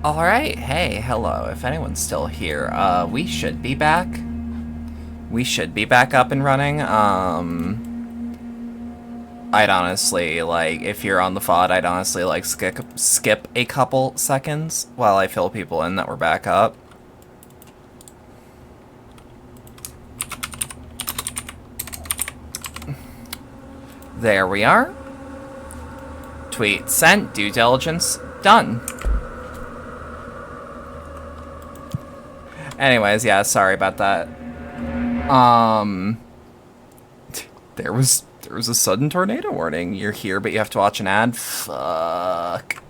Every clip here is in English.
Alright, hey, hello. If anyone's still here, we should be back. We should be back up and running. I'd honestly, like, if you're on the FOD, I'd honestly, like, skip a couple seconds while I fill people in that we're back up. There we are. Tweet sent, due diligence done. Anyways, yeah, sorry about that. There was a sudden tornado warning. You're here, but you have to watch an ad? Fuck.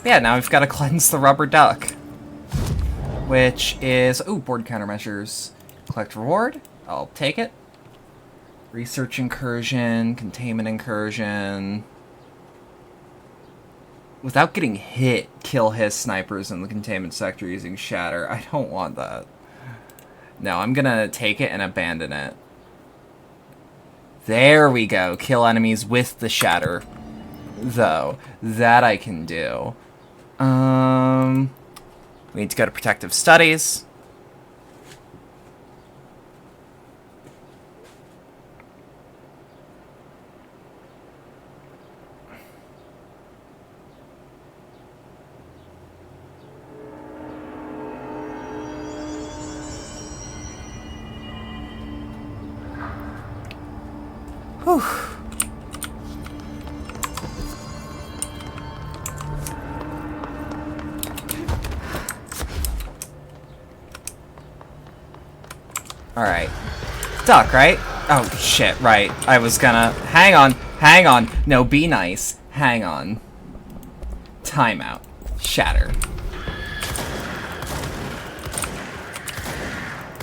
Yeah, now we've got to cleanse the rubber duck. Which is... Ooh, board countermeasures. Collect reward. I'll take it. Research incursion. Containment incursion. Without getting hit, kill his snipers in the containment sector using shatter. I don't want that. No, I'm gonna take it and abandon it. There we go. Kill enemies with the shatter. Though, that I can do. We need to go to protective studies. Whew. Alright. Duck, right? Oh, shit, right. I was gonna... Hang on. No, be nice. Hang on. Timeout. Shatter.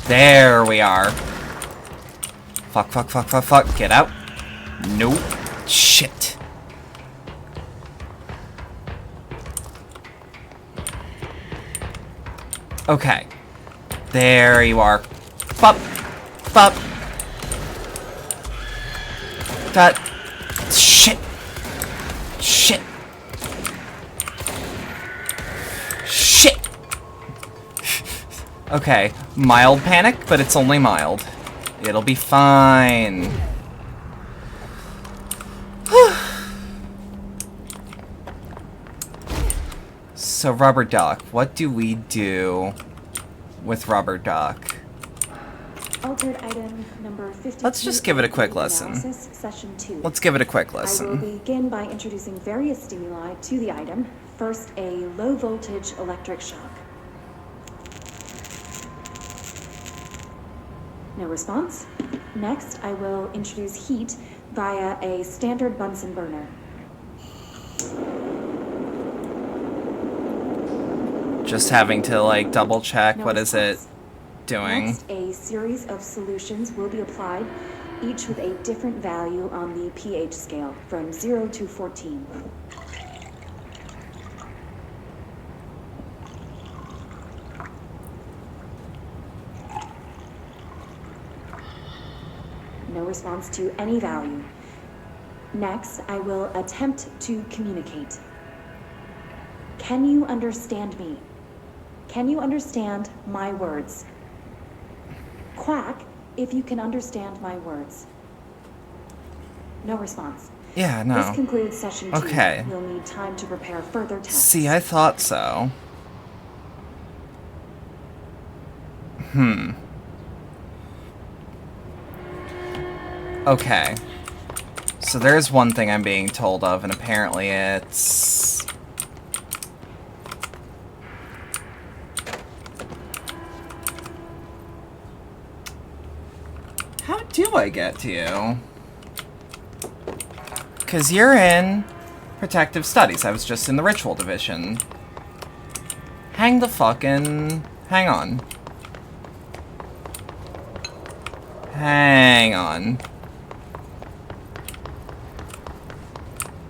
There we are. Fuck. Get out. Nope. Shit. Okay. There you are. Fuck. That. Shit. Okay. Mild panic, but it's only mild. It'll be fine. So, rubber duck. What do we do with rubber duck? Altered item number 52. Let's just give it a quick listen. Session 2. Let's give it a quick listen. I will begin by introducing various stimuli to the item. First, a low voltage electric shock. No response. Next, I will introduce heat via a standard Bunsen burner. Just having to, like, double check. No what response. Is it doing? Next, a series of solutions will be applied, each with a different value on the pH scale, from 0 to 14. No response to any value. Next, I will attempt to communicate. Can you understand me? Can you understand my words? Quack if you can understand my words. No response. Yeah, no. This concludes session 2. Okay. You'll need time to prepare further tests. See, I thought so. Okay. So there's one thing I'm being told of, and apparently it's... How do I get to you? Because you're in protective studies. I was just in the ritual division. Hang the fucking... Hang on. Hang on.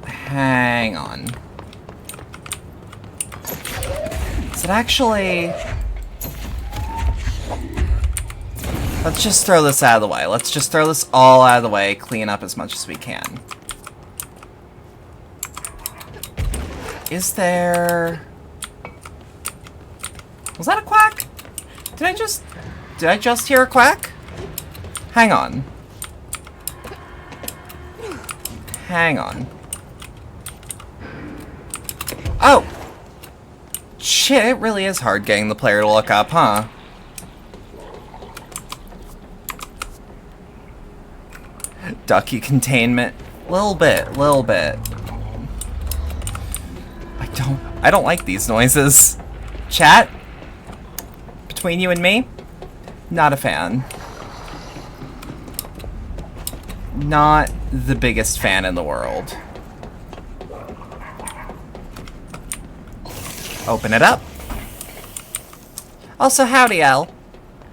Hang on. Is it actually... Let's just throw this out of the way. Let's just throw this all out of the way, clean up as much as we can. Is there... Was that a quack? Did I just hear a quack? Hang on. Hang on. Oh! Shit, it really is hard getting the player to look up, huh? Ducky containment. Little bit. I don't like these noises. Chat? Between you and me? Not a fan. Not the biggest fan in the world. Open it up. Also, howdy, Al.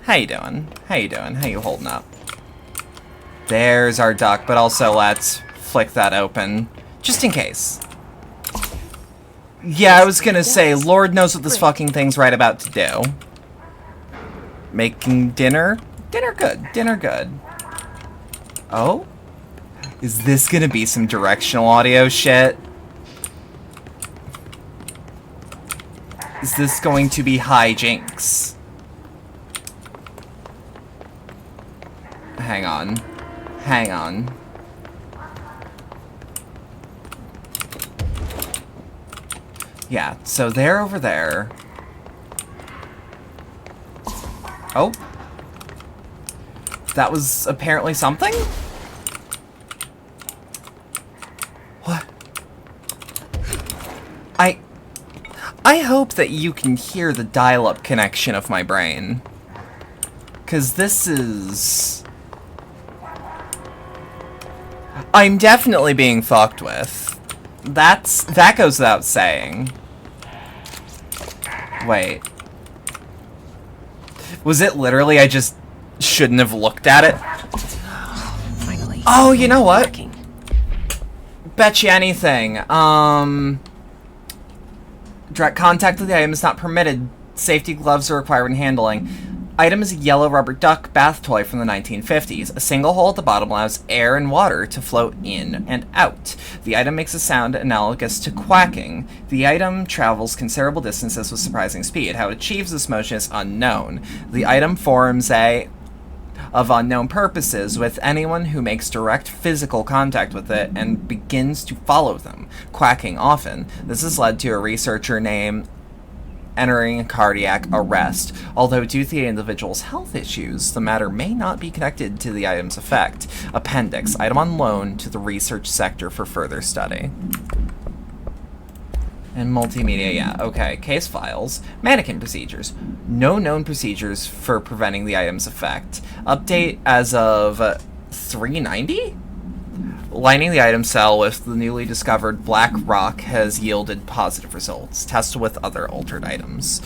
How you doing? How you holding up? There's our duck, but also let's flick that open. Just in case. Yeah, I was gonna say, Lord knows what this fucking thing's right about to do. Making dinner? Dinner good. Oh? Is this gonna be some directional audio shit? Is this going to be hijinks? Hang on. Yeah, so they're over there. Oh. That was apparently something? What? I hope that you can hear the dial-up connection of my brain. 'Cause this is... I'm definitely being fucked with. That goes without saying. Wait. Was it literally I just shouldn't have looked at it? Finally. Oh, you know what? Bet you anything. Direct contact with the item is not permitted. Safety gloves are required when handling. Item is a yellow rubber duck bath toy from the 1950s. A single hole at the bottom allows air and water to flow in and out. The item makes a sound analogous to quacking. The item travels considerable distances with surprising speed. How it achieves this motion is unknown. The item forms of unknown purposes with anyone who makes direct physical contact with it and begins to follow them, quacking often. This has led to a researcher named entering a cardiac arrest. Although due to the individual's health issues, the matter may not be connected to the item's effect. Appendix. Item on loan to the research sector for further study. And multimedia, yeah. Okay. Case files. Mannequin procedures. No known procedures for preventing the item's effect. Update as of 390? Lining the item cell with the newly discovered black rock has yielded positive results. Tested with other altered items.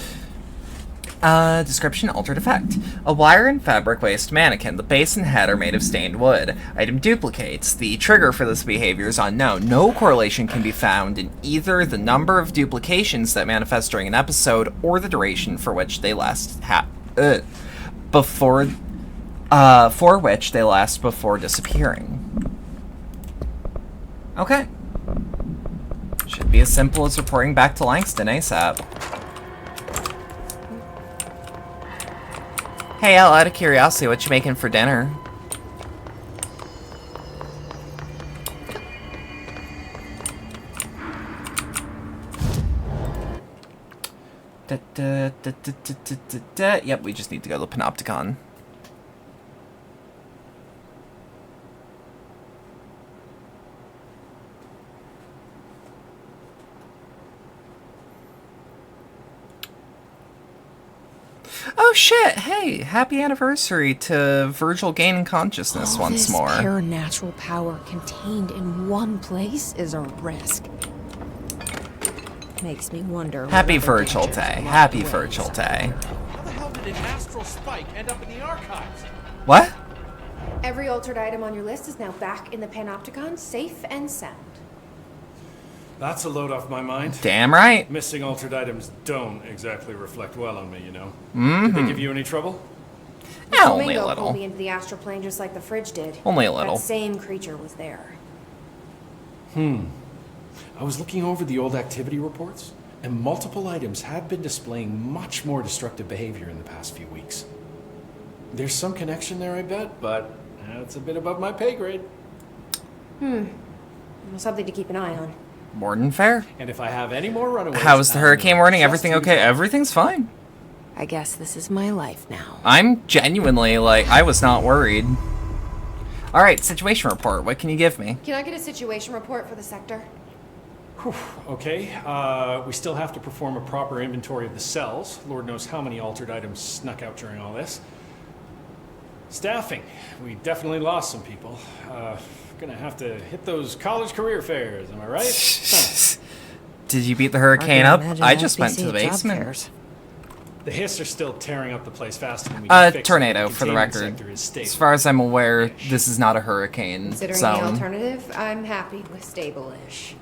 Description: altered effect. A wire and fabric waste mannequin. The base and head are made of stained wood. Item duplicates. The trigger for this behavior is unknown. No correlation can be found in either the number of duplications that manifest during an episode or the duration for which they last before disappearing. Okay. Should be as simple as reporting back to Langston ASAP. Hey Al, out of curiosity, what you making for dinner? Yep, we just need to go to the Panopticon. Oh shit, hey, happy anniversary to Virgil gaining consciousness once more. This pure natural power contained in one place is a risk. Makes me wonder. Happy Virgil Day. Happy Virgil Day. How the hell did an astral spike end up in the archives? What? Every altered item on your list is now back in the Panopticon, safe and sound. That's a load off my mind. Damn right. Missing altered items don't exactly reflect well on me, you know. Mm-hmm. Did they give you any trouble? Yeah, only a Flamingo little. pulled me into the astral plane just like the fridge did. Only a little. That same creature was there. I was looking over the old activity reports, and multiple items have been displaying much more destructive behavior in the past few weeks. There's some connection there, I bet, but that's a bit above my pay grade. Well, something to keep an eye on. More than fair. And if I have any more runaways... How's the hurricane warning? just Everything use okay? them. Everything's fine. I guess this is my life now. I'm genuinely, like, I was not worried. Alright, situation report. What can you give me? Can I get a situation report for the sector? Okay, we still have to perform a proper inventory of the cells. Lord knows how many altered items snuck out during all this. Staffing. We definitely lost some people. Gonna have to hit those college career fairs, am I right? Huh. Did you beat the hurricane up? I just went to the basement. The Hiss are still tearing up the place faster than we can fix it. Tornado, The for the containment record. sector is stable. As far as I'm aware, this is not a hurricane Considering the zone. alternative, I'm happy with stable-ish.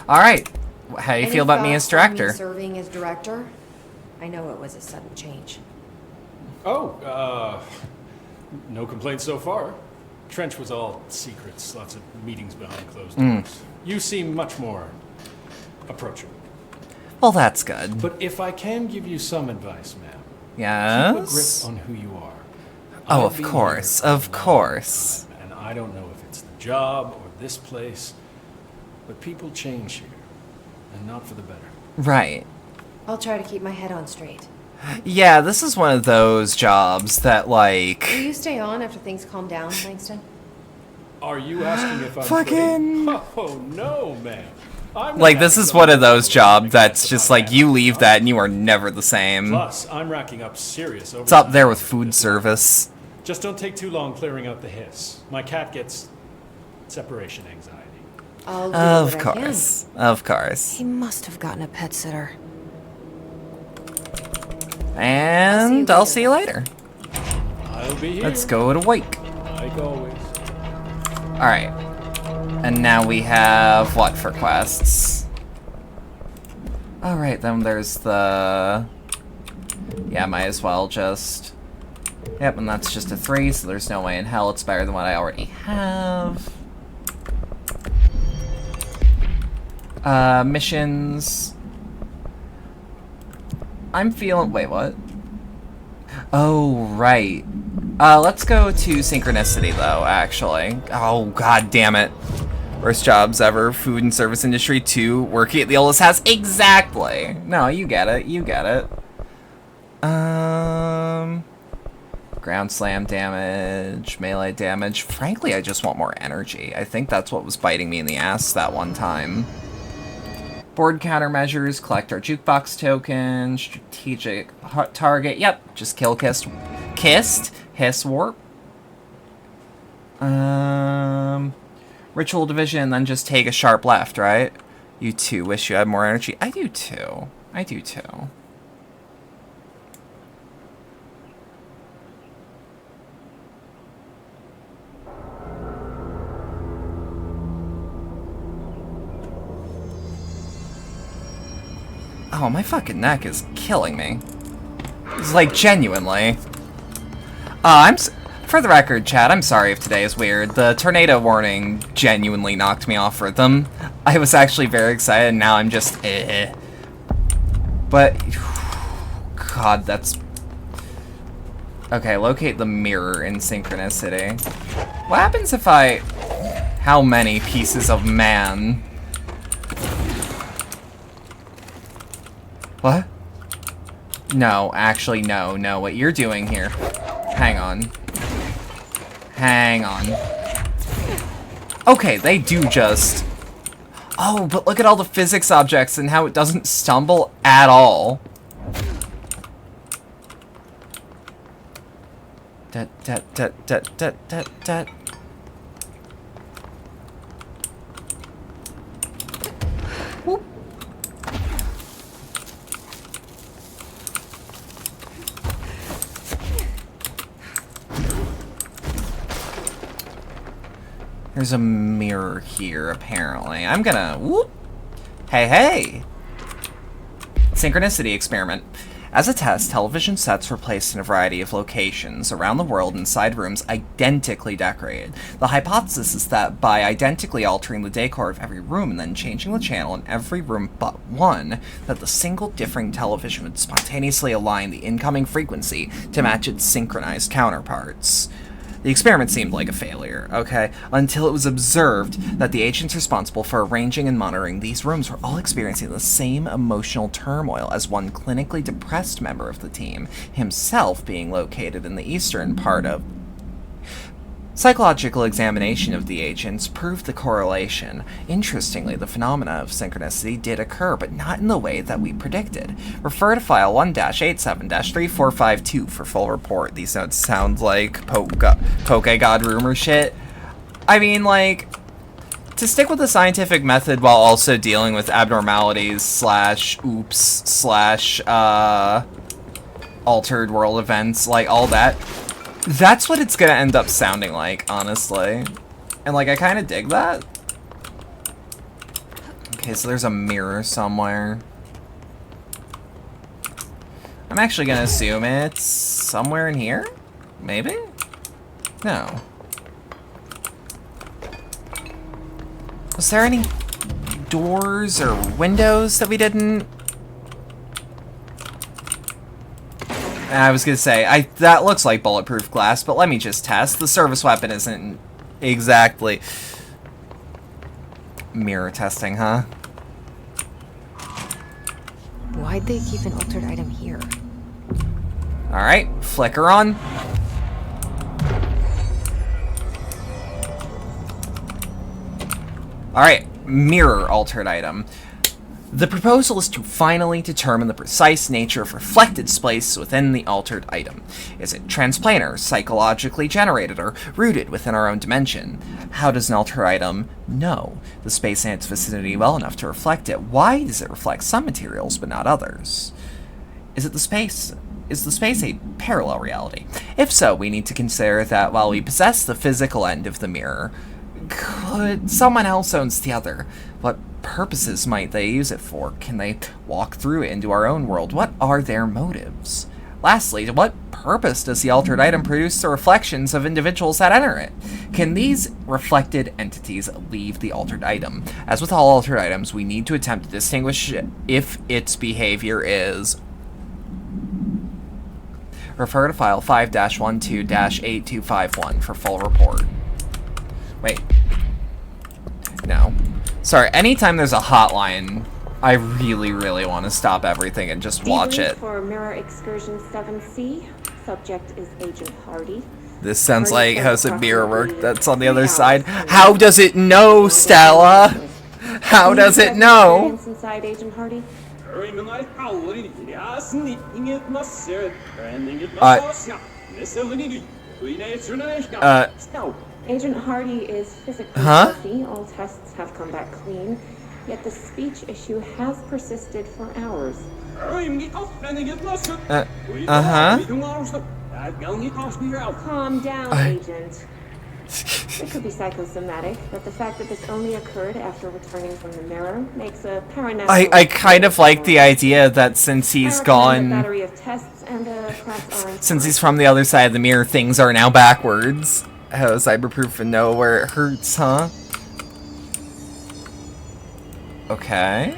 Alright, how do you Any feel about me as thoughts on director? serving as director? I know it was a sudden change. Oh, no complaints so far. Trench was all secrets, lots of meetings behind closed doors. You seem much more approachable. Well, that's good. But if I can give you some advice, ma'am, keep a grip Yes? on who you are. Oh, I've of been course, here for a of long course. time, and I don't know if it's the job or this place, but people change here, and not for the better. Right. I'll try to keep my head on straight. Yeah, this is one of those jobs that, Will like... you stay on after things calm down, Langston? Are you asking if I'm Fucking- quitting? Oh, no, ma'am. I'm not Like, this having is one of those some jobs that's about just like, that. you leave that and you are never the same. Plus, I'm racking up serious overtime. It's up there with food service. Just don't take too long clearing out the hiss. My cat gets separation anxiety. I'll do Of what I can. course. Of course. He must have gotten a pet sitter. And I'll see you later. I'll be here. Let's go to Wake. Like always. Alright. And now we have what for quests? Alright, then there's the... Yeah, might as well just... Yep, and that's just a 3, so there's no way in hell it's better than what I already have. Missions... I'm feeling... Wait, what? Oh, right. Let's go to Synchronicity, though, actually. Oh, god damn it. Worst jobs ever. Food and service industry 2. Working at the oldest house. Exactly! No, you get it. You get it. Ground slam damage. Melee damage. Frankly, I just want more energy. I think that's what was biting me in the ass that one time. Board countermeasures. Collect our jukebox token. Strategic target. Yep. Just kill Kissed. Hiss warp. Ritual division, then just take a sharp left, right? You too wish you had more energy. I do too. I do too. Oh, my fucking neck is killing me. It's like genuinely. For the record, chat, I'm sorry if today is weird. The tornado warning genuinely knocked me off rhythm. I was actually very excited, and now I'm just But, god, that's... Okay, locate the mirror in Synchronicity. What happens if I... How many pieces of man? What? No, actually, no, what you're doing here. Hang on. Hang on. Okay, they do just... Oh, but look at all the physics objects and how it doesn't stumble at all. Whoop. There's a mirror here, apparently. I'm gonna... Whoop! Hey, hey! Synchronicity experiment. As a test, television sets were placed in a variety of locations around the world inside rooms identically decorated. The hypothesis is that by identically altering the decor of every room and then changing the channel in every room but one, that the single differing television would spontaneously align the incoming frequency to match its synchronized counterparts. The experiment seemed like a failure, okay, until it was observed that the agents responsible for arranging and monitoring these rooms were all experiencing the same emotional turmoil as one clinically depressed member of the team, himself being located in the eastern part of. Psychological examination of the agents proved the correlation. Interestingly, the phenomena of synchronicity did occur, but not in the way that we predicted. Refer to file 1-87-3452 for full report. These notes sound like Poke God rumor shit. I mean, like, to stick with the scientific method while also dealing with abnormalities slash altered world events, like, all that. That's what it's gonna end up sounding like, honestly. And, like, I kind of dig that. Okay, so there's a mirror somewhere. I'm actually gonna assume it's somewhere in here? Maybe? No. Was there any doors or windows that we didn't? I was gonna say, that looks like bulletproof glass, but let me just test. The service weapon isn't exactly mirror testing, huh? Why'd they keep an altered item here? Alright, flicker on. Alright, mirror altered item. The proposal is to finally determine the precise nature of reflected space within the altered item. Is it transplanar, psychologically generated, or rooted within our own dimension? How does an altered item know the space in its vicinity well enough to reflect it? Why does it reflect some materials but not others? Is the space a parallel reality? If so, we need to consider that while we possess the physical end of the mirror, could someone else owns the other? What purposes might they use it for? Can they walk through it into our own world? What are their motives? Lastly, to what purpose does the altered item produce the reflections of individuals that enter it? Can these reflected entities leave the altered item? As with all altered items, we need to attempt to distinguish if its behavior is. Refer to file 5-12-8251 for full report. Wait. No. Sorry, anytime there's a hotline, I really, really want to stop everything and just watch it. For Mirror Excursion 7C, subject is Agent Hardy. This sounds like how's it mirror work that's on the other side. How does it know, Stella? How does it know? Inside Agent Hardy? So, Agent Hardy is physically healthy. All tests have come back clean. Yet the speech issue has persisted for hours. Calm down, Agent. It could be psychosomatic, but the fact that this only occurred after returning from the mirror makes a paranormal. I kind of like the idea that since he's gone, battery of tests and a since he's from the other side of the mirror, things are now backwards. How is ibuprofen know where it hurts, huh? Okay.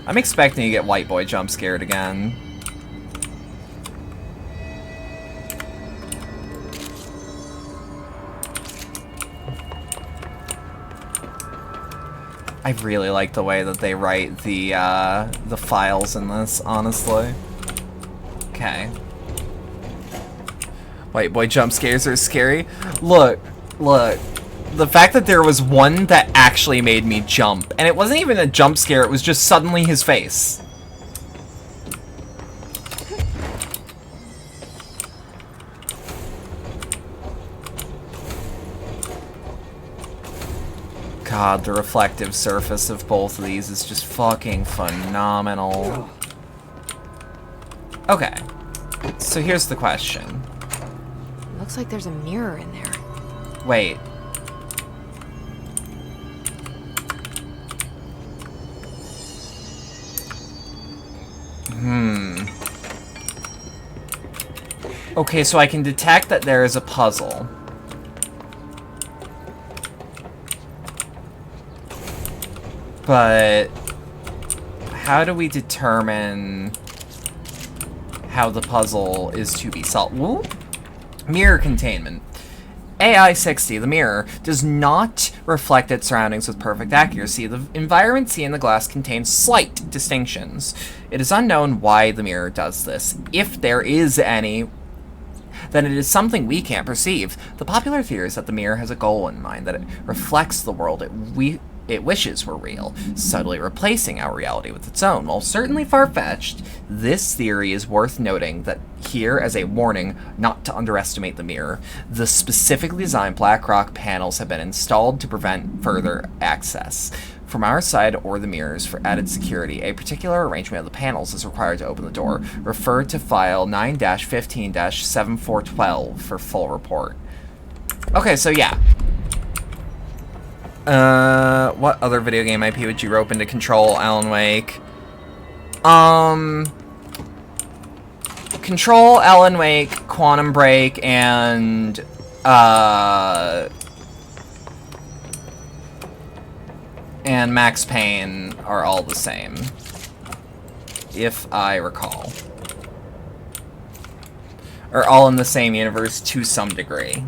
I'm expecting to get White Boy jump scared again. I really like the way that they write the files in this, honestly. Okay. White boy jump scares are scary. Look. The fact that there was one that actually made me jump, and it wasn't even a jump scare, it was just suddenly his face. God, the reflective surface of both of these is just fucking phenomenal. Okay, so here's the question. Looks like there's a mirror in there. Wait. Okay, so I can detect that there is a puzzle. But how do we determine how the puzzle is to be solved? Ooh. Mirror containment. AI-60, the mirror, does not reflect its surroundings with perfect accuracy. The environment seen in the glass contains slight distinctions. It is unknown why the mirror does this. If there is any, then it is something we can't perceive. The popular theory is that the mirror has a goal in mind, that it reflects the world it wishes were real, subtly replacing our reality with its own. While certainly far-fetched, this theory is worth noting that here as a warning not to underestimate the mirror. The specifically designed black rock panels have been installed to prevent further access from our side or the mirrors for added security. A particular arrangement of the panels is required to open the door. Refer to file 9-15-7412 for full report. Okay, so yeah. What other video game IP would you rope into Control, Alan Wake? Control, Alan Wake, Quantum Break, and, Max Payne are all the same. If I recall. Or all in the same universe to some degree.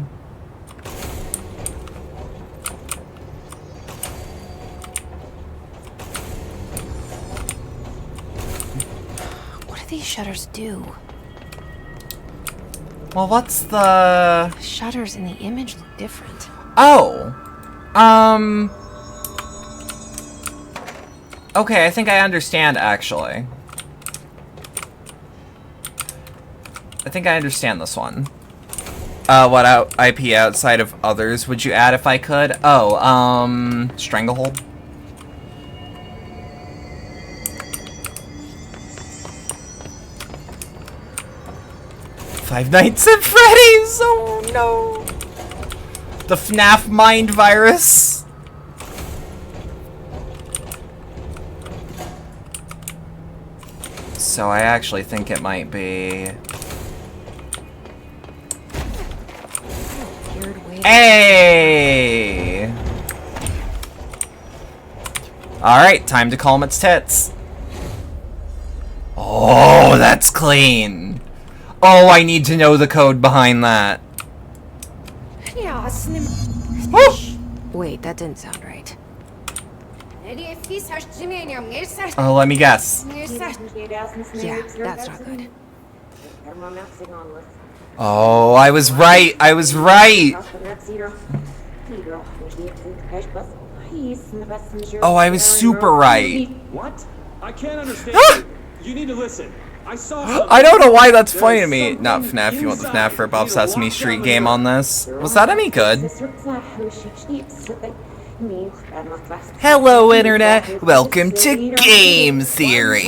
These shutters do. Well, what's the... The shutters in the image look different. Oh! Okay, I think I understand, actually. I think I understand this one. What IP outside of others would you add if I could? Oh, Stranglehold? Five Nights at Freddy's! Oh no! The FNAF mind virus! So I actually think it might be... Hey! Alright, time to calm its tits. Oh, that's clean! Oh, I need to know the code behind that. Wait, that didn't sound right. Oh, let me guess. Yeah, that's not good. Oh, I was right. I was right. Oh, I was super right. What? I can't understand. You need to listen. I don't know why that's funny to me. Not FNAF, you want the FNAF for Bob Sesame Street game on this? Was that any good? Hello, Internet. Welcome to Game Theory.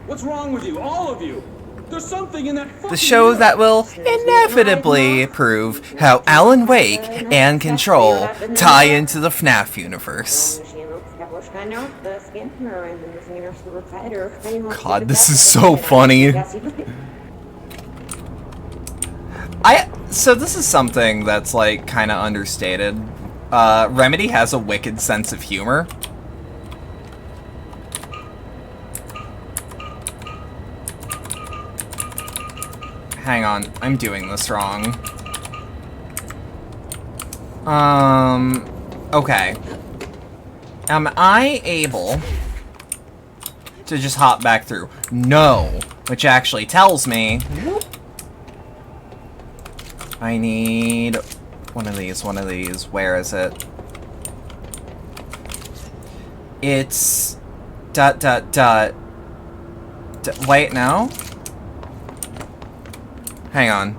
What's wrong with you? All of you. There's something in that The show that will inevitably prove how Alan Wake and Control tie into the FNAF universe. God, this is so funny. So this is something that's like kind of understated. Remedy has a wicked sense of humor. Hang on, I'm doing this wrong. Okay. Am I able to just hop back through? No. Which actually tells me I need one of these, one of these. Where is it? It's... Wait, no? Hang on.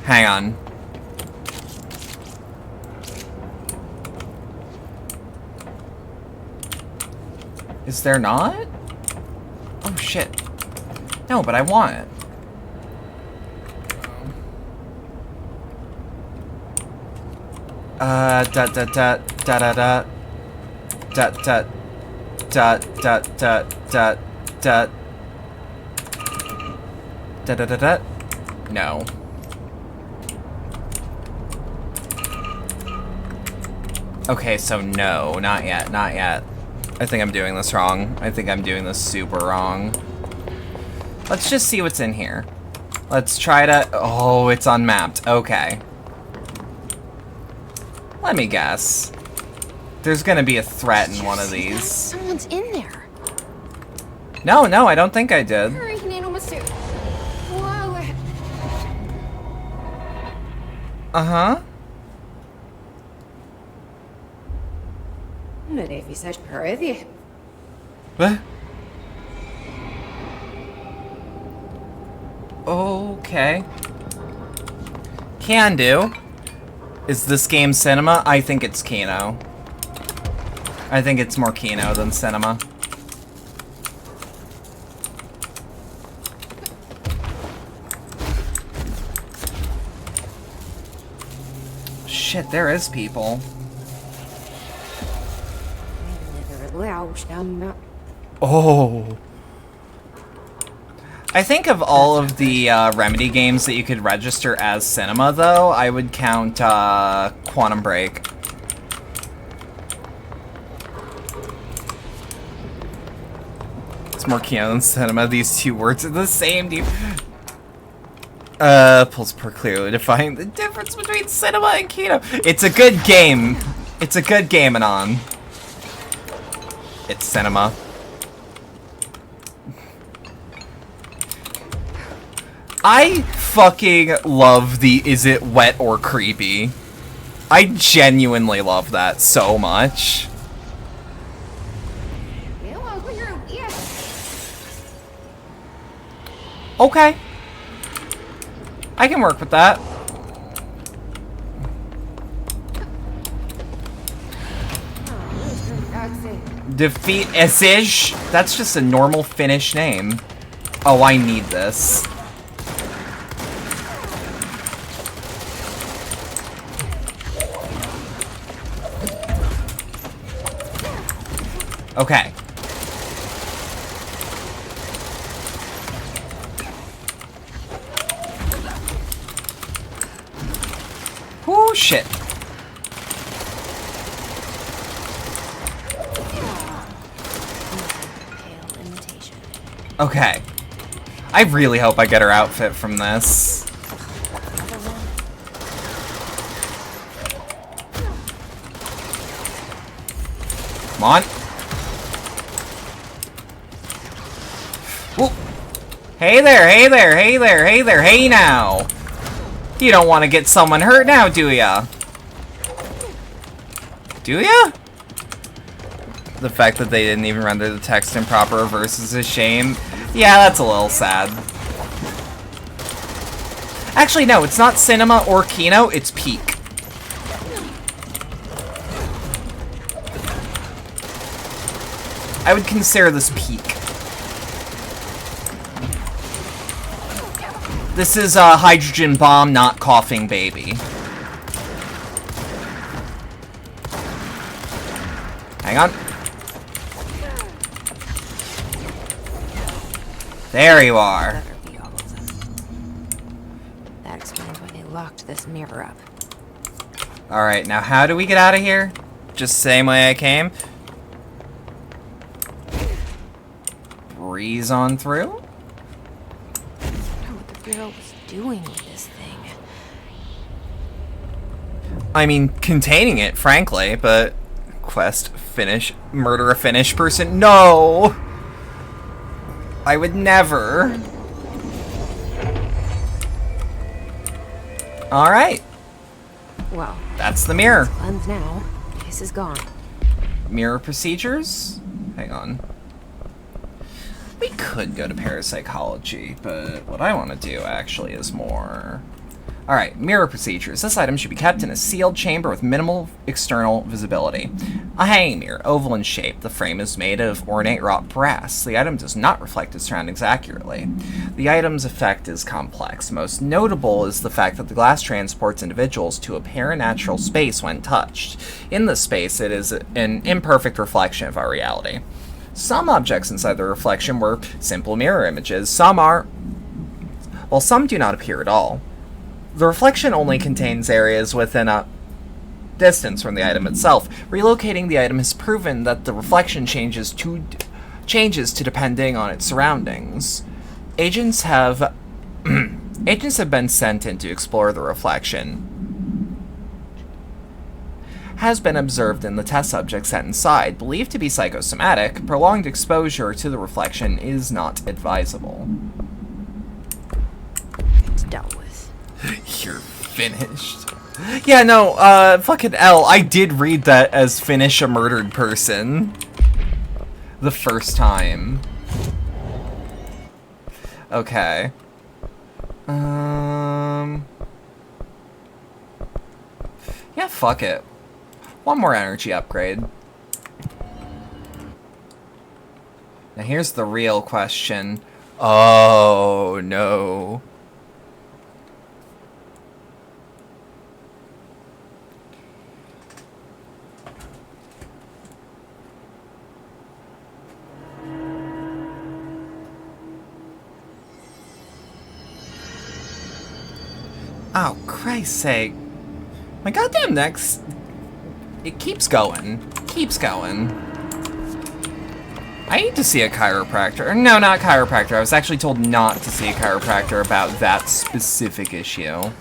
Hang on. Is there not? Oh, shit. No, but I want it. Dot dot dot dot dot dot dot dot dot dot dot dot Da-da-da-da. No. Okay, so no, not yet, not yet. I think I'm doing this wrong. I think I'm doing this super wrong. Let's just see what's in here. Let's try to... Oh, it's unmapped. Okay. Let me guess. There's gonna be a threat in one of these. Someone's in there. No, I don't think I did. Hurry, Nano Masu. Whoa. Uh-huh. När vi search Peruvian. What? Okay. Can do. Is this game cinema? I think it's Kino. I think it's more Kino than cinema. Shit, there is people. Oh. I think of all of the Remedy games that you could register as cinema, though, I would count Quantum Break. It's more Kino than cinema. These two words are the same, dude. Pulse per clearly defining the difference between cinema and Kino. It's a good game. It's a good game, Anon. It's cinema. I fucking love the is it wet or creepy. I genuinely love that so much. Okay. I can work with that. Defeat Esij? That's just a normal Finnish name. Oh, I need this. Okay. Oh shit. Okay. I really hope I get her outfit from this. Come on. Whoa. Hey there, hey there, hey there, hey there, hey now. You don't want to get someone hurt now, do ya? Do ya? The fact that they didn't even render the text in proper reverse is a shame. Yeah, that's a little sad. Actually, no, it's not cinema or Kino, it's Peak. I would consider this Peak. This is a hydrogen bomb, not coughing baby. Hang on. There you are. That explains why they locked this mirror up. Alright, now how do we get out of here? Just the same way I came? Breeze on through? I wonder what the Bureau was doing with this thing. I mean, containing it, frankly, but... Quest, finish, murder a Finnish person? No! I would never. Alright. Well, That's the mirror. cleansed now. Case is gone. Mirror procedures? Hang on. We could go to parapsychology, but what I want to do actually is more... Alright, mirror procedures. This item should be kept in a sealed chamber with minimal external visibility. A hanging mirror, oval in shape. The frame is made of ornate wrought brass. The item does not reflect its surroundings accurately. The item's effect is complex. Most notable is the fact that the glass transports individuals to a paranatural space when touched. In this space, it is an imperfect reflection of our reality. Some objects inside the reflection were simple mirror images. Some are while some do not appear at all. The reflection only contains areas within a distance from the item itself. Relocating the item has proven that the reflection changes to depending on its surroundings. Agents have been sent in to explore the reflection. Has been observed in the test subject set inside. Believed to be psychosomatic, prolonged exposure to the reflection is not advisable. It's dealt with. You're finished. Yeah, no, fucking L. I did read that as finish a murdered person. The first time. Okay. Yeah, fuck it. One more energy upgrade. Now here's the real question. Oh, no. Oh, Christ's sake. My goddamn neck's... It keeps going. Keeps going. I need to see a chiropractor. No, not chiropractor. I was actually told not to see a chiropractor about that specific issue.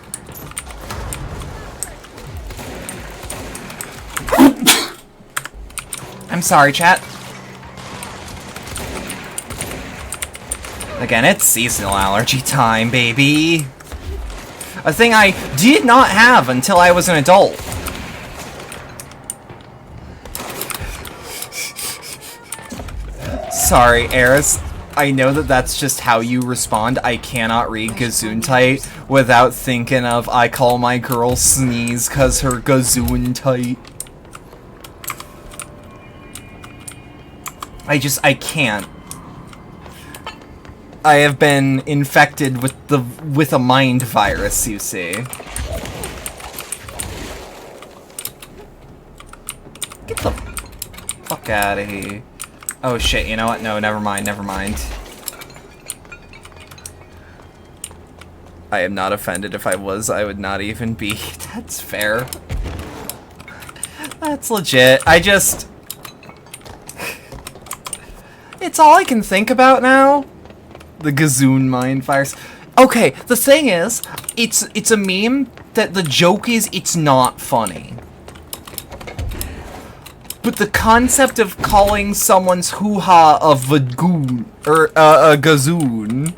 I'm sorry, chat. Again, it's seasonal allergy time, baby. A thing I did not have until I was an adult. Sorry, Eris. I know that that's just how you respond. I cannot read Gesundheit without thinking of I call my girl Sneeze cause her Gesundheit. I can't. I have been infected with a mind virus, you see. Get the fuck out of here. Oh shit, you know what? No, never mind, never mind. I am not offended. If I was, I would not even be. That's fair. That's legit. It's all I can think about now. The Gazoon mind virus. Okay, the thing is, it's a meme that the joke is it's not funny. But the concept of calling someone's hoo-ha a vagoon, or a gazoon,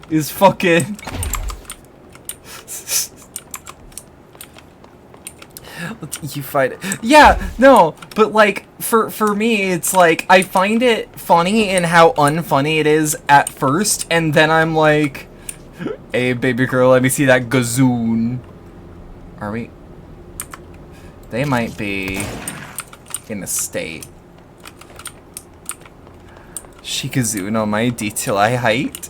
is fucking... You fight it. Yeah, no, but like, for me, it's like, I find it funny in how unfunny it is at first, and then I'm like, hey, baby girl, let me see that gazoon. Are we? They might be in a state. Shikazoon on my detail I height.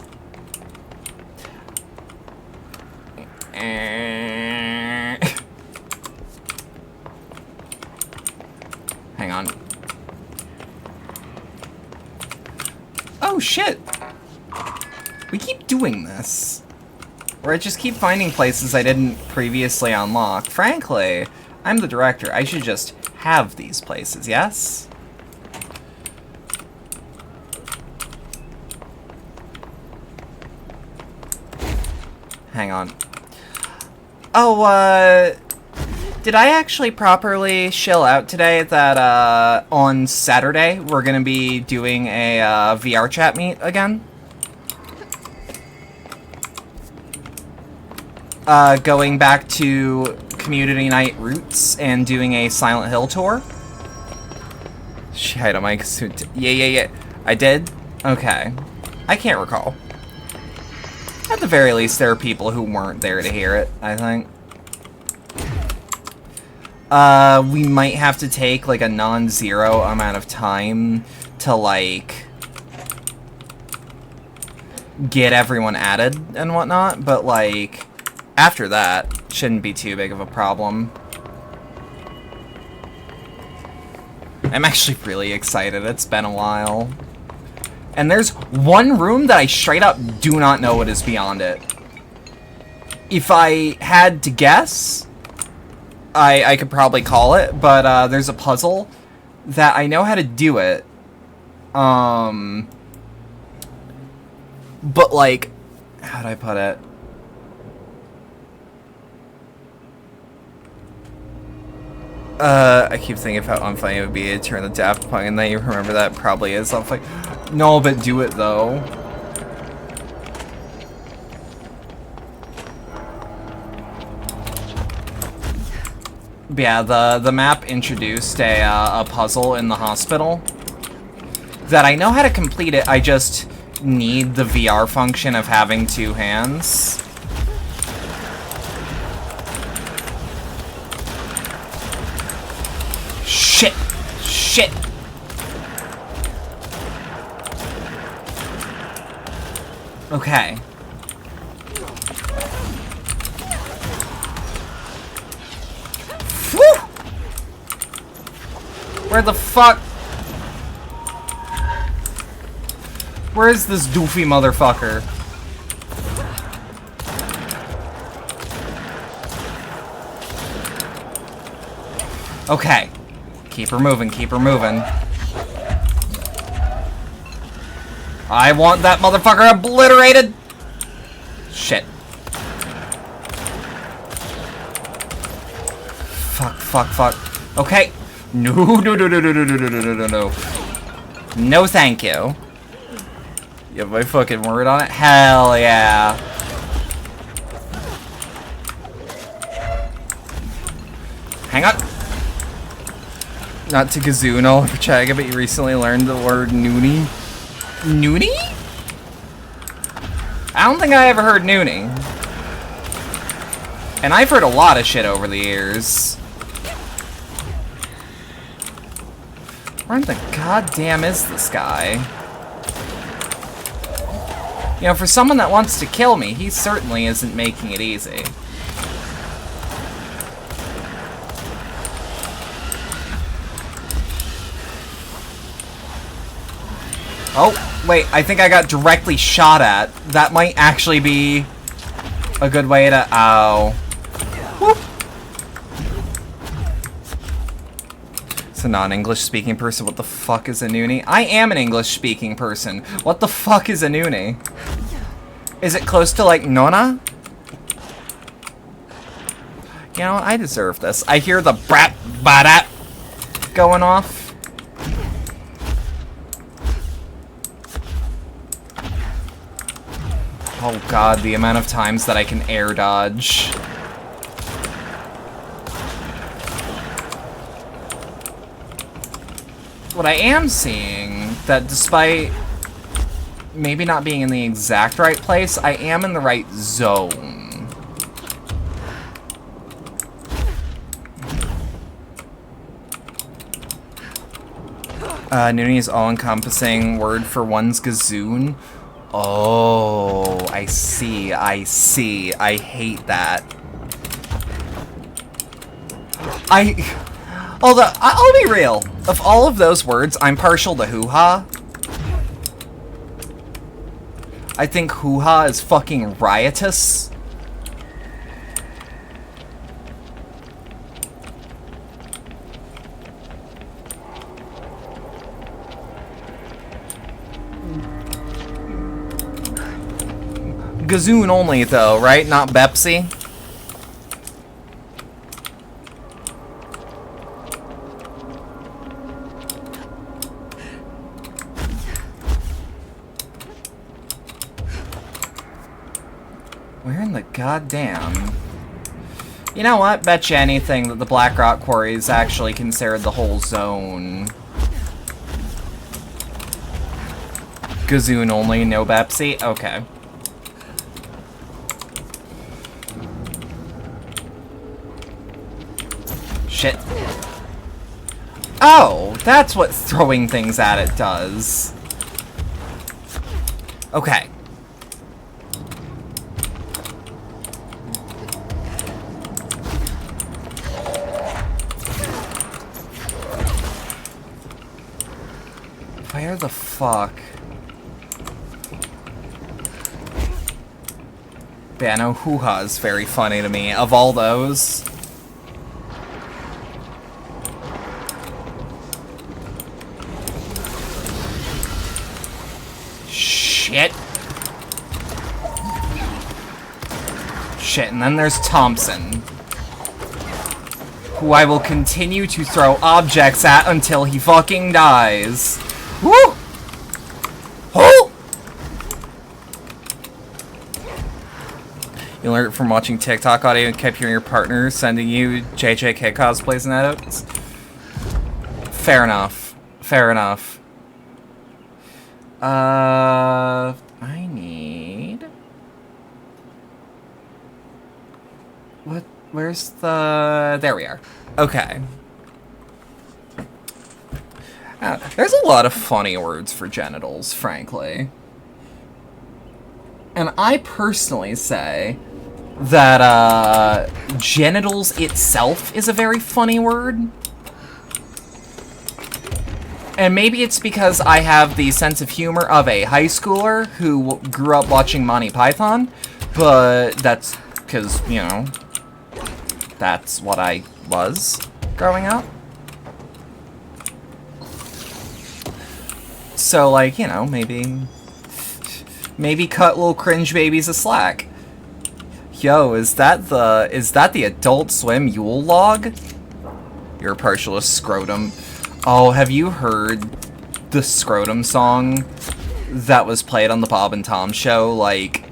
Hang on. Oh shit! We keep doing this. Where I just keep finding places I didn't previously unlock. Frankly, I'm the director. I should just have these places, yes? Hang on. Oh, did I actually properly shill out today that, on Saturday, we're gonna be doing a, VR chat meet again? Going back to Community Night Roots and doing a Silent Hill tour? Shit, am I... Yeah. I did? Okay. I can't recall. At the very least, there are people who weren't there to hear it, I think. We might have to take, like, a non-zero amount of time to, like, get everyone added and whatnot, but, like, after that, shouldn't be too big of a problem. I'm actually really excited. It's been a while. And there's one room that I straight up do not know what is beyond it. If I had to guess, I could probably call it, but there's a puzzle that I know how to do it. But like, how do I put it? I keep thinking of how unfunny it would be to turn the Daft Punk, and then you remember that probably is unfunny. No, but do it though. But yeah, the map introduced a puzzle in the hospital that I know how to complete it. I just need the VR function of having two hands. Shit! Shit! Okay. Whew! Where the fuck? Where is this doofy motherfucker? Okay. Keep her moving, keep her moving. I want that motherfucker obliterated! Shit. Fuck, fuck, fuck. Okay. No, no, no, no, no, no, no, no, no, no, no. No thank you. You have my fucking word on it? Hell yeah. Hang on. Not to gazoon all over Chaga, but you recently learned the word noonie. Noonie? I don't think I ever heard noonie. And I've heard a lot of shit over the years. Where in the goddamn is this guy? You know, for someone that wants to kill me, he certainly isn't making it easy. Oh, wait, I think I got directly shot at. That might actually be a good way to... Ow. Whoop. It's a non-English speaking person. What the fuck is a noonie? I am an English speaking person. What the fuck is a noonie? Is it close to, like, Nona? You know, I deserve this. I hear the brat badat going off. Oh god, the amount of times that I can air dodge. What I am seeing, that despite maybe not being in the exact right place, I am in the right zone. Noonie is all-encompassing word for one's gazoon. Oh, I see, I see. I hate that. Although, I'll be real. Of all of those words, I'm partial to hoo-ha. I think hoo-ha is fucking riotous. Gazoon only, though, right? Not Bepsi? Where in the goddamn... You know what? Bet you anything that the Black Rock Quarry is actually considered the whole zone. Gazoon only, no Bepsi? Okay. Shit. Oh, that's what throwing things at it does. Okay. Where the fuck? But yeah, no, hoo-ha is very funny to me. Of all those... Shit. Shit, and then there's Thompson, who I will continue to throw objects at until he fucking dies. Woo! Oh! You learned it from watching TikTok audio and kept hearing your partner sending you JJK cosplays and edits? Fair enough. Fair enough. I need... What? Where's the... There we are. Okay. There's a lot of funny words for genitals, frankly. And I personally say that, genitals itself is a very funny word. And maybe it's because I have the sense of humor of a high schooler who grew up watching Monty Python, but that's because, you know, that's what I was growing up. So, like, you know, maybe cut little cringe babies a slack. Yo, is that the Adult Swim Yule log? You're a partialist scrotum. Oh, have you heard the Scrotum song that was played on the Bob and Tom show, like,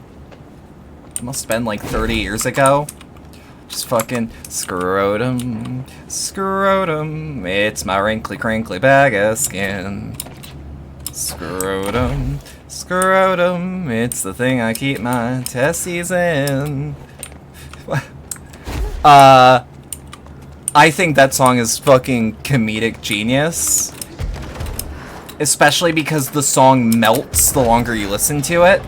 it must have been like 30 years ago? Just fucking, scrotum, scrotum, it's my wrinkly crinkly bag of skin. Scrotum, scrotum, it's the thing I keep my testes in. I think that song is fucking comedic genius. Especially because the song melts the longer you listen to it.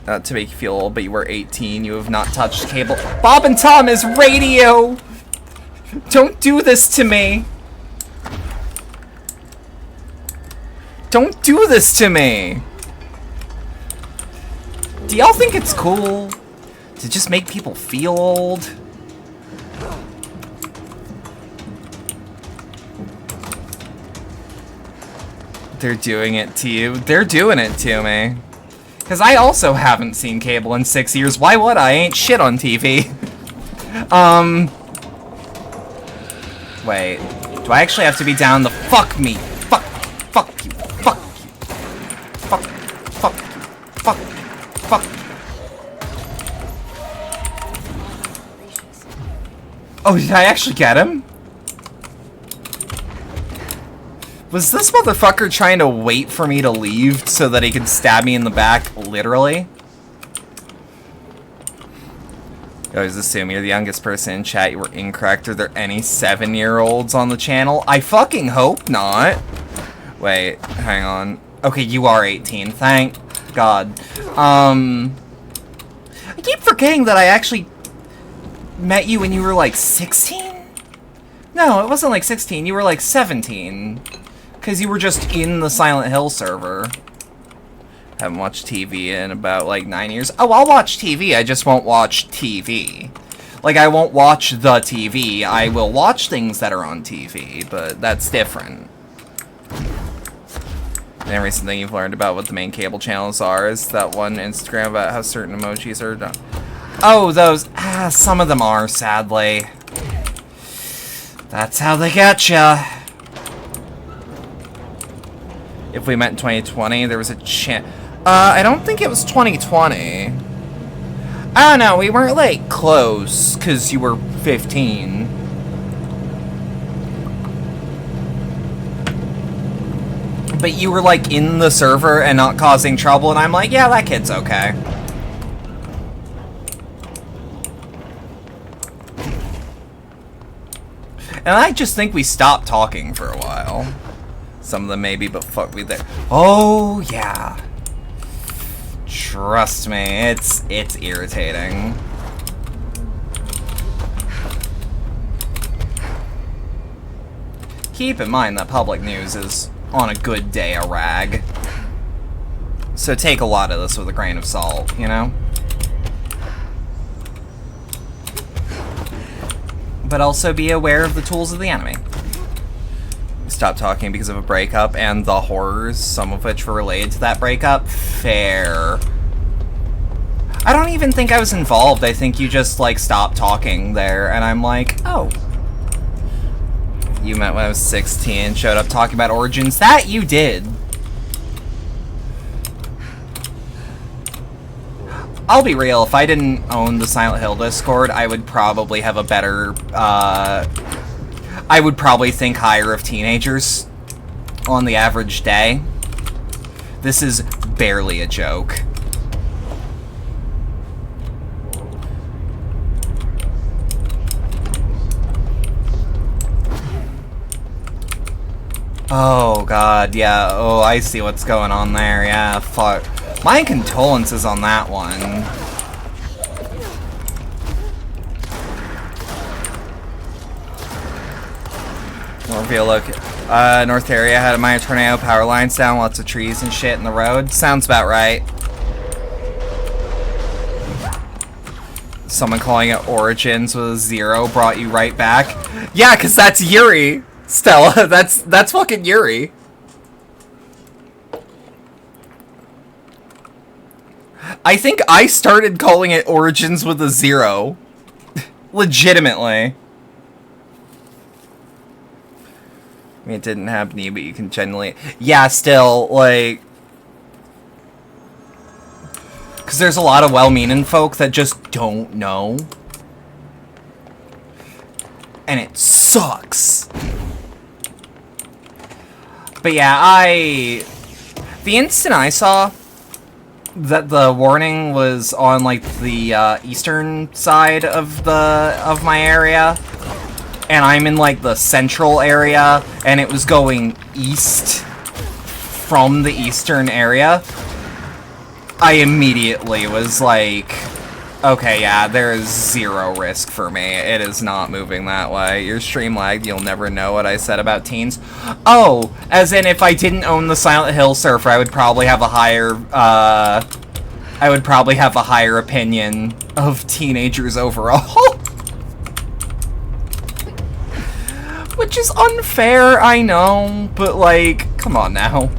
To make you feel old, but you were 18, you have not touched cable. Bob and Tom is radio! Don't do this to me! Don't do this to me! Do y'all think it's cool to just make people feel old? They're doing it to you. They're doing it to me. Because I also haven't seen cable in 6 years. Why would I? Ain't shit on TV. Wait. Do I actually have to be down the fuck me? Fuck you. Fuck you. Fuck. Oh, did I actually get him? Was this motherfucker trying to wait for me to leave so that he could stab me in the back, literally? I always assume you're the youngest person in chat. You were incorrect. Are there any 7-year-olds on the channel? I fucking hope not. Wait, hang on. Okay, you are 18. Thank God. I keep forgetting that I actually met you when you were like 16? No, it wasn't like 16. You were like 17. Because you were just in the Silent Hill server. Haven't watched TV in about like 9 years. Oh, I'll watch TV. I just won't watch TV. Like, I won't watch the TV. I will watch things that are on TV, but that's different. And every thing you've learned about what the main cable channels are is that one Instagram about how certain emojis are done. Oh, those. Some of them are, sadly. That's how they get ya. If we met in 2020, there was a chance. I don't think it was 2020. I don't know, we weren't, like, close, because you were 15. But you were, like, in the server and not causing trouble, and I'm like, yeah, that kid's okay. And I just think we stopped talking for a while. Some of them maybe, but fuck we there. Oh, yeah. Trust me, it's irritating. Keep in mind that public news is, on a good day, a rag. So take a lot of this with a grain of salt, you know? But also be aware of the tools of the enemy. Stop talking because of a breakup and the horrors, some of which were related to that breakup. Fair. I don't even think I was involved. I think you just, like, stopped talking there, and I'm like, oh. You met when I was 16, showed up talking about Origins. That you did. I'll be real, if I didn't own the Silent Hill Discord, I would probably have a better, I would probably think higher of teenagers on the average day. This is barely a joke. Oh god, yeah, oh, I see what's going on there, yeah, fuck. My condolences on that one. Reveal look. North area had a minor tornado, power lines down, lots of trees and shit in the road. Sounds about right. Someone calling it Origins with a 0 brought you right back. Yeah, cause that's Yuri, Stella. That's fucking Yuri. I think I started calling it Origins with a 0. Legitimately. I mean, it didn't happen to you, but you can generally... Yeah, still, like... Because there's a lot of well-meaning folk that just don't know. And it sucks. But yeah, the instant I saw that the warning was on, like, the eastern side of my area, and I'm in, like, the central area, and it was going east from the eastern area, I immediately was like, okay, yeah, there is 0 risk for me. It is not moving that way. Your stream lagged, you'll never know what I said about teens. Oh, as in if I didn't own the Silent Hill server, I would probably have a higher, opinion of teenagers overall. Which is unfair, I know, but like, come on now.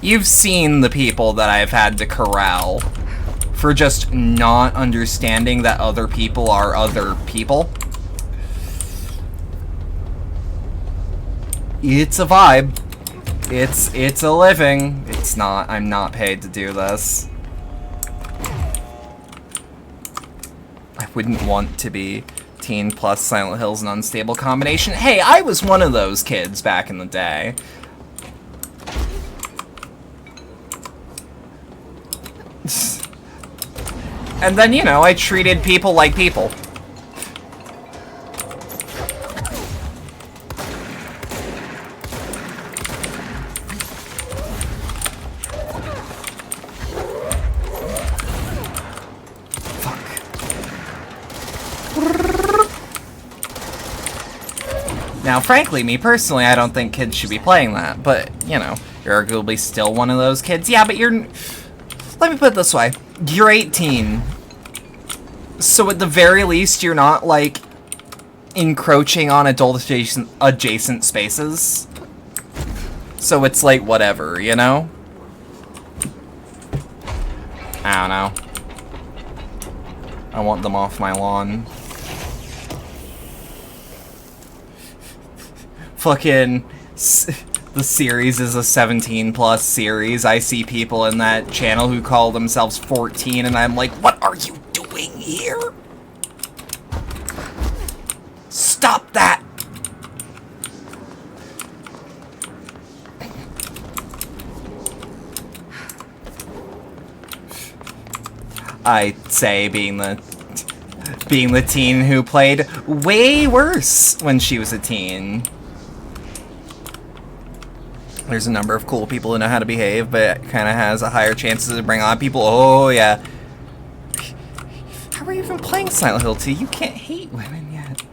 You've seen the people that I've had to corral for just not understanding that other people are other people. It's a vibe. It's a living. It's not, I'm not paid to do this. I wouldn't want to be teen plus Silent Hill's an unstable combination. Hey, I was one of those kids back in the day. And then, you know, I treated people like people. Fuck. Now, frankly, me personally, I don't think kids should be playing that, but, you know, you're arguably still one of those kids. Yeah, but you're... Let me put it this way. You're 18. So at the very least, you're not, like, encroaching on adjacent spaces. So it's like, whatever, you know? I don't know. I want them off my lawn. Fucking... The series is a 17+ series. I see people in that channel who call themselves 14, and I'm like, what are you doing here? Stop that! I'd say being the teen who played way worse when she was a teen. There's a number of cool people who know how to behave, but kind of has a higher chances to bring on people. Oh, yeah. How are you even playing Silent Hill 2? You can't hate women yet.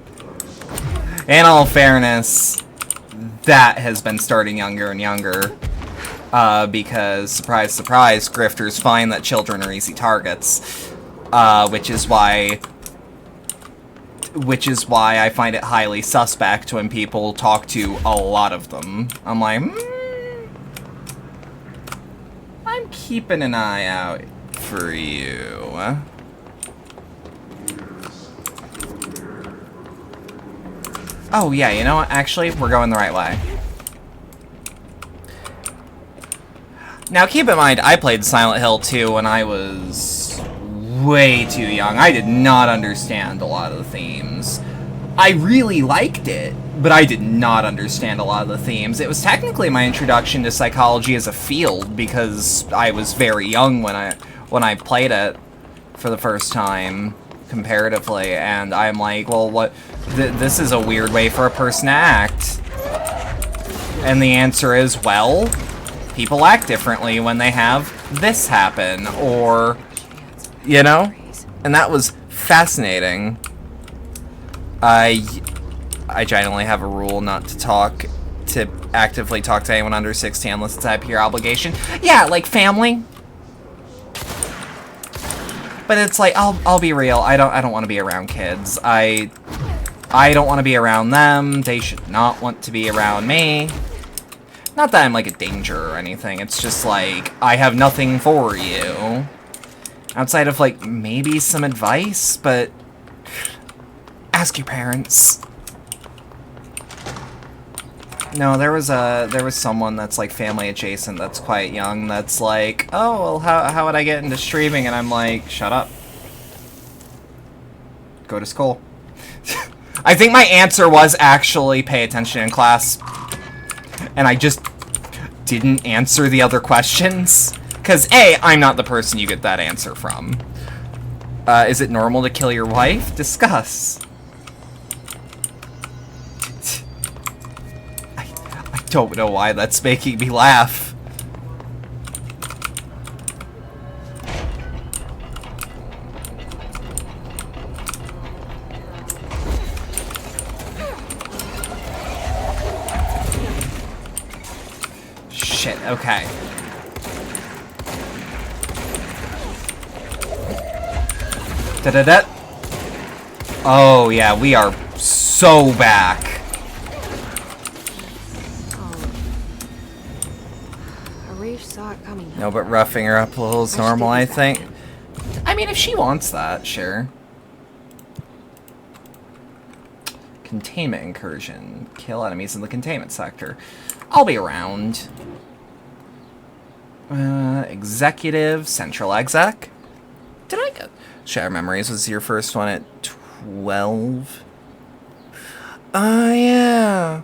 In all fairness, that has been starting younger and younger. Because, surprise, surprise, grifters find that children are easy targets. Which is why I find it highly suspect when people talk to a lot of them. I'm like, I'm keeping an eye out for you. Oh yeah, you know what? Actually, we're going the right way. Now keep in mind, I played Silent Hill 2 when I was way too young. I did not understand a lot of the themes. I really liked it, but I did not understand a lot of the themes. It was technically my introduction to psychology as a field because I was very young when I played it for the first time, comparatively, and I'm like, well, what? This is a weird way for a person to act. And the answer is, well, people act differently when they have this happen, or, you know? And that was fascinating. I genuinely have a rule not to actively talk to anyone under 16 unless it's out of pure obligation. Yeah, like family. But it's like, I'll be real, I don't want to be around kids. I don't want to be around them. They should not want to be around me. Not that I'm like a danger or anything, it's just like, I have nothing for you. Outside of like, maybe some advice, but ask your parents. No, there was someone that's like family adjacent that's quite young that's like, oh, well, how would I get into streaming? And I'm like, shut up. Go to school. I think my answer was actually pay attention in class. And I just didn't answer the other questions. Because A, I'm not the person you get that answer from. Is it normal to kill your wife? Discuss. I don't know why that's making me laugh. Shit, okay. Da-da-da. Oh, yeah, we are so back. Arif saw it coming. No, but roughing her up a little is normal, I think. I mean, if she wants that, sure. Containment incursion. Kill enemies in the containment sector. I'll be around. Executive, central exec. Did I go? Shatter Memories was your first one at 12. Yeah.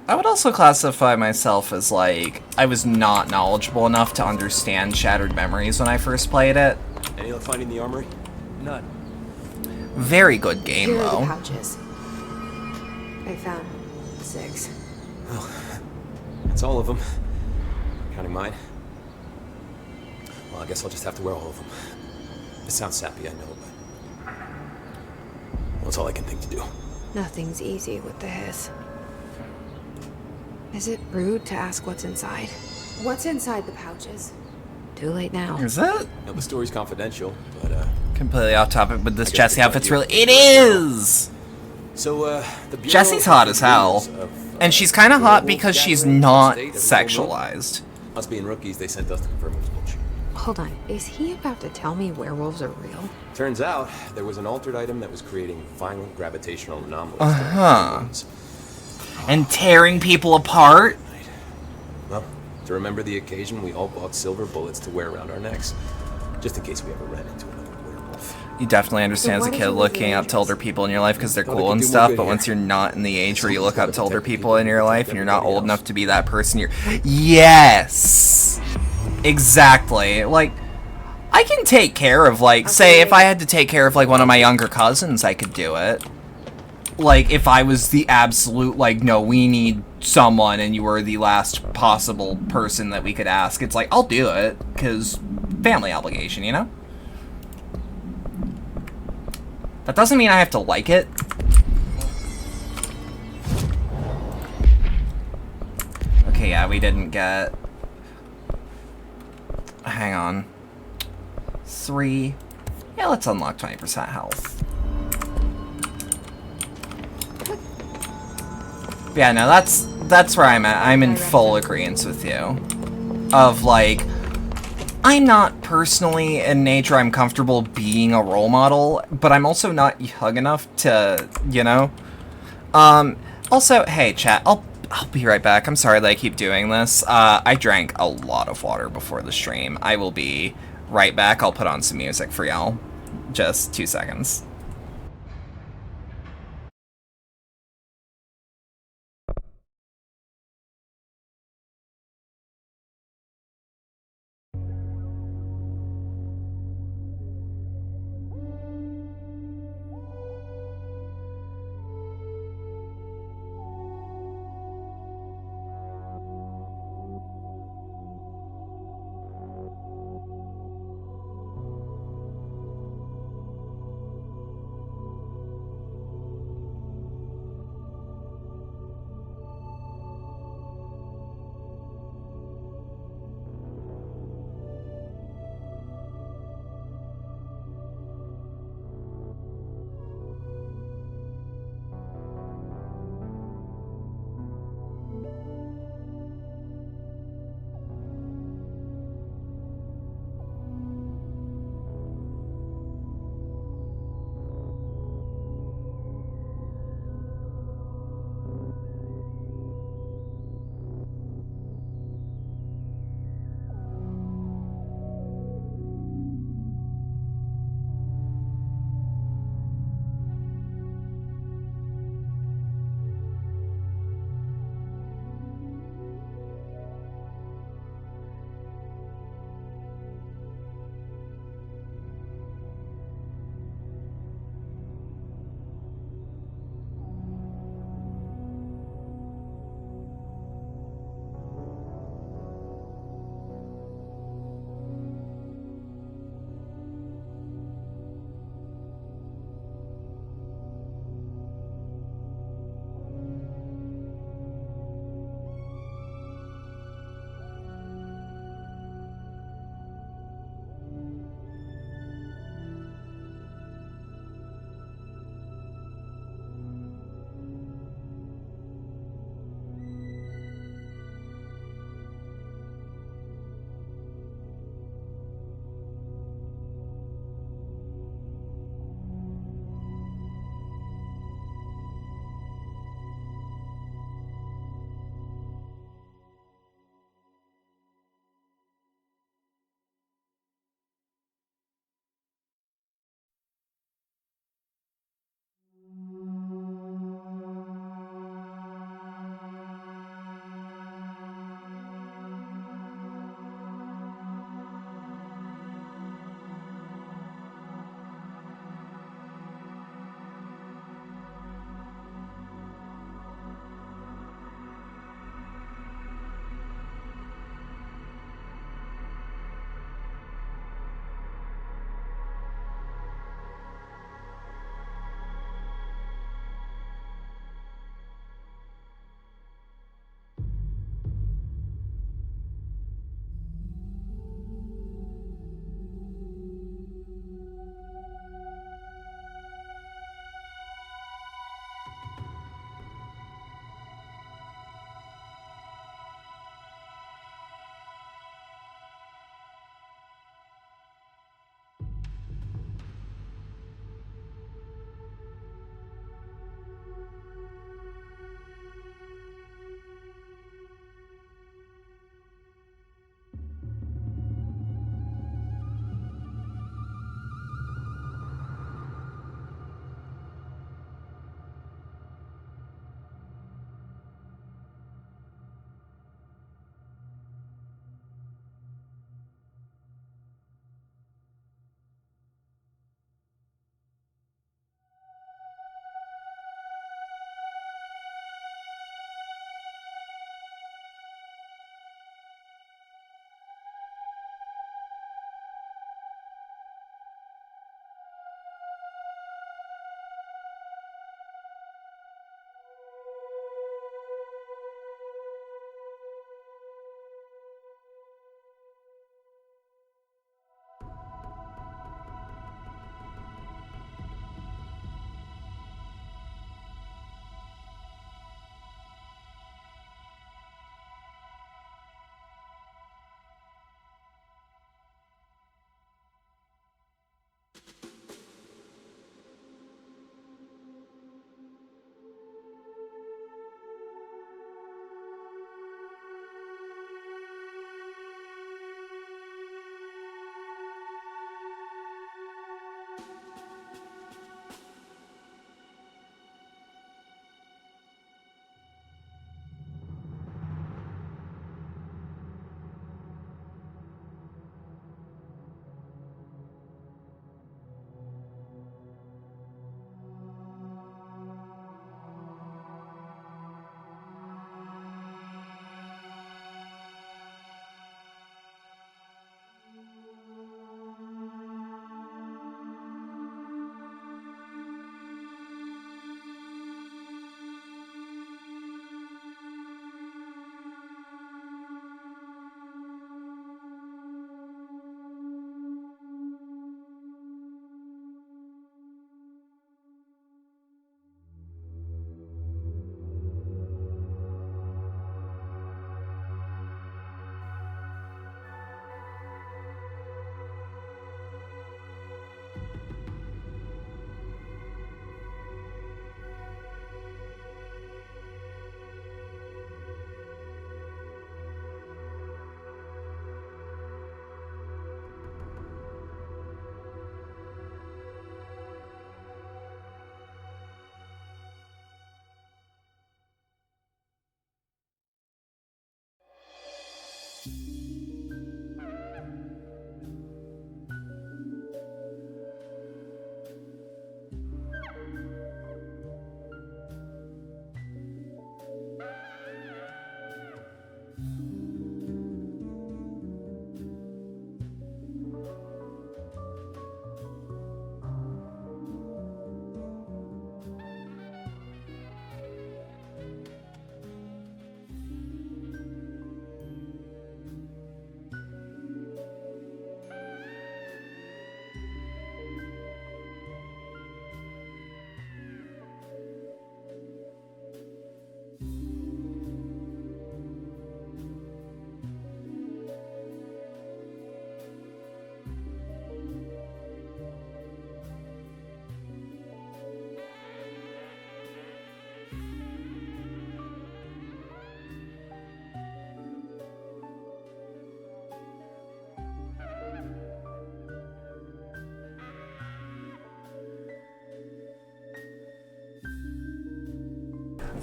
I would also classify myself as, like, I was not knowledgeable enough to understand Shattered Memories when I first played it. Any luck finding the armory? None. Very good game, Here are the though. pouches. I found 6. Oh, that's all of them. Counting mine. Well, I guess I'll just have to wear all of them. It sounds sappy, I know, but... well, it's all I can think to do. Nothing's easy with the hiss. Is it rude to ask what's inside? What's inside the pouches? Too late now. Is it? Now, the story's confidential, but, Completely off topic, but this I guess Jessie it's outfit's right really... here. It is! So, the Bureau Jessie's hot as hell. of, And she's kind of hot werewolf because she's gathering in the not state, have you told them? sexualized. Us being rookies, they sent us to confirm it was bullshit. Hold on. Is he about to tell me werewolves are real? Turns out, there was an altered item that was creating violent gravitational anomalies. Uh-huh. And tearing people apart? Well, to remember the occasion, we all bought silver bullets to wear around our necks, just in case we ever ran into another werewolf. You definitely understand as So a why kid does it looking look up to older people in your life because they're Thought I cool could and do more stuff, good but here. once you're not in the age where you look up to older Protect the people in your people, life protect and you're not everybody old else. enough to be that person, you're... Yes! Exactly. Like, I can take care of, like, say, if I had to take care of, like, one of my younger cousins, I could do it. Like, if I was the absolute, like, no, we need someone and you were the last possible person that we could ask, it's like, I'll do it, because family obligation, you know? That doesn't mean I have to like it. Okay, yeah, we didn't get... Hang on. 3. Yeah, let's unlock 20% health. Yeah, no, that's where I'm at. I'm in full agreement with you. Of, like, I'm not personally in nature I'm comfortable being a role model, but I'm also not young enough to, you know? Also, hey, chat, I'll be right back. I'm sorry that I keep doing this. I drank a lot of water before the stream. I will be right back. I'll put on some music for y'all. Just 2 seconds.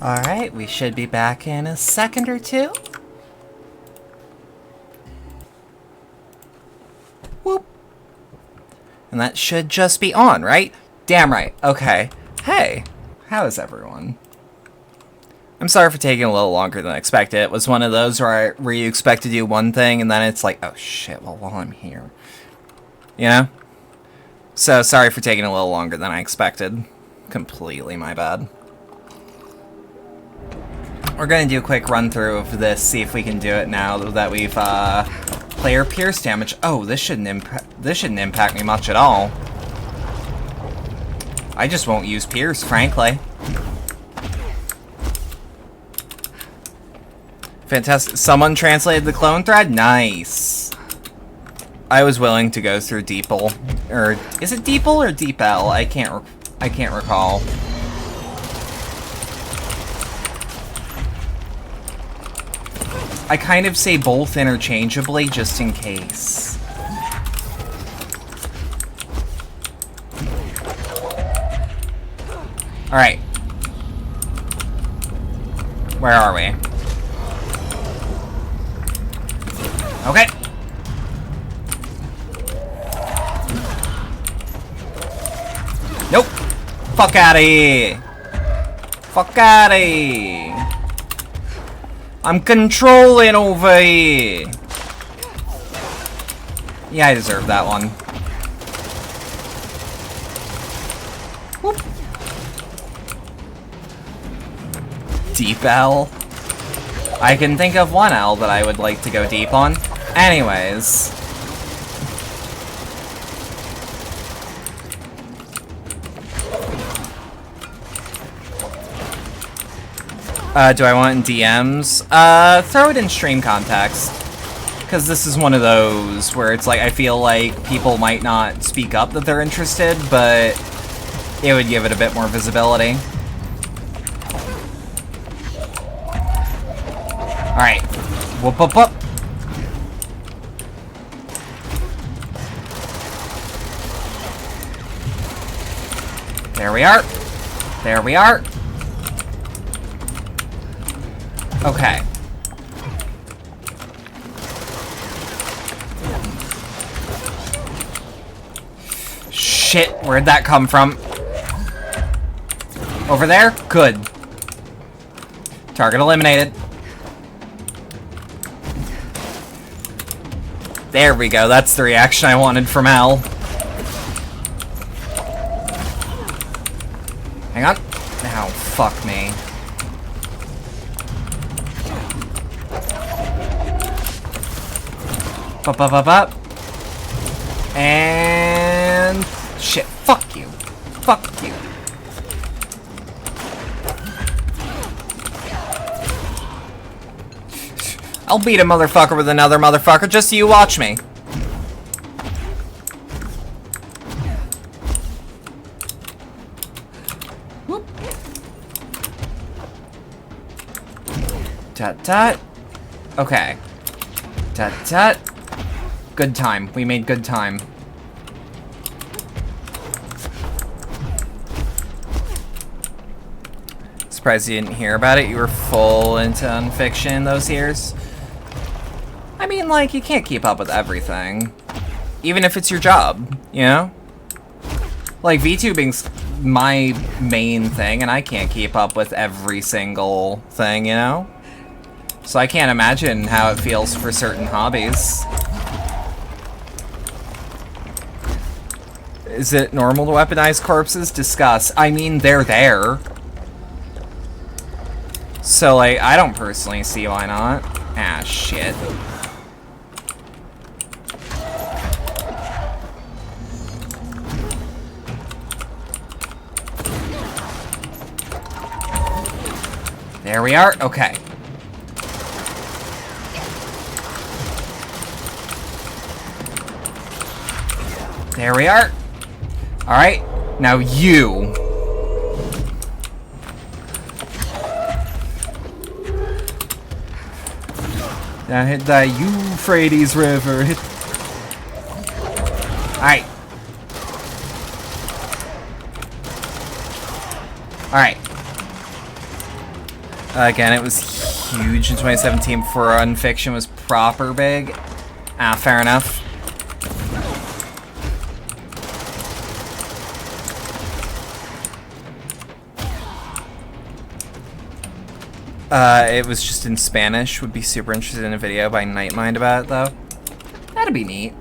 Alright, we should be back in a second or two. Whoop. And that should just be on, right? Damn right. Okay. Hey, how is everyone? I'm sorry for taking a little longer than expected. It was one of those where you expect to do one thing and then it's like, oh shit, well, while I'm here. You know? So, sorry for taking a little longer than I expected. Completely my bad. We're gonna do a quick run through of this, see if we can do it now that we've, player pierce damage. Oh, this shouldn't impact me much at all. I just won't use pierce, frankly. Fantastic. Someone translated the clone thread? Nice. I was willing to go through Deeple. Or, is it Deeple or Deepel? I can't recall. I kind of say both interchangeably, just in case. Alright. Where are we? Okay. Nope. Fuck outta here. Fuck outta here. I'm controlling over here. Yeah, I deserve that one. Whoop. Deep L. I can think of one L that I would like to go deep on. Anyways. Do I want it in DMs? Throw it in stream context. Because this is one of those where it's like, I feel like people might not speak up that they're interested, but it would give it a bit more visibility. Alright. Whoop, whoop, whoop. There we are. There we are. Okay. Shit, where'd that come from? Over there? Good. Target eliminated. There we go, that's the reaction I wanted from Al. Hang on. Ow, fuck me. Up, up, up, up. And... shit, fuck you. Fuck you. I'll beat a motherfucker with another motherfucker, just so you watch me. Whoop. Tut tut. Okay. Tut tut. Good time. We made good time. Surprised you didn't hear about it. You were full into unfiction those years. I mean, like, you can't keep up with everything. Even if it's your job, you know? Like, VTubing's my main thing, and I can't keep up with every single thing, you know? So I can't imagine how it feels for certain hobbies. Is it normal to weaponize corpses? Discuss. I mean, they're there. So, like, I don't personally see why not. Ah, shit. There we are. Okay. There we are. Alright. Now you. Now hit the Euphrates River. Hit. Alright. Alright. Again, it was huge in 2017 before Unfiction was proper big. Ah, fair enough. It was just in Spanish. Would be super interested in a video by Nightmind about it, though. That'd be neat.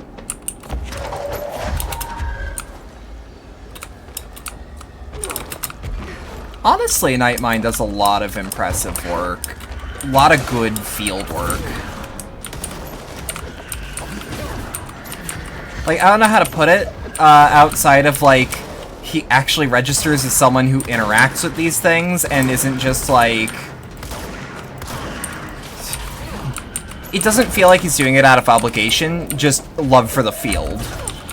Honestly, Nightmind does a lot of impressive work. A lot of good field work. Like, I don't know how to put it, outside of, like, he actually registers as someone who interacts with these things and isn't just, like... It doesn't feel like he's doing it out of obligation, just love for the field.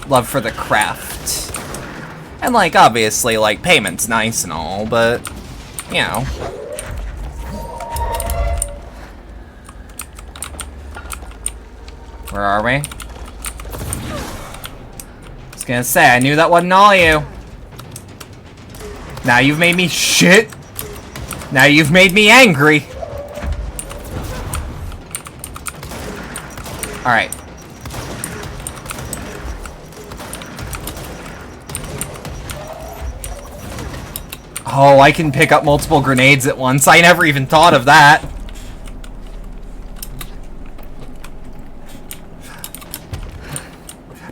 Love for the craft. And, like, obviously, like, payment's nice and all, but, you know. Where are we? I was gonna say, I knew that wasn't all you. Now you've made me shit. Now you've made me angry. Alright. Oh, I can pick up multiple grenades at once. I never even thought of that.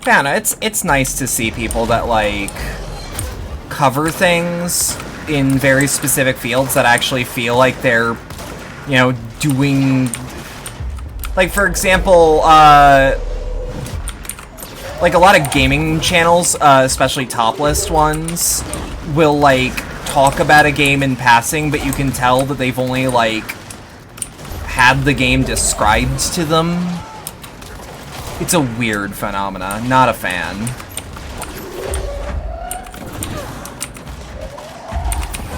Man, it's nice to see people that, like, cover things in very specific fields that actually feel like they're, you know, doing... Like, for example, like, a lot of gaming channels, especially top-list ones, will, like, talk about a game in passing, but you can tell that they've only, like, had the game described to them. It's a weird phenomena. Not a fan.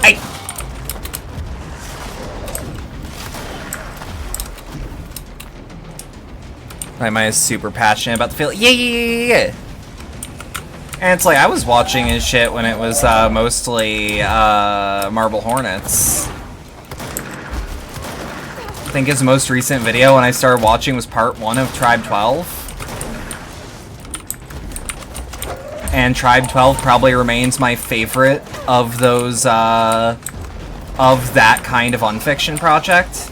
Hey! Am I super passionate about the field? Yeah! And it's like, I was watching his shit when it was mostly Marble Hornets. I think his most recent video when I started watching was part 1 of Tribe 12. And Tribe 12 probably remains my favorite of those, of that kind of unfiction project.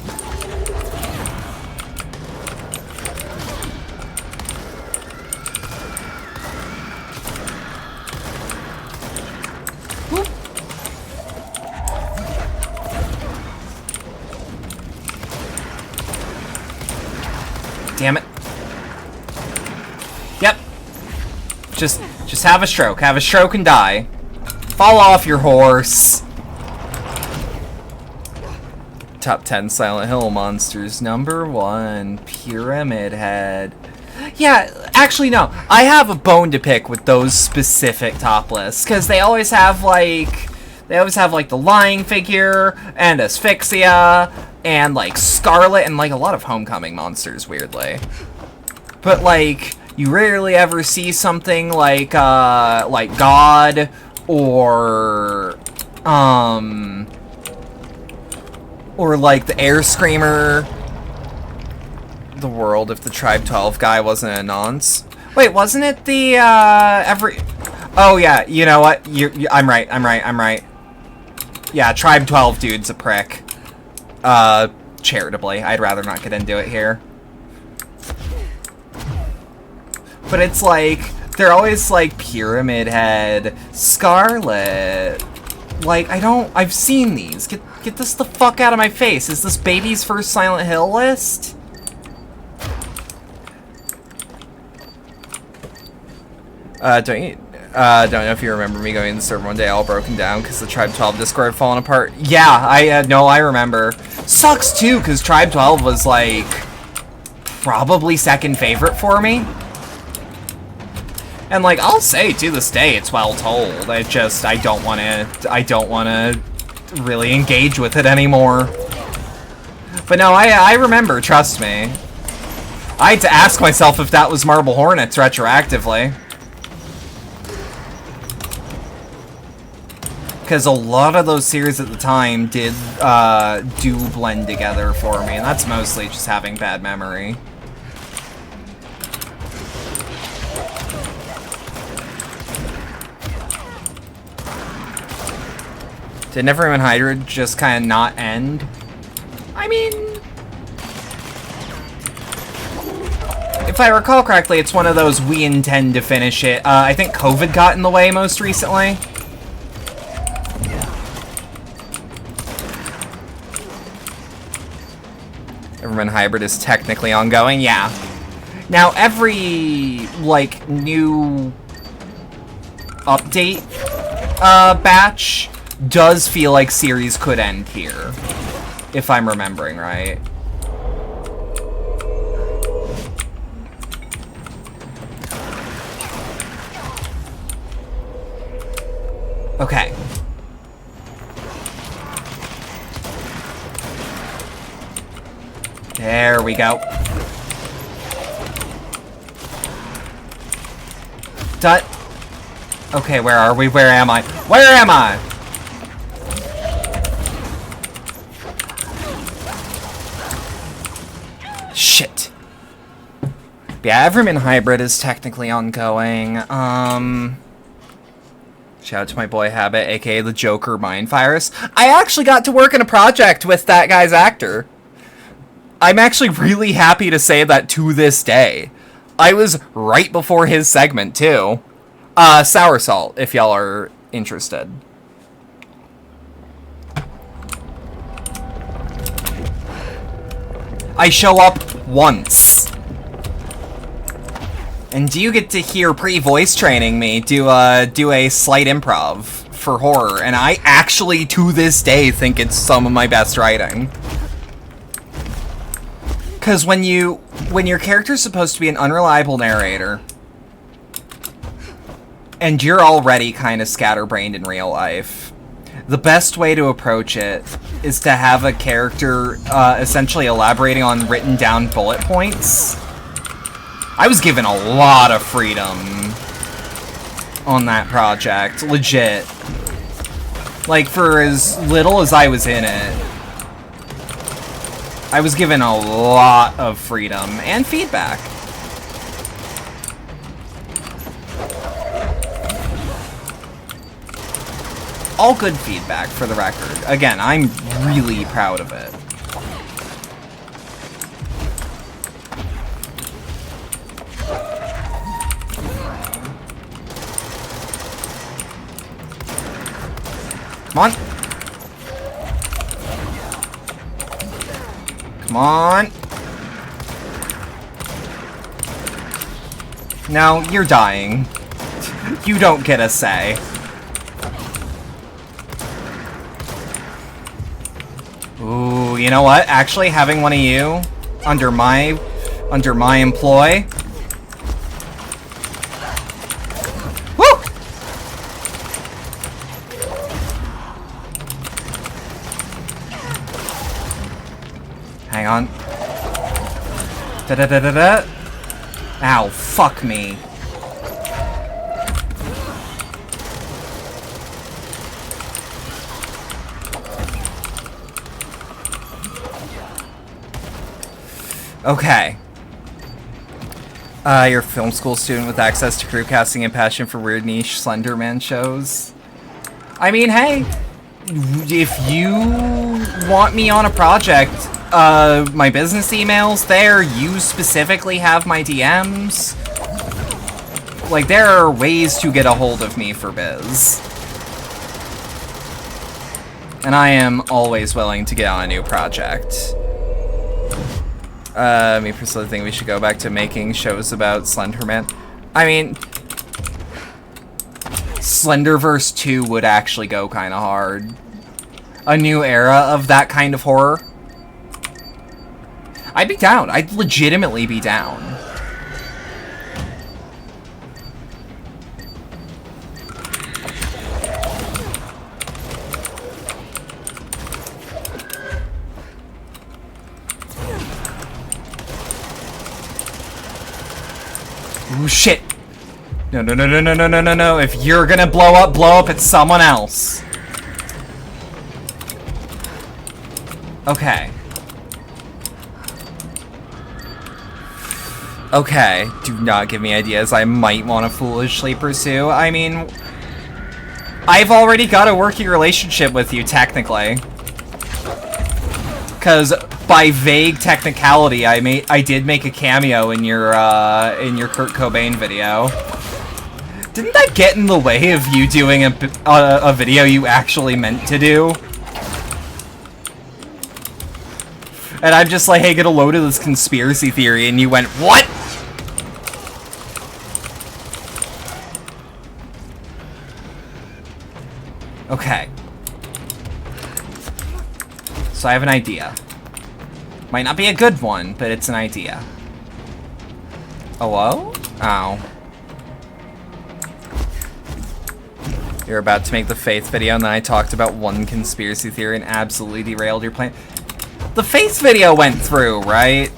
Damn it. Yep. Just have a stroke. Have a stroke and die. Fall off your horse. Top 10 Silent Hill monsters. Number 1, Pyramid Head. Yeah, actually no. I have a bone to pick with those specific top lists, because they always have, like... They always have, like, the Lying Figure, and Asphyxia, and, like, Scarlet, and, like, a lot of Homecoming monsters, weirdly. But, like, you rarely ever see something like God, or, like, the Air Screamer. The world if the Tribe 12 guy wasn't a nonce. Wait, wasn't it the, Oh, yeah, you know what? I'm right. Yeah, Tribe 12 dude's a prick. Charitably. I'd rather not get into it here. But it's like, they're always like Pyramid Head, Scarlet. Like, I've seen these. Get this the fuck out of my face. Is this baby's first Silent Hill list? Don't know if you remember me going to the server one day all broken down because the Tribe 12 Discord had fallen apart. Yeah, I remember. Sucks too, because Tribe 12 was, like, probably second favorite for me. And, like, I'll say to this day it's well told. I don't want to really engage with it anymore. But no, I remember, trust me. I had to ask myself if that was Marble Hornets retroactively. Because a lot of those series at the time did do blend together for me, and that's mostly just having bad memory. Did Neverman Hydra just kind of not end? I mean, if I recall correctly, it's one of those we intend to finish it. I think COVID got in the way most recently. Neverman Hybrid is technically ongoing, yeah. Now, every, like, new update batch does feel like series could end here, if I'm remembering right. Okay. There we go. Dut. Okay, where are we? Where am I? Where am I? Shit. Yeah, Everman Hybrid is technically ongoing. Shout out to my boy Habit, aka the Joker Mind Virus. I actually got to work in a project with that guy's actor. I'm actually really happy to say that to this day. I was right before his segment, too. Sour Salt, if y'all are interested. I show up once. And you get to hear pre-voice training me do a slight improv for horror, and I actually, to this day, think it's some of my best writing. Because when your character's supposed to be an unreliable narrator, and you're already kind of scatterbrained in real life, the best way to approach it is to have a character essentially elaborating on written down bullet points. I was given a lot of freedom on that project, legit. Like, for as little as I was in it, I was given a lot of freedom and feedback. All good feedback, for the record. Again, I'm really proud of it. Come on. Come on. No, you're dying. You don't get a say. Ooh, you know what? Actually, having one of you under my employ. Woo! Hang on. Da-da-da-da-da. Ow, fuck me. Okay. You're a film school student with access to crew casting and passion for weird niche Slenderman shows. I mean, hey, if you want me on a project, my business email's there, you specifically have my DMs. Like, there are ways to get a hold of me for biz. And I am always willing to get on a new project. Me personally think we should go back to making shows about Slenderman. I mean, Slenderverse 2 would actually go kind of hard. A new era of that kind of horror. I'd be down. I'd legitimately be down. Ooh, shit. No, no, no, no, no, no, no, no, no. If you're gonna blow up at someone else. Okay. Okay, do not give me ideas I might want to foolishly pursue. I mean, I've already got a working relationship with you, technically. Because by vague technicality, I did make a cameo in your Kurt Cobain video. Didn't that get in the way of you doing a video you actually meant to do? And I'm just like, hey, get a load of this conspiracy theory, and you went, what? Okay. So I have an idea. Might not be a good one, but it's an idea. Hello? Ow. You're about to make the Faith video, and then I talked about one conspiracy theory and absolutely derailed your plan. The Faith video went through, right?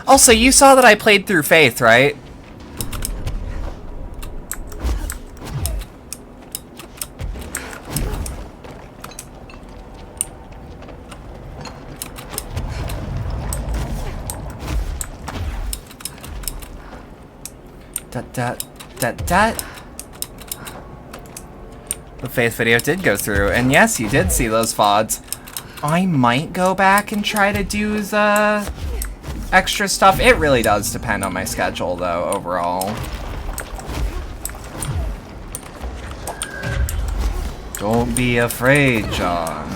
Also, you saw that I played through Faith, right? The Faith video did go through, and yes, you did see those VODs. I might go back and try to do the extra stuff. It really does depend on my schedule, though, overall. Don't be afraid, John.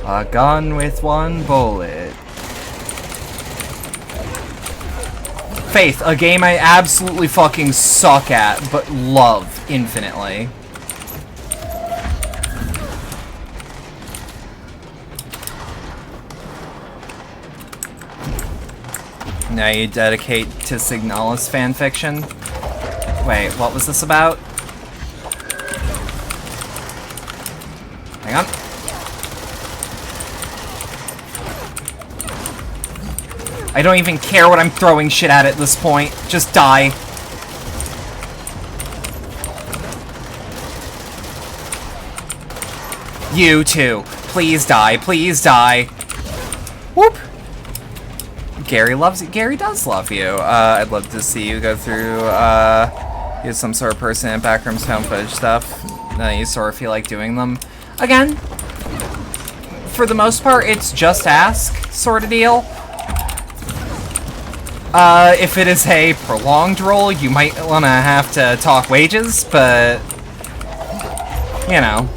A gun with one bullet. Faith, a game I absolutely fucking suck at, but love infinitely. Now you dedicate to Signalis fanfiction? Wait, what was this about? Hang on. I don't even care what I'm throwing shit at this point. Just die. You too. Please die. Please die. Whoop. Gary loves you. Gary does love you. I'd love to see you go through, use some sort of person in backrooms found footage stuff. You sort of feel like doing them. Again, for the most part, it's just ask sort of deal. If it is a prolonged role, you might want to have to talk wages, but, you know,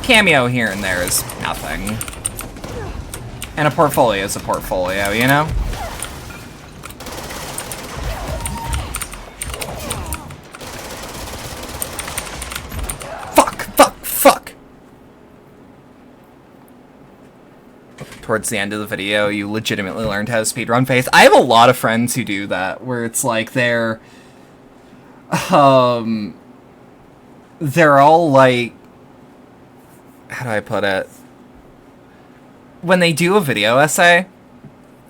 cameo here and there is nothing. And a portfolio is a portfolio, you know? Fuck! Towards the end of the video, you legitimately learned how to speedrun Faith. I have a lot of friends who do that, where it's like they're all like, how do I put it? When they do a video essay,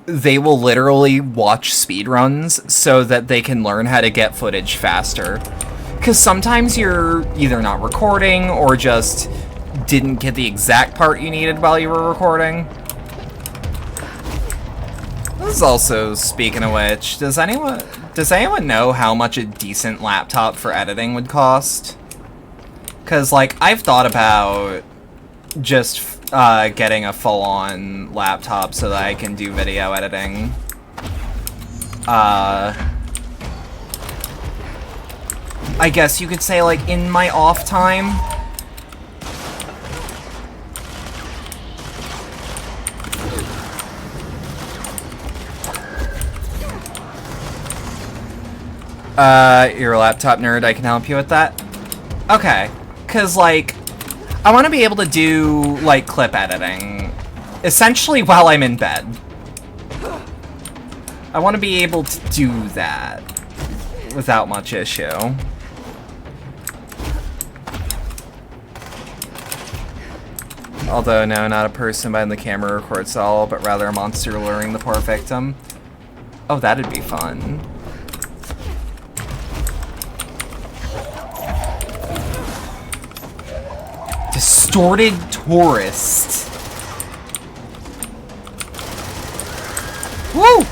they will literally watch speedruns so that they can learn how to get footage faster. Because sometimes you're either not recording or just didn't get the exact part you needed while you were recording. This is also, speaking of which, does anyone know how much a decent laptop for editing would cost? Because, like, I've thought about just getting a full-on laptop so that I can do video editing. I guess you could say, like, in my off time. You're a laptop nerd, I can help you with that? Okay. 'Cause, like, I want to be able to do, like, clip editing, essentially while I'm in bed. I want to be able to do that without much issue. Although, no, not a person behind the camera records all, but rather a monster luring the poor victim. Oh, that'd be fun. distorted tourist. Woo!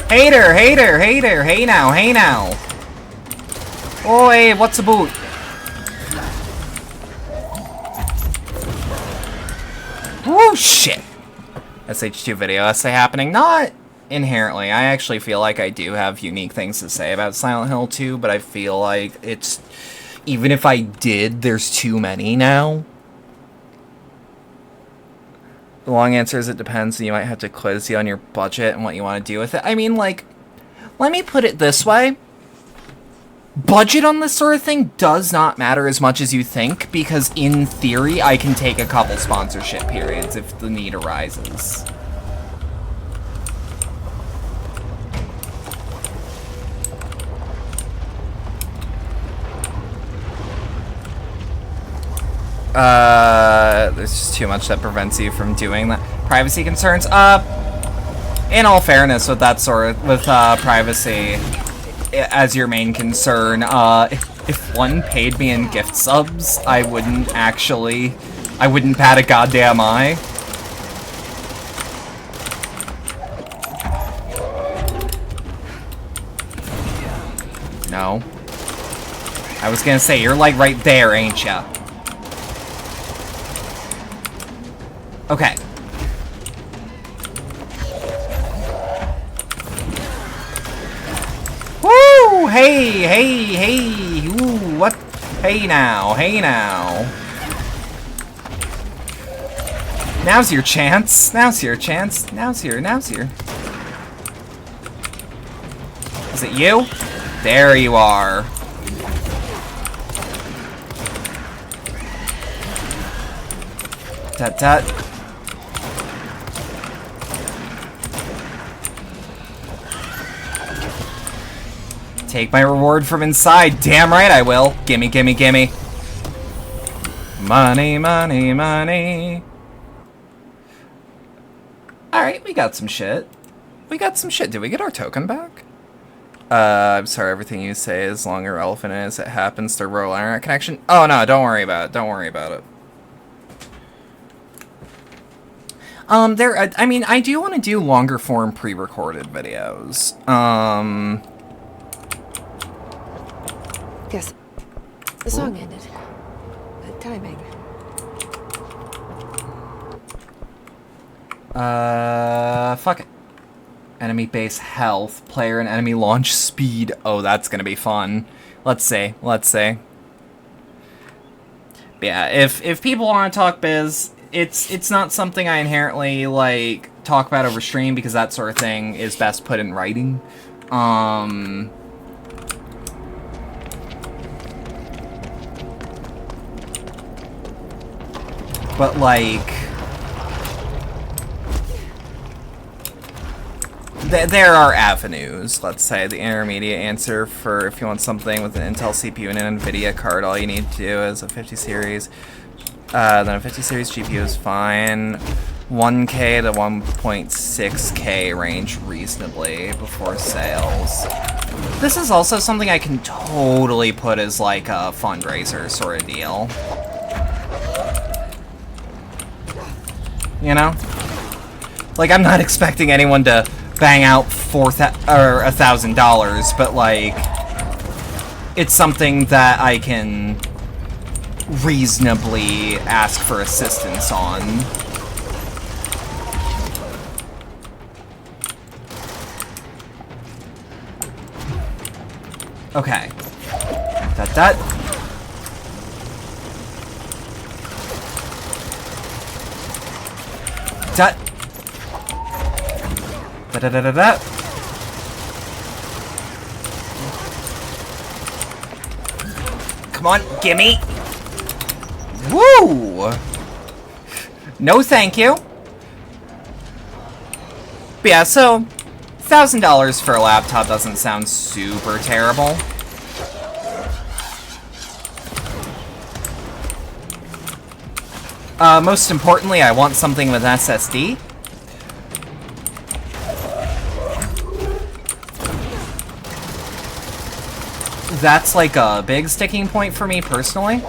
Hater, hater, hater, hey now, hey now. Oi, what's a boot? Woo, shit. SH2 video essay happening. Not inherently. I actually feel like I do have unique things to say about Silent Hill 2, but I feel like it's... Even if I did, there's too many now. The long answer is it depends. You might have to quiz you on your budget and what you want to do with it. I mean, like, let me put it this way. Budget on this sort of thing does not matter as much as you think, because in theory, I can take a couple sponsorship periods if the need arises. There's just too much that prevents you from doing that. Privacy concerns? In all fairness, with that sort of, with, privacy as your main concern, if one paid me in gift subs, I wouldn't bat a goddamn eye. No. I was gonna say, you're like right there, ain't ya? Okay. Woo! Hey, hey, hey! Ooh, what? Hey now, hey now. Now's your chance. Now's your chance. Now's your. Is it you? There you are. Tut tut. Take my reward from inside. Damn right I will. Gimme, gimme, gimme. Money, money, money. Alright, we got some shit. Did we get our token back? I'm sorry, everything you say is long irrelevant as it happens to rural internet connection. Oh no, don't worry about it. Don't worry about it. I mean, I do want to do longer form pre-recorded videos. Guess the song ended. The timing. Fuck it. Enemy base health, player and enemy launch speed. Oh, that's gonna be fun. Let's see. Yeah, if people want to talk biz, it's not something I inherently, like, talk about over stream, because that sort of thing is best put in writing. But, like, there are avenues. Let's say the intermediate answer for if you want something with an Intel CPU and an NVIDIA card, all you need to do is a 50 series. Then a 50 series GPU is fine. 1K to 1.6K range reasonably before sales. This is also something I can totally put as like a fundraiser sort of deal. You know? Like, I'm not expecting anyone to bang out $1,000, but like, it's something that I can reasonably ask for assistance on. Okay. That. Da-da-da-da-da. Come on, gimme! Woo! No thank you. But yeah, so $1,000 for a laptop doesn't sound super terrible. Most importantly, I want something with SSD. That's like a big sticking point for me personally.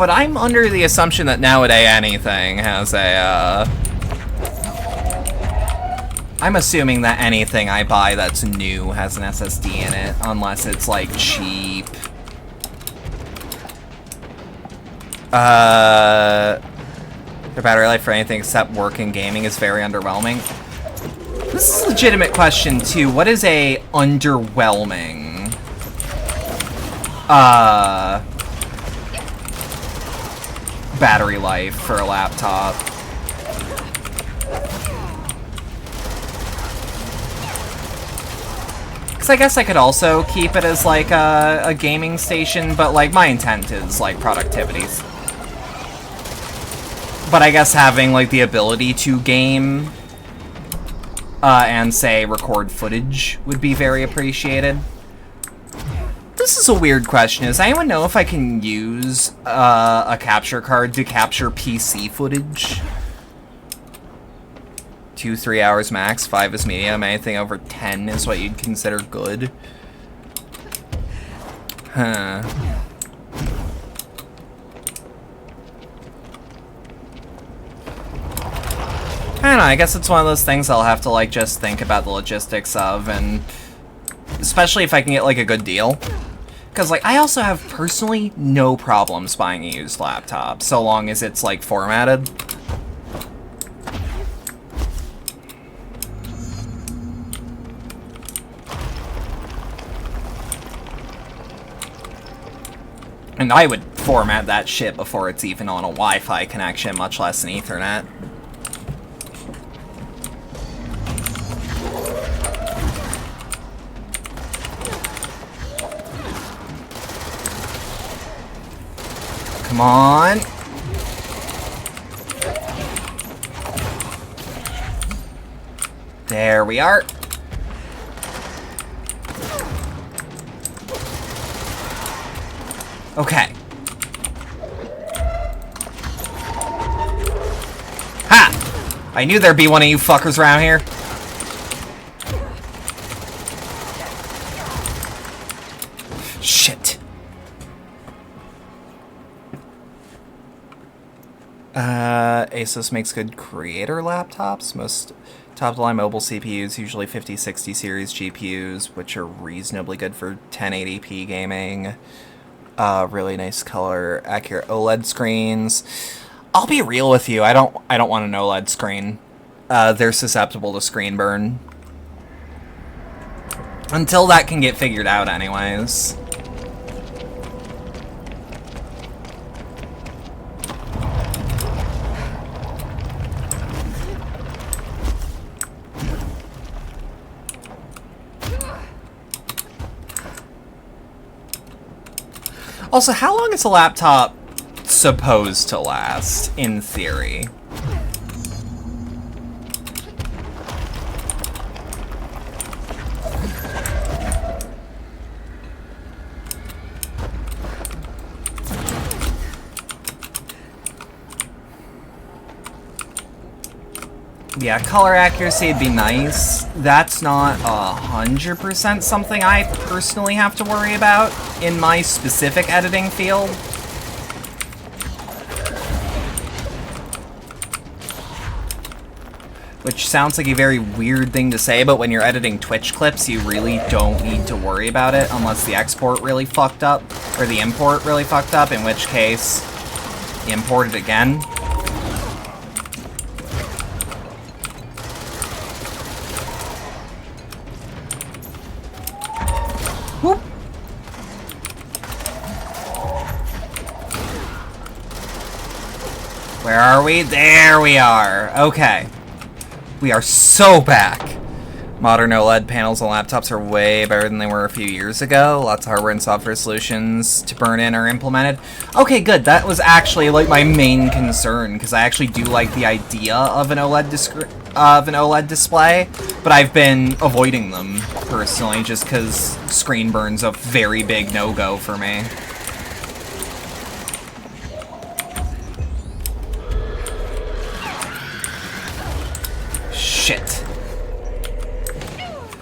but I'm under the assumption that nowadays anything has a, I'm assuming that anything I buy that's new has an SSD in it, unless it's, like, cheap. The battery life for anything except work and gaming is very underwhelming. This is a legitimate question, too. What is a underwhelming, battery life for a laptop? Because I guess I could also keep it as, like, a gaming station, but, like, my intent is, like, productivity. But I guess having, like, the ability to game, and, say, record footage would be very appreciated. This is a weird question. Does anyone know if I can use, a capture card to capture PC footage? 2-3 hours max, 5 is medium, anything over 10 is what you'd consider good. Huh. I don't know, I guess it's one of those things I'll have to, like, just think about the logistics of, and especially if I can get, like, a good deal. Because, like, I also have personally no problems buying a used laptop, so long as it's, like, formatted. And I would format that shit before it's even on a Wi-Fi connection, much less an Ethernet. Come on. There we are. Okay. Ha! I knew there'd be one of you fuckers around here. Shit. Asus makes good creator laptops. Most top-of-the-line mobile CPUs, usually 5060 series GPUs, which are reasonably good for 1080p gaming. Really nice color, accurate OLED screens. I'll be real with you. I don't want an OLED screen. They're susceptible to screen burn. Until that can get figured out, anyways. Also, how long is a laptop supposed to last, in theory? Yeah, color accuracy would be nice. That's not 100% something I personally have to worry about in my specific editing field. Which sounds like a very weird thing to say, but when you're editing Twitch clips, you really don't need to worry about it unless the export really fucked up, or the import really fucked up, in which case, import it again. Whoop. Where are we? There we are. Okay. We are so back. Modern OLED panels on laptops are way better than they were a few years ago. Lots of hardware and software solutions to burn in are implemented. Okay, good. That was actually like my main concern, because I actually do like the idea of an OLED display, but I've been avoiding them personally just because screen burn's a very big no-go for me. Shit.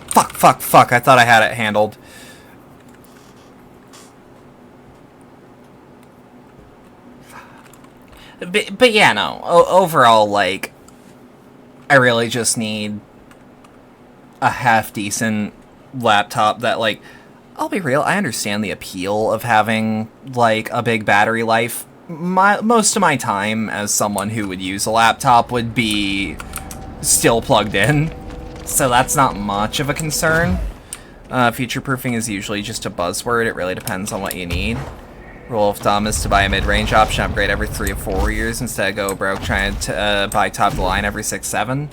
Fuck, fuck, fuck. I thought I had it handled. Fuck. But yeah, no. Overall, like, I really just need a half-decent laptop that, like, I'll be real, I understand the appeal of having, like, a big battery life. Most of my time as someone who would use a laptop would be still plugged in, so that's not much of a concern. Future-proofing is usually just a buzzword. It really depends on what you need. Rule of thumb is to buy a mid-range option, upgrade every 3 or 4 years instead of go broke trying to buy top-of-the-line every 6, 7.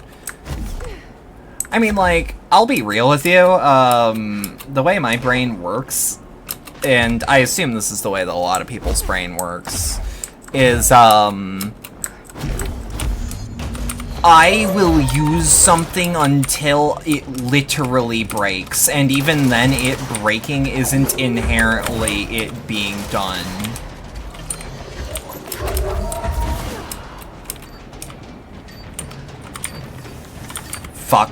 I mean, like, I'll be real with you. The way my brain works, and I assume this is the way that a lot of people's brain works, is, I will use something until it literally breaks, and even then, it breaking isn't inherently it being done. Fuck.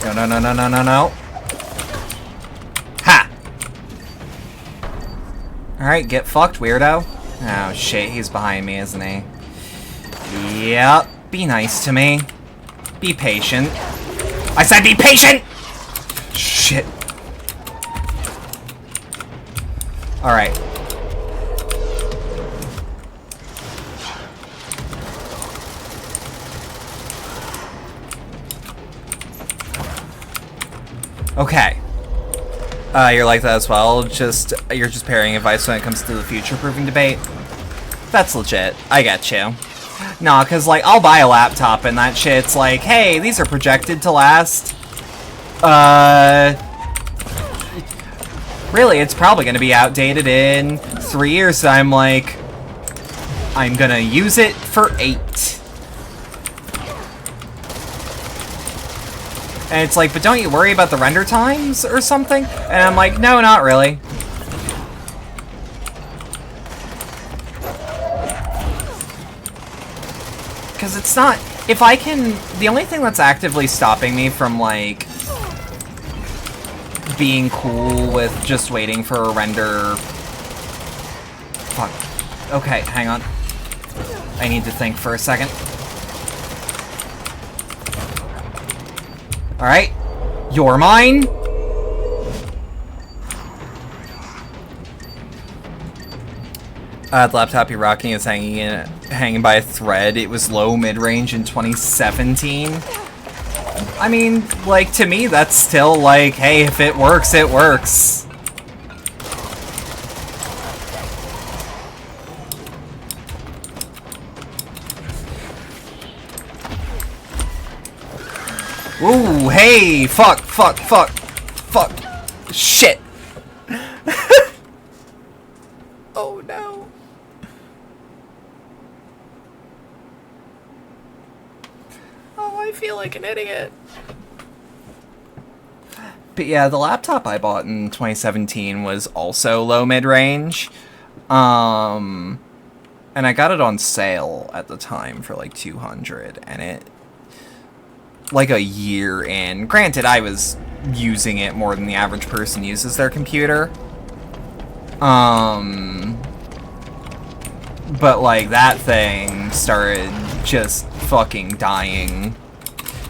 No, no, no, no, no, no, no. Ha! Alright, get fucked, weirdo. Oh, shit, he's behind me, isn't he? Yep. Be nice to me. Be patient. I said be patient! Shit. Alright. Okay. You're like that as well. You're just pairing advice when it comes to the future-proofing debate. That's legit. I get you. Nah, cause like I'll buy a laptop and that shit's like, hey, these are projected to last. Really, it's probably gonna be outdated in 3 years. So I'm like, I'm gonna use it for 8. And it's like, but don't you worry about the render times or something? And I'm like, no, not really. Because it's not... If I can... The only thing that's actively stopping me from, like, being cool with just waiting for a render... Fuck. Okay, hang on. I need to think for a second. Alright. You're mine. The laptop you're rocking is hanging by a thread. It was low mid-range in 2017. I mean, like, to me, that's still like, hey, if it works, it works. Ooh, hey, fuck, fuck, fuck, fuck, shit. Oh no. Oh, I feel like an idiot. But yeah, the laptop I bought in 2017 was also low mid-range. And I got it on sale at the time for like 200, and it, like a year in, granted I was using it more than the average person uses their computer. But like that thing started just fucking dying.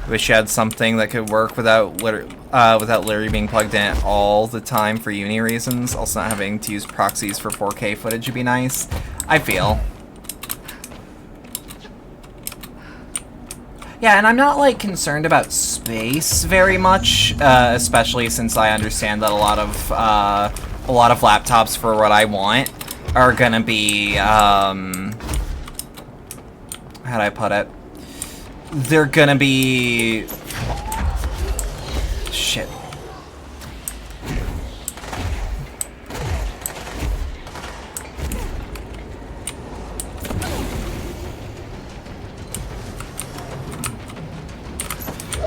Wish you had something that could work without literally being plugged in all the time for uni reasons. Also not having to use proxies for 4K footage would be nice. I feel. Yeah, and I'm not, like, concerned about space very much, especially since I understand that a lot of laptops for what I want are gonna be, how'd I put it? They're gonna be... Shit.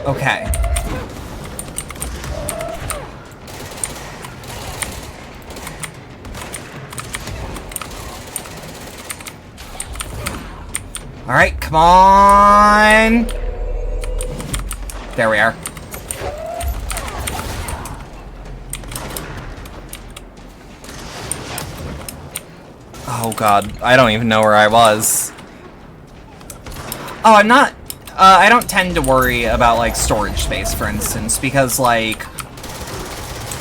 Okay. Alright, come on! There we are. Oh god, I don't even know where I was. Oh, I'm not... I don't tend to worry about, like, storage space, for instance, because, like,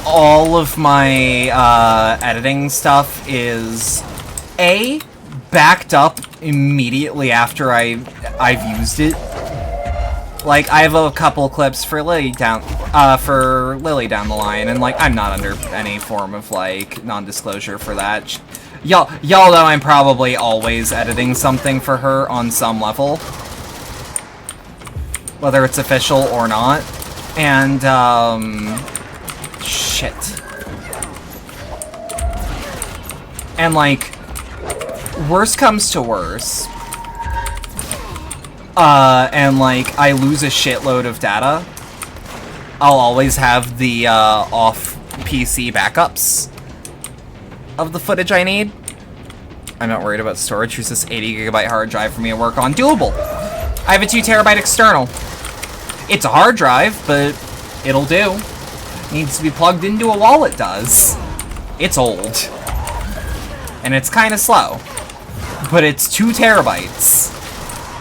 all of my, editing stuff is, A, backed up immediately after I've used it. Like, I have a couple clips for Lily down the line, and, like, I'm not under any form of, like, non-disclosure for that. Y'all know I'm probably always editing something for her on some level. Whether it's official or not. And, shit. And, like, worst comes to worst. And, like, I lose a shitload of data. I'll always have the, off-PC backups of the footage I need. I'm not worried about storage. Here's this 80 gigabyte hard drive for me to work on. Doable! I have a 2 terabyte external. It's a hard drive, but it'll do. Needs to be plugged into a wall, it does. It's old. And it's kind of slow. But it's 2 terabytes.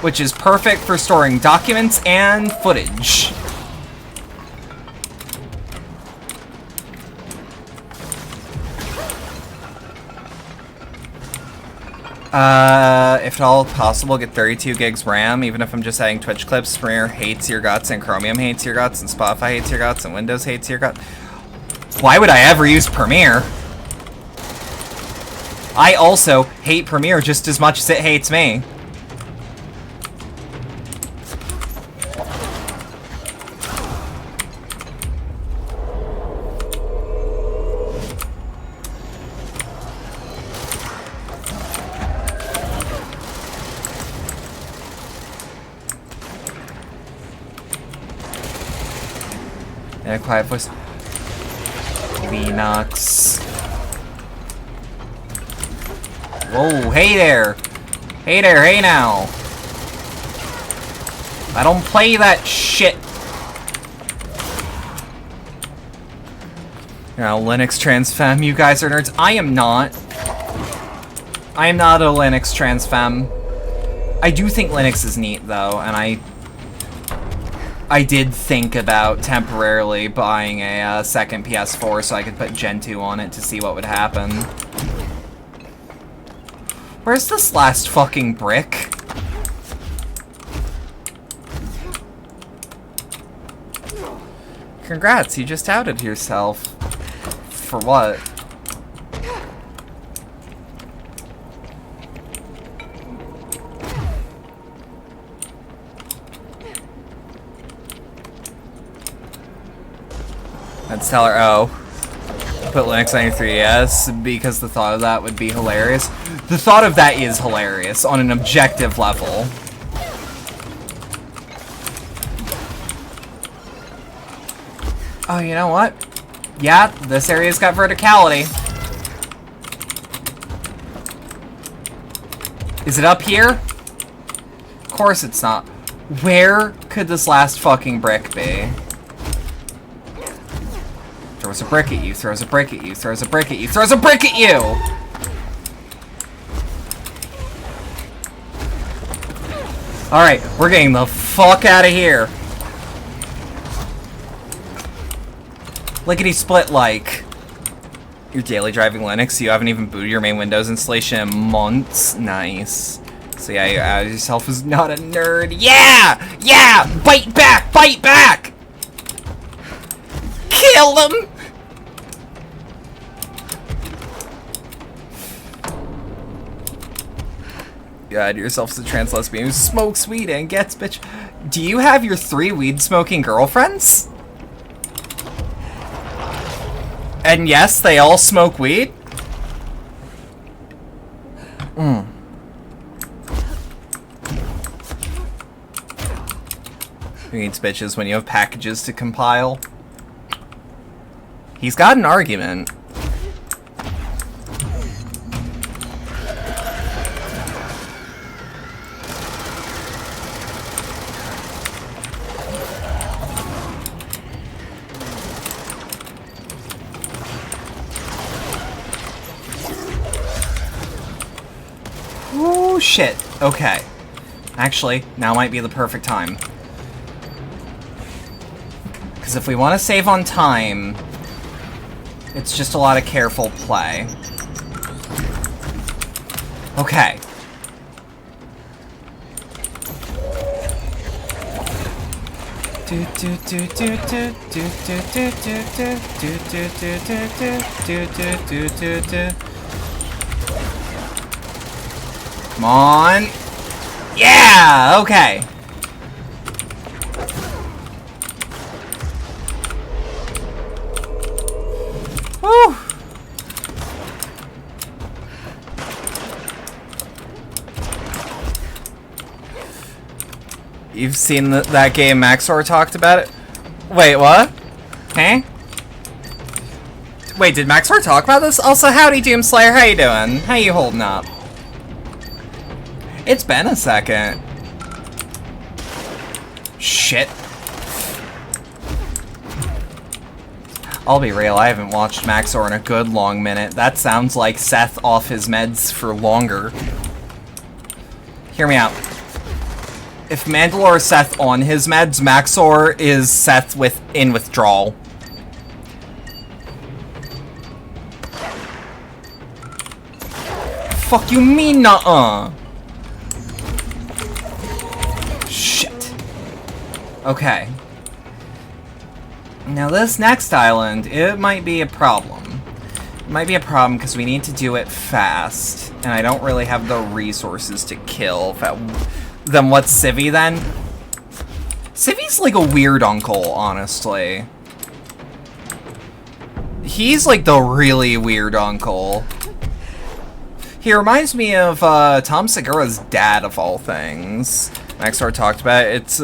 Which is perfect for storing documents and footage. If at all possible, get 32 gigs RAM, even if I'm just adding Twitch clips. Premiere hates your guts, and Chromium hates your guts, and Spotify hates your guts, and Windows hates your guts. Why would I ever use Premiere? I also hate Premiere just as much as it hates me. And a quiet voice. Linux. Whoa, hey there! Hey there, hey now! I don't play that shit! You know, Linux trans femme, you guys are nerds. I am not. I am not a Linux trans femme. I do think Linux is neat, though, and I did think about temporarily buying a second PS4 so I could put Gen 2 on it to see what would happen. Where's this last fucking brick? Congrats, you just outed yourself. For what? Let's tell her, oh, put Linux on your 3DS because the thought of that would be hilarious. The thought of that is hilarious on an objective level. Oh, you know what? Yeah, this area's got verticality. Is it up here? Of course it's not. Where could this last fucking brick be? Throws a brick at you, throws a brick at you, throws a brick at you, throws a brick at you! Alright, we're getting the fuck out of here. Lickety split like. You're daily driving Linux, you haven't even booted your main Windows installation in months. Nice. So yeah, you outed yourself as not a nerd. Yeah! Yeah! Bite back! Bite back! Kill them! You outed yourself as a trans lesbian who smokes weed and gets bitch. Do you have your 3 weed-smoking girlfriends? And yes, they all smoke weed? Mm. Who needs bitches when you have packages to compile? He's got an argument. Oh, shit. Okay. Actually, now might be the perfect time. Because if we want to save on time, it's just a lot of careful play. Okay. Come on. Yeah, okay. Woo. You've seen that game Maxor talked about it? Wait, what? Huh? Wait, did Maxor talk about this? Also, howdy Doomslayer, how you doing? How you holding up? It's been a second. Shit. I'll be real, I haven't watched Maxor in a good long minute. That sounds like Seth off his meds for longer. Hear me out. If Mandalore is Seth on his meds, Maxor is Seth in withdrawal. Fuck you mean nuh-uh? Shit. Okay. Now this next island, it might be a problem. It might be a problem because we need to do it fast, and I don't really have the resources to kill. Then what's Civvy then? Civvy's like a weird uncle, honestly. He's like the really weird uncle. He reminds me of Tom Segura's dad, of all things. Maxor talked about it.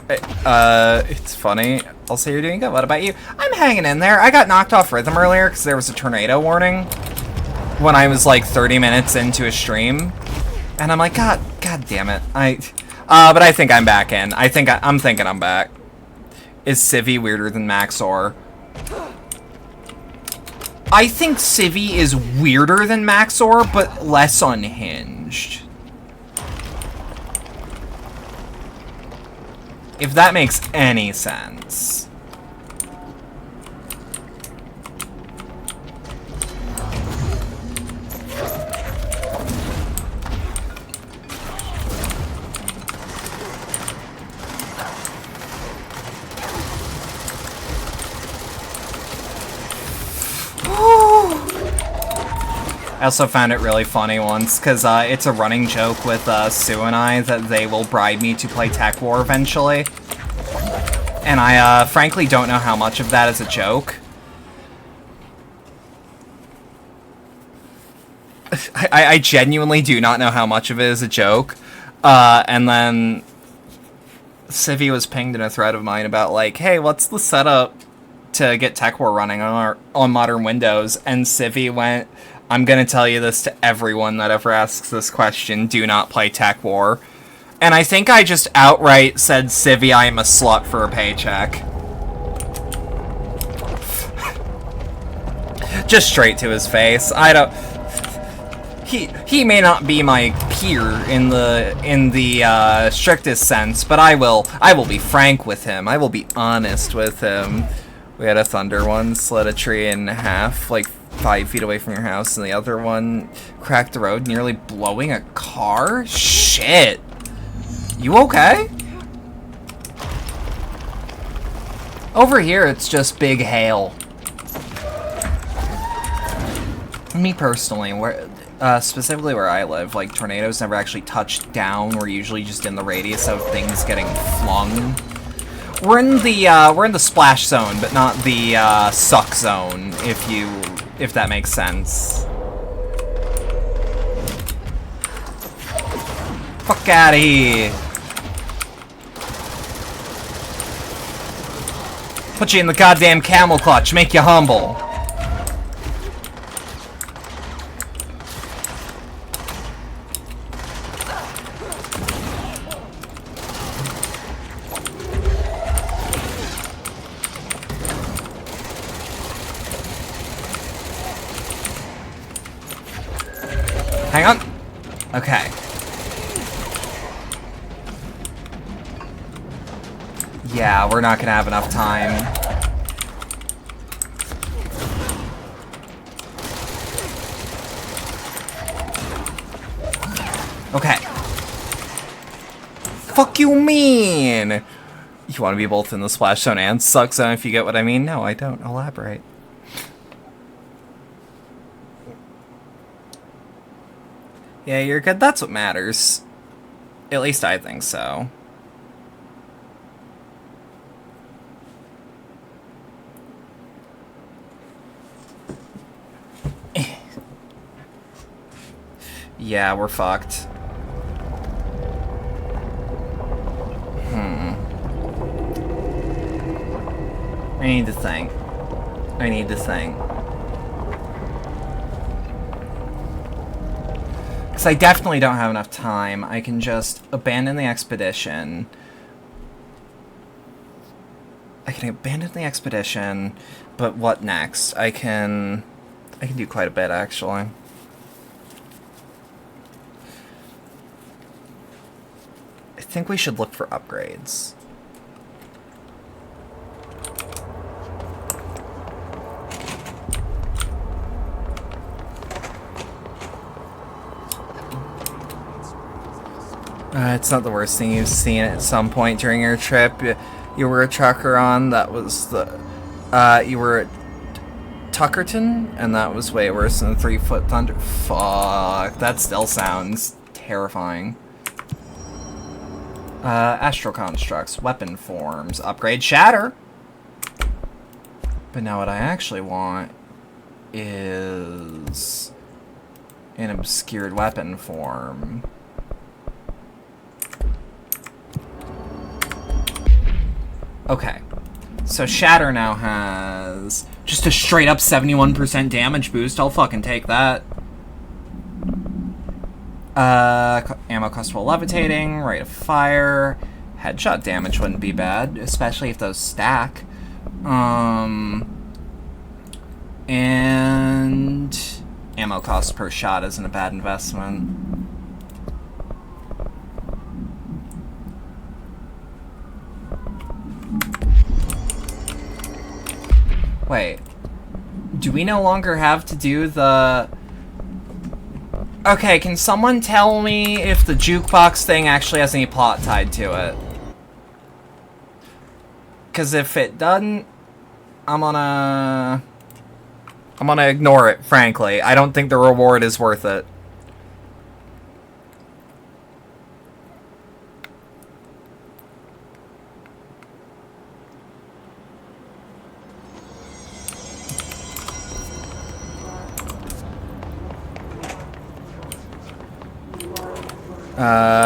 It's funny. I'll say you're doing good. What about you? I'm hanging in there. I got knocked off rhythm earlier because there was a tornado warning when I was like 30 minutes into a stream. And I'm like, God damn it. But I think I'm back in. I'm thinking I'm back. Is Civvy weirder than Maxor? I think Civvy is weirder than Maxor, but less unhinged. If that makes any sense. I also found it really funny once, because it's a running joke with Sue and I that they will bribe me to play Tech War eventually. And I frankly don't know how much of that is a joke. I genuinely do not know how much of it is a joke. And then Civvy was pinged in a thread of mine about like, hey, what's the setup to get Tech War running on modern Windows? And Civvy went, I'm gonna tell you this to everyone that ever asks this question, do not play Tech War. And I think I just outright said, Civvy, I am a slut for a paycheck. Just straight to his face. I don't... He may not be my peer in the strictest sense, but I will be frank with him. I will be honest with him. We had a thunder one split a tree in half, like 5 feet away from your house, and the other one cracked the road, nearly blowing a car? Shit. You okay? Over here, it's just big hail. Me personally, specifically where I live, like, tornadoes never actually touch down. We're usually just in the radius of things getting flung. We're in the splash zone, but not the suck zone, if that makes sense. Fuck outta here. Put you in the goddamn camel clutch, make you humble. Hang on. Okay. Yeah, we're not gonna have enough time. Okay. Fuck you mean? You want to be both in the splash zone and suck zone if you get what I mean? No, I don't. Elaborate. Yeah, you're good. That's what matters. At least I think so. Yeah, we're fucked. I need to think. I need to think. Because I definitely don't have enough time. I can just abandon the expedition. I can abandon the expedition, but what next? I can do quite a bit, actually. I think we should look for upgrades. It's not the worst thing you've seen at some point during your trip. You were a trucker on, that was the... you were at Tuckerton, and that was way worse than 3 Foot Thunder. Fuck, that still sounds terrifying. Astral Constructs, Weapon Forms, Upgrade Shatter! But now what I actually want is an obscured weapon form. Okay, so Shatter now has just a straight up 71% damage boost. I'll fucking take that. Ammo cost while levitating, rate of fire, headshot damage wouldn't be bad, especially if those stack. And ammo cost per shot isn't a bad investment. Wait, do we no longer have to do the... Okay, can someone tell me if the jukebox thing actually has any plot tied to it? Because if it doesn't, I'm gonna ignore it, frankly. I don't think the reward is worth it.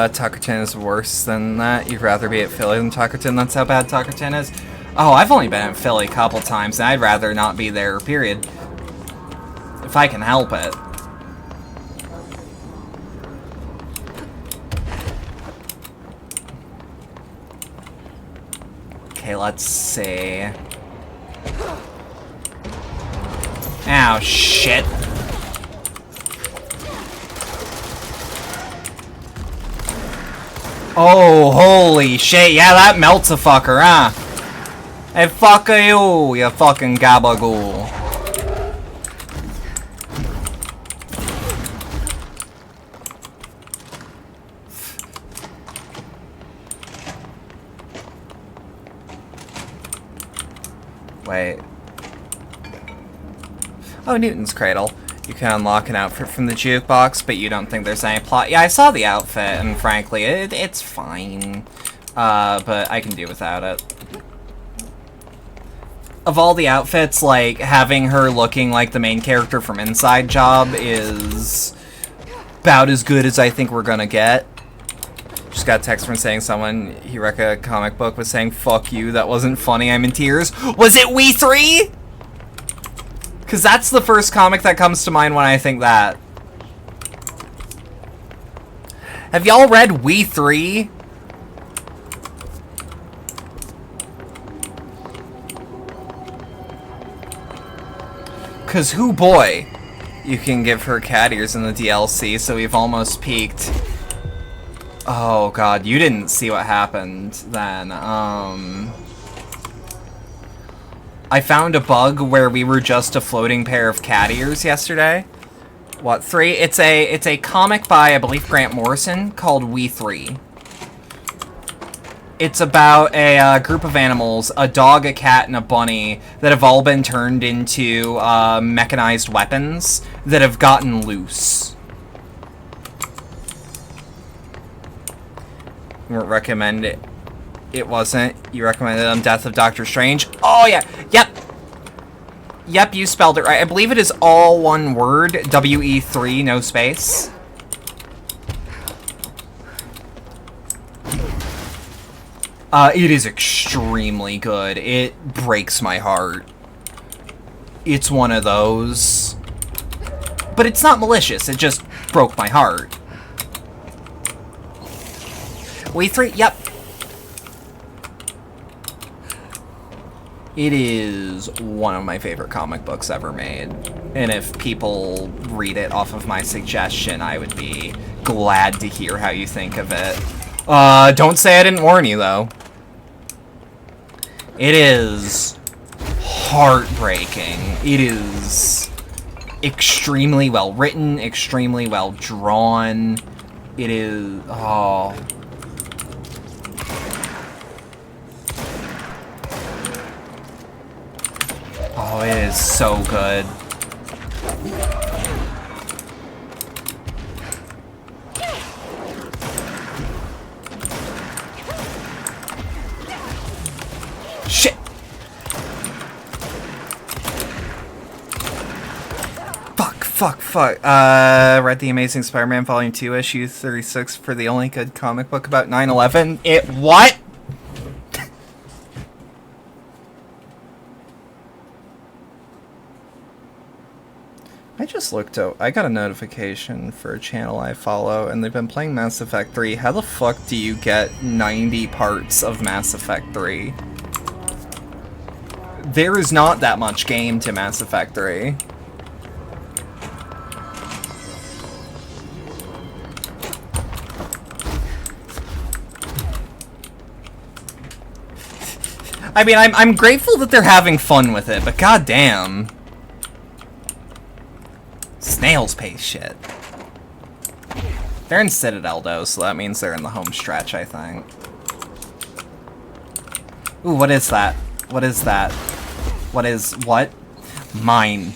Tuckerton is worse than that. You'd rather be at Philly than Tuckerton? That's how bad Tuckerton is? Oh, I've only been at Philly a couple times, and I'd rather not be there, period. If I can help it. Okay, let's see. Ow, shit. Oh, holy shit. Yeah, that melts a fucker, huh? Hey, fuck you fucking gabagool. Wait. Oh, Newton's Cradle. You can unlock an outfit from the jukebox, but you don't think there's any plot. Yeah, I saw the outfit, and frankly, it's fine. But I can do without it. Of all the outfits, like, having her looking like the main character from Inside Job is about as good as I think we're gonna get. Just got a text from saying someone, he read a comic book was saying, fuck you, that wasn't funny, I'm in tears. Was it We 3? Because that's the first comic that comes to mind when I think that. Have y'all read We 3? Because hoo boy, you can give her cat ears in the DLC, so we've almost peaked. Oh god, you didn't see what happened then. I found a bug where we were just a floating pair of cat ears yesterday. What, 3? It's a comic by, I believe, Grant Morrison called We 3. It's about a group of animals, a dog, a cat, and a bunny, that have all been turned into mechanized weapons that have gotten loose. You won't recommend it. It wasn't. You recommended Death of Doctor Strange. Oh, yeah. Yep. Yep, you spelled it right. I believe it is all one word. WE3, no space. It is extremely good. It breaks my heart. It's one of those. But it's not malicious. It just broke my heart. We 3, yep. It is one of my favorite comic books ever made. And if people read it off of my suggestion, I would be glad to hear how you think of it. Don't say I didn't warn you, though. It is heartbreaking. It is extremely well written, extremely well drawn. It is... oh... oh, it is so good. Shit! Fuck. Read The Amazing Spider-Man Volume 2, Issue 36 for the only good comic book about 9/11. It what? I just looked out. I got a notification for a channel I follow, and they've been playing Mass Effect 3. How the fuck do you get 90 parts of Mass Effect 3? There is not that much game to Mass Effect 3. I mean, I'm grateful that they're having fun with it, but goddamn. Snail's pace shit. They're in Citadel, though, so that means they're in the home stretch, I think. Ooh, what is that? What is that? What is... what? Mine.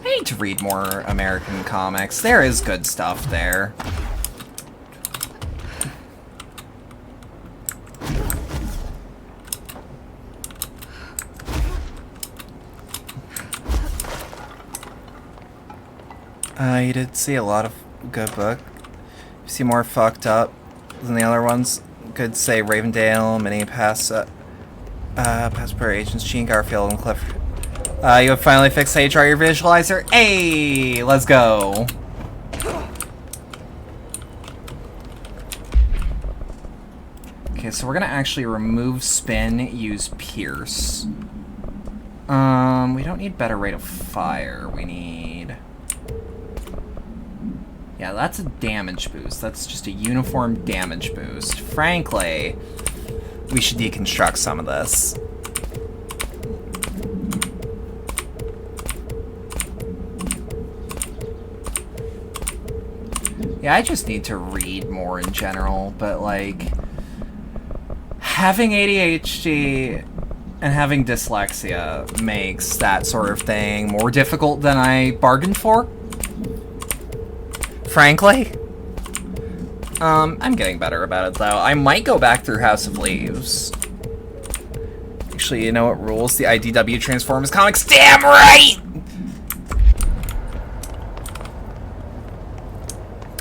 I need to read more American comics. There is good stuff there. You did see a lot of good book. You see more fucked up than the other ones. Could say Ravendale, Mini Passport Agents, Gene Garfield, and Cliff. You have finally fixed how you draw your visualizer. Hey, let's go. Okay, so we're gonna actually remove spin, use pierce. We don't need better rate of fire. We need... yeah, that's a damage boost. That's just a uniform damage boost. Frankly, we should deconstruct some of this. Yeah, I just need to read more in general, but like... having ADHD and having dyslexia makes that sort of thing more difficult than I bargained for. Frankly. I'm getting better about it, though. I might go back through House of Leaves. Actually, you know what rules? The IDW Transformers comics. Damn right!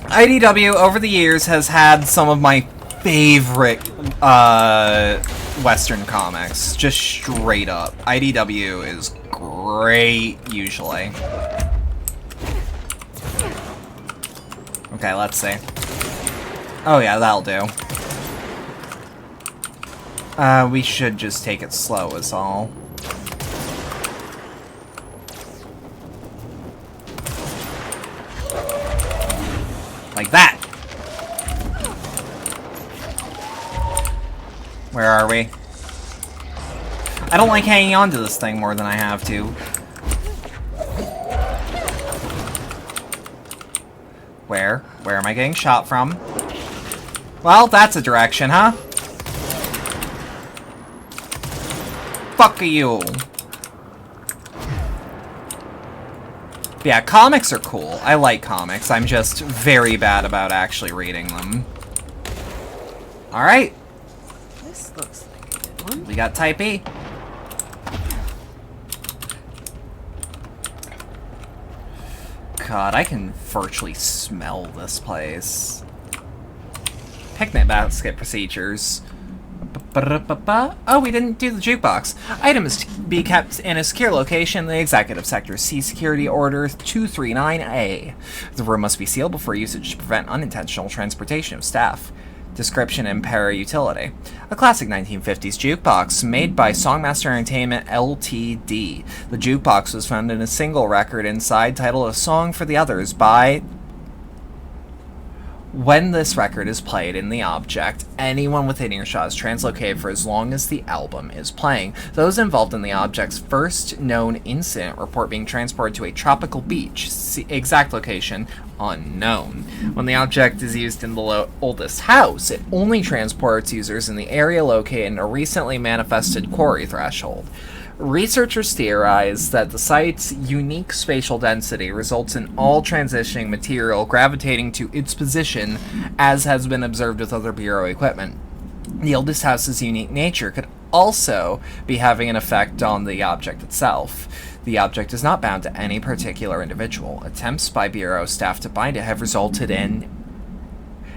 IDW, over the years, has had some of my favorite Western comics. Just straight up. IDW is great, usually. Okay, let's see. Oh yeah, that'll do. We should just take it slow is all. Like that! Where are we? I don't like hanging on to this thing more than I have to. Where? Where am I getting shot from? Well, that's a direction, huh? Fuck you! But yeah, comics are cool. I like comics. I'm just very bad about actually reading them. Alright. This looks like a good one. We got Type E. God, I can virtually smell this place. Picnic basket procedures. Oh, we didn't do the jukebox. Items to be kept in a secure location in the executive sector. See Security Order 239A. The room must be sealed before usage to prevent unintentional transportation of staff. Description and para-utility. A classic 1950s jukebox made by Songmaster Entertainment Ltd. The jukebox was found in a single record inside titled A Song for the Others by... When this record is played in the object, anyone within earshot is translocated for as long as the album is playing. Those involved in the object's first known incident report being transported to a tropical beach. Exact location unknown. When the object is used in the oldest house, it only transports users in the area located in a recently manifested quarry threshold. Researchers theorize that the site's unique spatial density results in all transitioning material gravitating to its position, as has been observed with other Bureau equipment. The oldest house's unique nature could also be having an effect on the object itself. The object is not bound to any particular individual. Attempts by Bureau staff to bind it have resulted in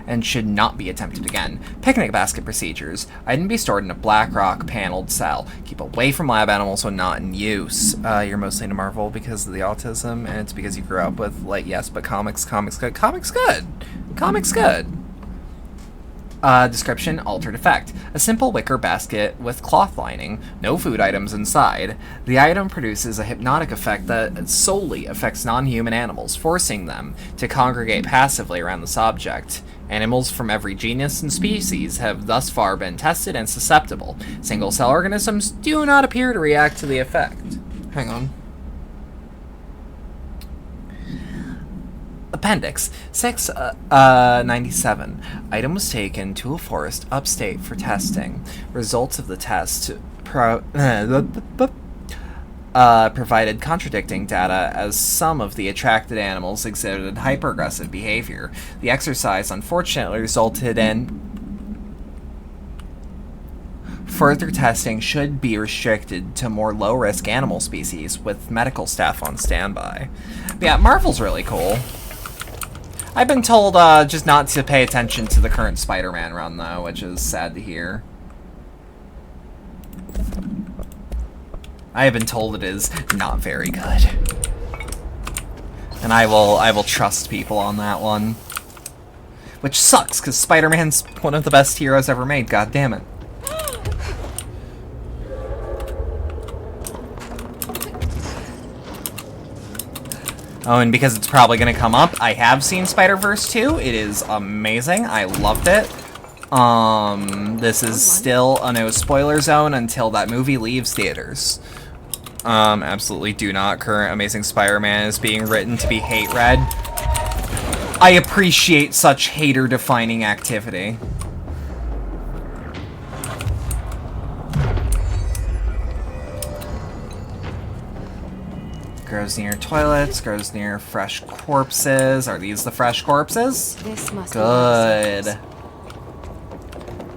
and should not be attempted again. Picnic basket procedures. Item be stored in a black rock paneled cell. Keep away from lab animals when not in use. You're mostly into Marvel because of the autism, and it's because you grew up with, like, yes, but comics good. Comics good! Comics good! Description, altered effect. A simple wicker basket with cloth lining, no food items inside. The item produces a hypnotic effect that solely affects non-human animals, forcing them to congregate passively around this object. Animals from every genus and species have thus far been tested and susceptible. Single-cell organisms do not appear to react to the effect. Hang on. Appendix 697. Item was taken to a forest upstate for testing. Results of the test provided contradicting data, as some of the attracted animals exhibited hyper-aggressive behavior. The exercise unfortunately resulted in further testing should be restricted to more low-risk animal species with medical staff on standby. But yeah, Marvel's really cool. I've been told just not to pay attention to the current Spider-Man run, though, which is sad to hear. I have been told it is not very good. And I will trust people on that one. Which sucks, because Spider-Man's one of the best heroes ever made, god damn it. Oh, and because it's probably going to come up, I have seen Spider-Verse 2. It is amazing. I loved it. This is still a no spoiler zone until that movie leaves theaters. Absolutely do not. Current Amazing Spider-Man is being written to be hate-read. I appreciate such hater-defining activity. Grows near toilets, grows near fresh corpses. Are these the fresh corpses? This must Good.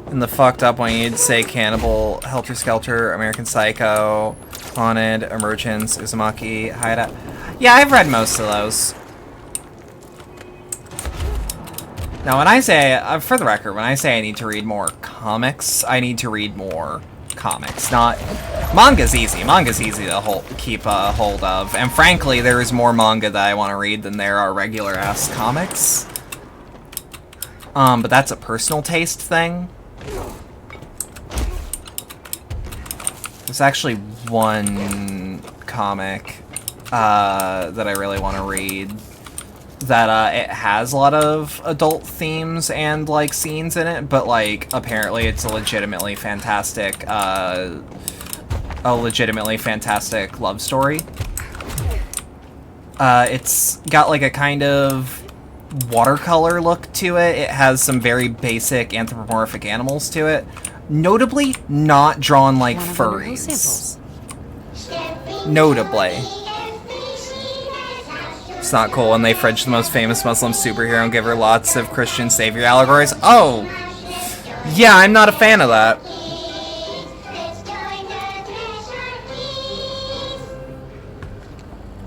And the fucked up one, you'd say Cannibal, Helter Skelter, American Psycho, Haunted, Emergence, Uzumaki, Hideout. Yeah, I've read most of those. Now, when I say, for the record, when I say I need to read more comics, I need to read more comics, not... Manga's easy. Manga's easy to keep a hold of. And frankly, there is more manga that I want to read than there are regular-ass comics. But that's a personal taste thing. There's actually one comic that I really want to read that it has a lot of adult themes and like scenes in it, but like apparently it's a legitimately fantastic love story. It's got like a kind of watercolor look to it. It has some very basic anthropomorphic animals to it. Notably not drawn like furries. Notably. It's not cool when they fridge the most famous Muslim superhero and give her lots of Christian savior allegories. Oh! Yeah, I'm not a fan of that.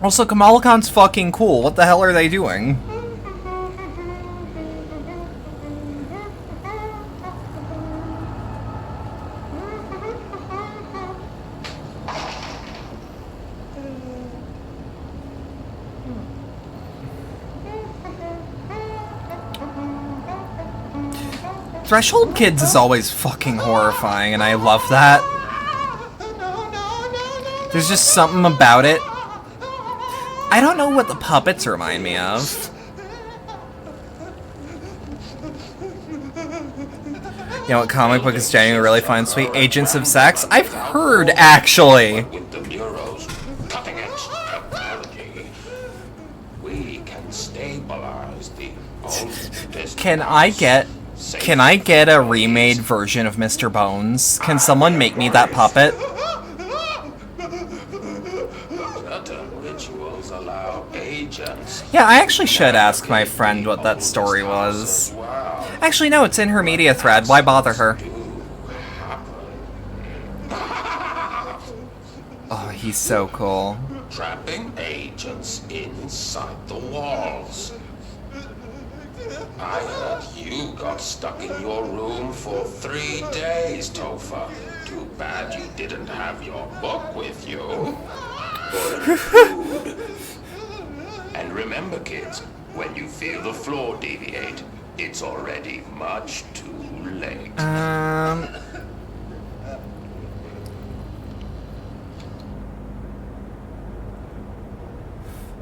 Also, Kamala Khan's fucking cool. What the hell are they doing? Threshold Kids is always fucking horrifying, and I love that. There's just something about it. I don't know what the puppets remind me of. You know what comic book is genuinely really fun and sweet? Agents of Sex? I've heard, actually. With the Bureau's cutting-edge technology, we can stabilize the oldest. Can I get a remade version of Mr. Bones? Can someone make me that puppet? Certain rituals allow agents. Yeah, I actually should ask my friend what that story was. Actually, no, it's in her media thread. Why bother her? Oh, he's so cool. Trapping agents inside the walls. I heard you got stuck in your room for 3 days, Topher. Too bad you didn't have your book with you. Or food. And remember, kids, when you feel the floor deviate, it's already much too late.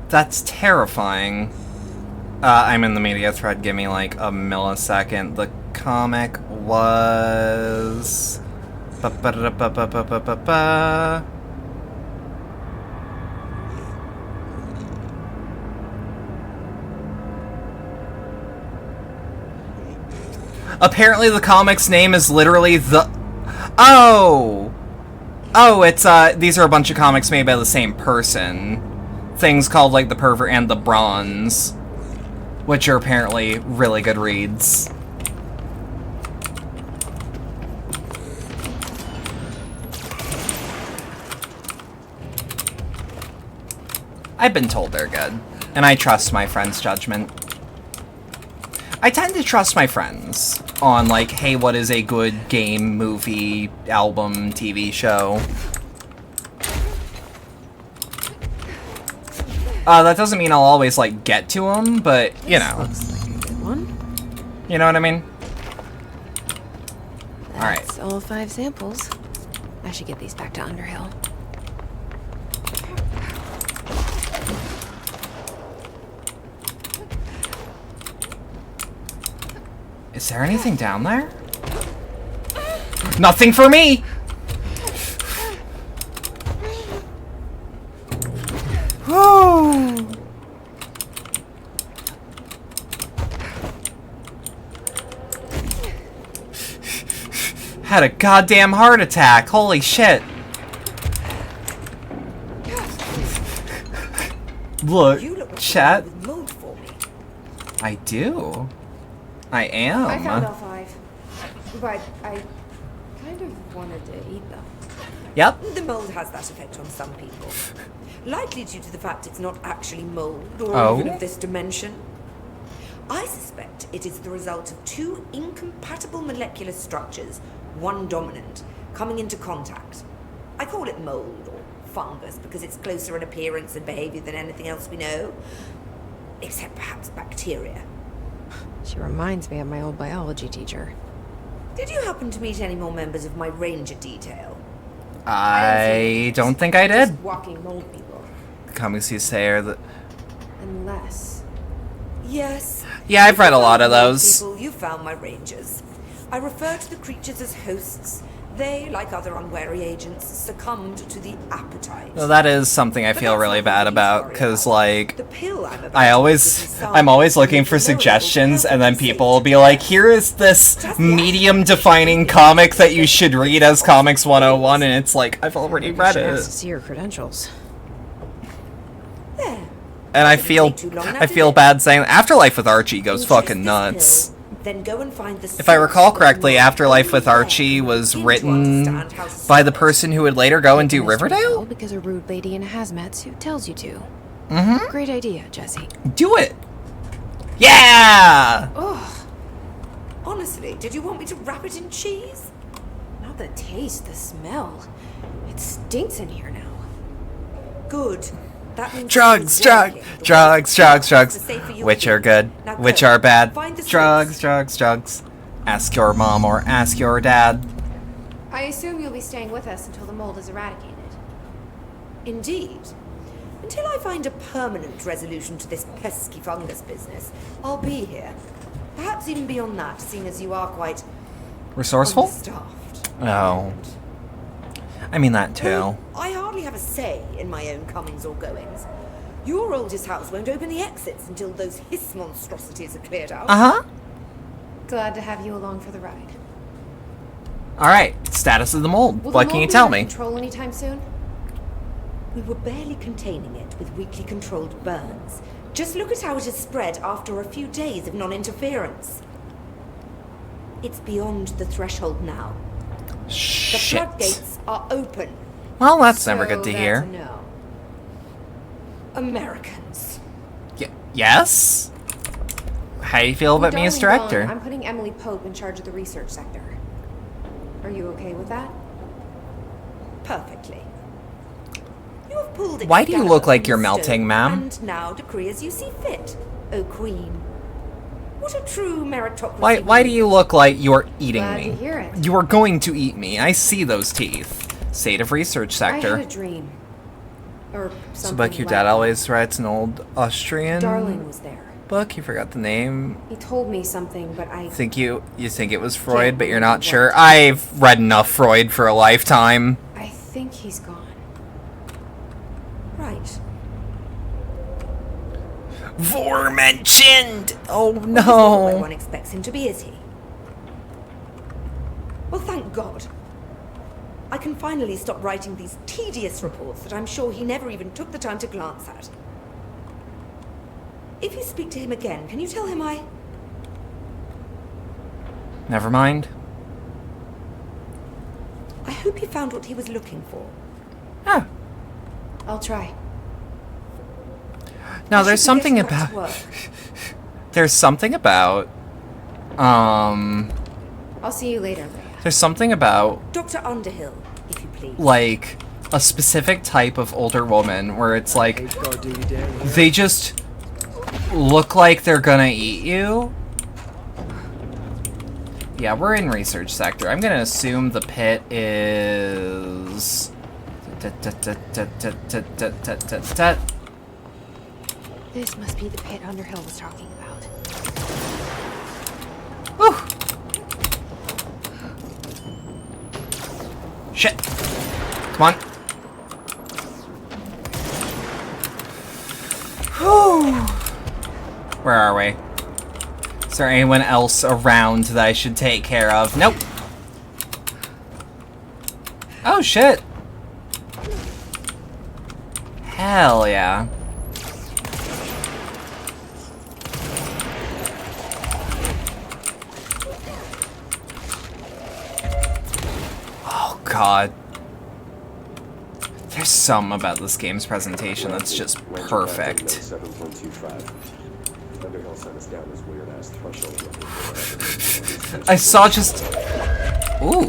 That's terrifying. I'm in the media thread, give me like a millisecond. The comic was... Apparently the comic's name is literally the... Oh! Oh, it's, these are a bunch of comics made by the same person. Things called, like, The Pervert and the Bronze, which are apparently really good reads. I've been told they're good, and I trust my friend's judgment. I tend to trust my friends on, like, hey, what is a good game, movie, album, TV show? That doesn't mean I'll always, like, get to them, but, you know. Looks like a good one. You know what I mean? That's all 5 samples. I should get these back to Underhill. Is there anything down there? Nothing for me! Woo! Had a goddamn heart attack. Holy shit. Look, chat. I do. I am. I found all 5. But I kind of wanted to eat them. Yep. The mold has that effect on some people. Likely due to the fact it's not actually mold or even of this dimension. I suspect it is the result of 2 incompatible molecular structures, one dominant, coming into contact. I call it mold or fungus because it's closer in appearance and behavior than anything else we know. Except perhaps bacteria. She reminds me of my old biology teacher. Did you happen to meet any more members of my ranger detail? I don't think I Just did. walking mold people. Comics you say are the... Unless... Yes. Yeah, I've read a lot of If you found those. people, you found my rangers. I refer to the creatures as hosts. They, like other unwary agents, succumbed to the appetite. Well, that is something I But feel that's really nothing bad to be about, sorry because, about. like, The pill I'm about I'm always looking for suggestions, and then people will be like, here is this medium-defining comic that you should read as Comics 101, and it's like, I've already read Should ask to it. see her credentials. There. And I Didn't feel, take too long now, I did feel it? bad saying Afterlife with Archie goes Ingest fucking this nuts. pill, then go and find the If I recall source correctly, of Afterlife with the mind. Archie was Begin to written understand how to by the solve it. person who would later go and do Mystery Riverdale? ball because a rude lady in a hazmat suit tells you to. Mm-hmm. Great idea, Jesse. Do it! Yeah! Honestly, did you want me to wrap it in cheese? Not the taste, the smell. It stinks in here now. Good. That means Drugs, it's drugs, working. The drugs, worst drugs, drugs drugs. are safe for you Which and are me. good, Now which go. are bad. Find the Drugs, source. drugs, drugs. Ask your mom or ask your dad. I assume you'll be staying with us until the mold is eradicated. Indeed. Until I find a permanent resolution to this pesky fungus business, I'll be here. Perhaps even beyond that, seeing as you are quite Resourceful? understaffed. Oh. I mean that too. Well, I hardly have a say in my own comings or goings. Your oldest house won't open the exits until those hiss monstrosities are cleared out. Uh-huh. Glad to have you along for the ride. Alright, status of the mold. Will What the can you mold be tell under me? control anytime soon? We were barely containing it with weakly controlled burns. Just look at how it has spread after a few days of non-interference. It's beyond the threshold now. The Shit. floodgates are open. Well, that's never So good to that's hear. a no. Americans. Yes? How do you feel about With me as Darling director? gone, I'm putting Emily Pope in charge of the research sector. Are you okay with that? Perfectly. You have pulled Why do you Excalibur look like from you're the melting, stone, ma'am? And now decree as you see fit, O Queen. What a true meritocracy. Why do you look like you're eating Glad me? to hear it. You are going to eat me. I see those teeth. State of research I had sector. a dream. Or So, something book your like dad that. always writes an old Austrian Darling was there. book. You forgot the name. He told me something, but I... Think you think it was Freud, Can't but you're remember not sure. what. I've read enough Freud for a lifetime. I think he's gone. Right. Aforementioned. Oh He's not where no. one expects him to be, is he? Well, thank God. I can finally stop writing these tedious reports that I'm sure he never even took the time to glance at. If you speak to him again, can you tell him I... Never mind. I hope he found what he was looking for. Ah. I'll try. No, I there's should be something getting back about. to work. There's something about. I'll see you later, Leia. There's something about Dr. Underhill, if you please. like a specific type of older woman where it's like they just look like they're gonna eat you. Yeah, we're in research sector. I'm gonna assume the pit is. This must be the pit Underhill was talking about. Whew. Shit. Come on. Whew. Where are we? Is there anyone else around that I should take care of? Nope. Oh, shit. Hell yeah. Oh, God. There's something about this game's presentation that's just perfect. 7.25. Underhill sent us down this weird ass threshold. I saw just... Ooh.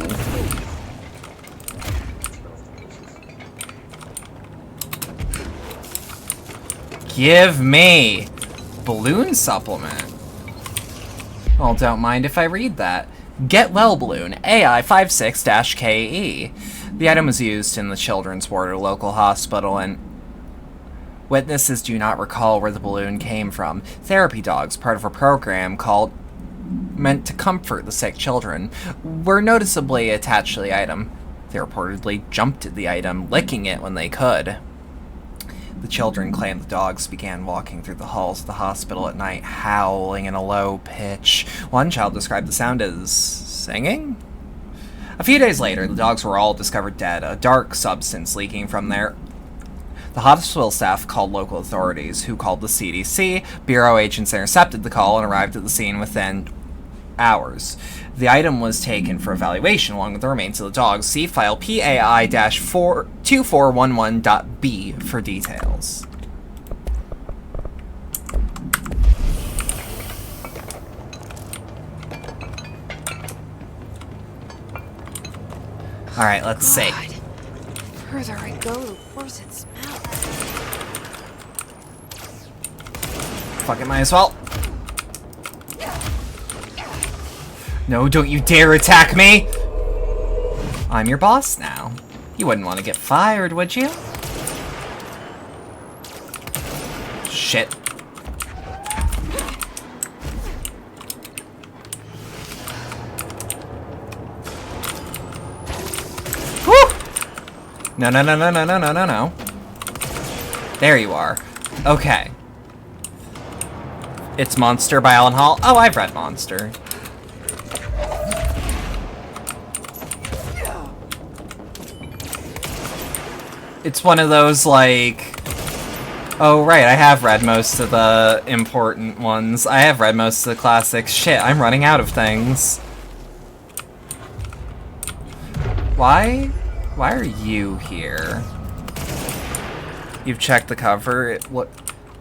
Give me balloon supplement. Well, don't mind if I read that. Get Well Balloon, AI56-KE. The item was used in the children's ward at a local hospital, and witnesses do not recall where the balloon came from. Therapy dogs, part of a program meant to comfort the sick children, were noticeably attached to the item. They reportedly jumped at the item, licking it when they could. The children claimed the dogs began walking through the halls of the hospital at night, howling in a low pitch. One child described the sound as singing? A few days later, the dogs were all discovered dead, a dark substance leaking from there. The hospital staff called local authorities, who called the CDC. Bureau agents intercepted the call and arrived at the scene within hours. The item was taken for evaluation along with the remains of the dogs. See file PAI-2411.B for details. Alright, let's see. The further I go, the worse it smells. Fuck it, might as well. No, don't you dare attack me! I'm your boss now. You wouldn't want to get fired, would you? Shit. Woo! No, no, no, no, no, no, no, no, no. There you are. Okay. It's Monster by Alan Hall. Oh, I've read Monster. It's one of those, like... Oh, right, I have read most of the important ones. I have read most of the classics. Shit, I'm running out of things. Why are you here? You've checked the cover.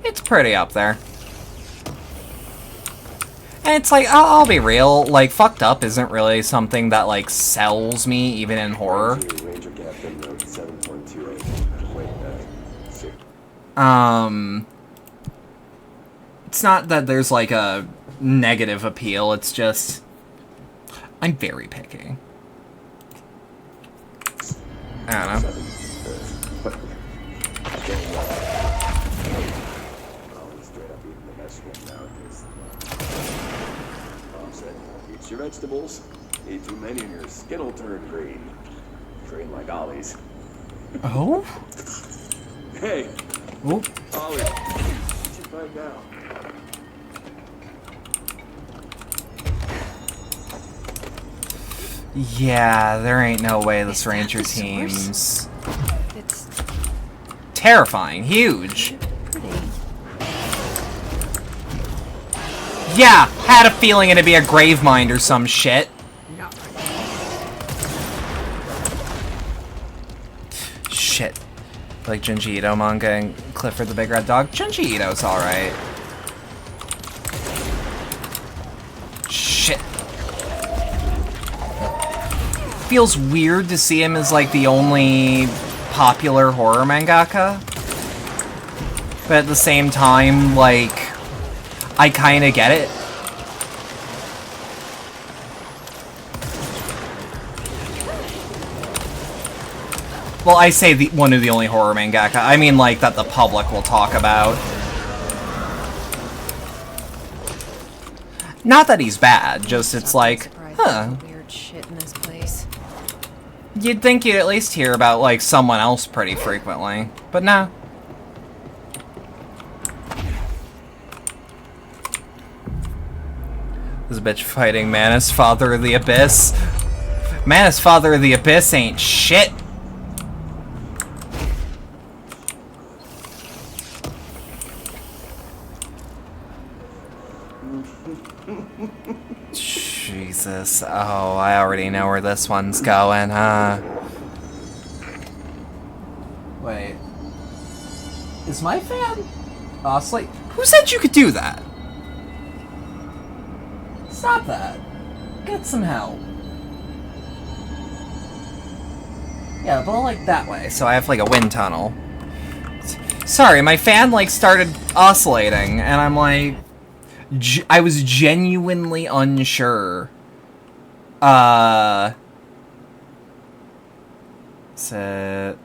It's pretty up there. And it's like, I'll be real, like, fucked up isn't really something that, like, sells me, even in horror. It's not that there's, like, a negative appeal, it's just... I'm very picky. I don't know. Eat your vegetables. Eat too many and your skin will turn green. Green like Ollie's. Oh? Hey! Oh. Ollie, what you find now? Yeah, there ain't no way this ranger team's... It's... terrifying. Huge. Yeah, had a feeling it'd be a grave mind or some shit. Shit. Like Junji Ito manga and Clifford the Big Red Dog. Junji Ito's alright. Shit. Feels weird to see him as like the only popular horror mangaka. But at the same time, like, I kinda get it. Well, I say one of the only horror mangaka. I mean, like, that the public will talk about. Not that he's bad, just it's like, huh. Weird shit in this place. You'd think you'd at least hear about, like, someone else pretty frequently. But no. This bitch fighting Manus, Father of the Abyss. Manus, Father of the Abyss ain't shit. Jesus. Oh, I already know where this one's going, huh? Wait. Is my fan oscillate? Who said you could do that? Stop that. Get some help. Yeah, but like that way, so I have like a wind tunnel. Sorry, my fan like started oscillating, and I'm like... I was genuinely unsure. Is it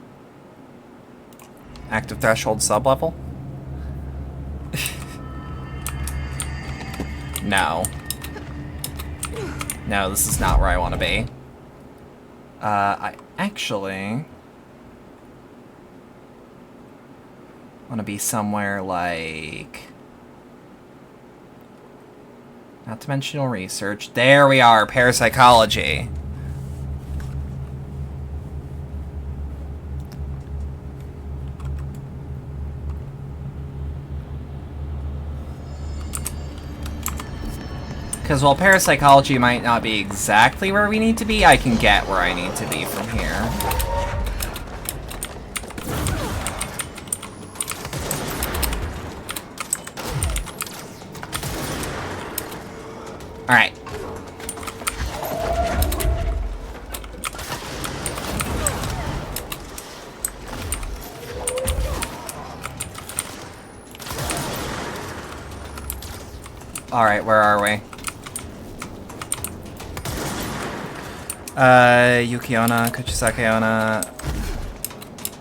active threshold sublevel? No. No, this is not where I want to be. I actually want to be somewhere like... Not dimensional research. There we are, parapsychology. Because while parapsychology might not be exactly where we need to be, I can get where I need to be from here. Alright. Alright, where are we? Yukiona, Kuchisakeona,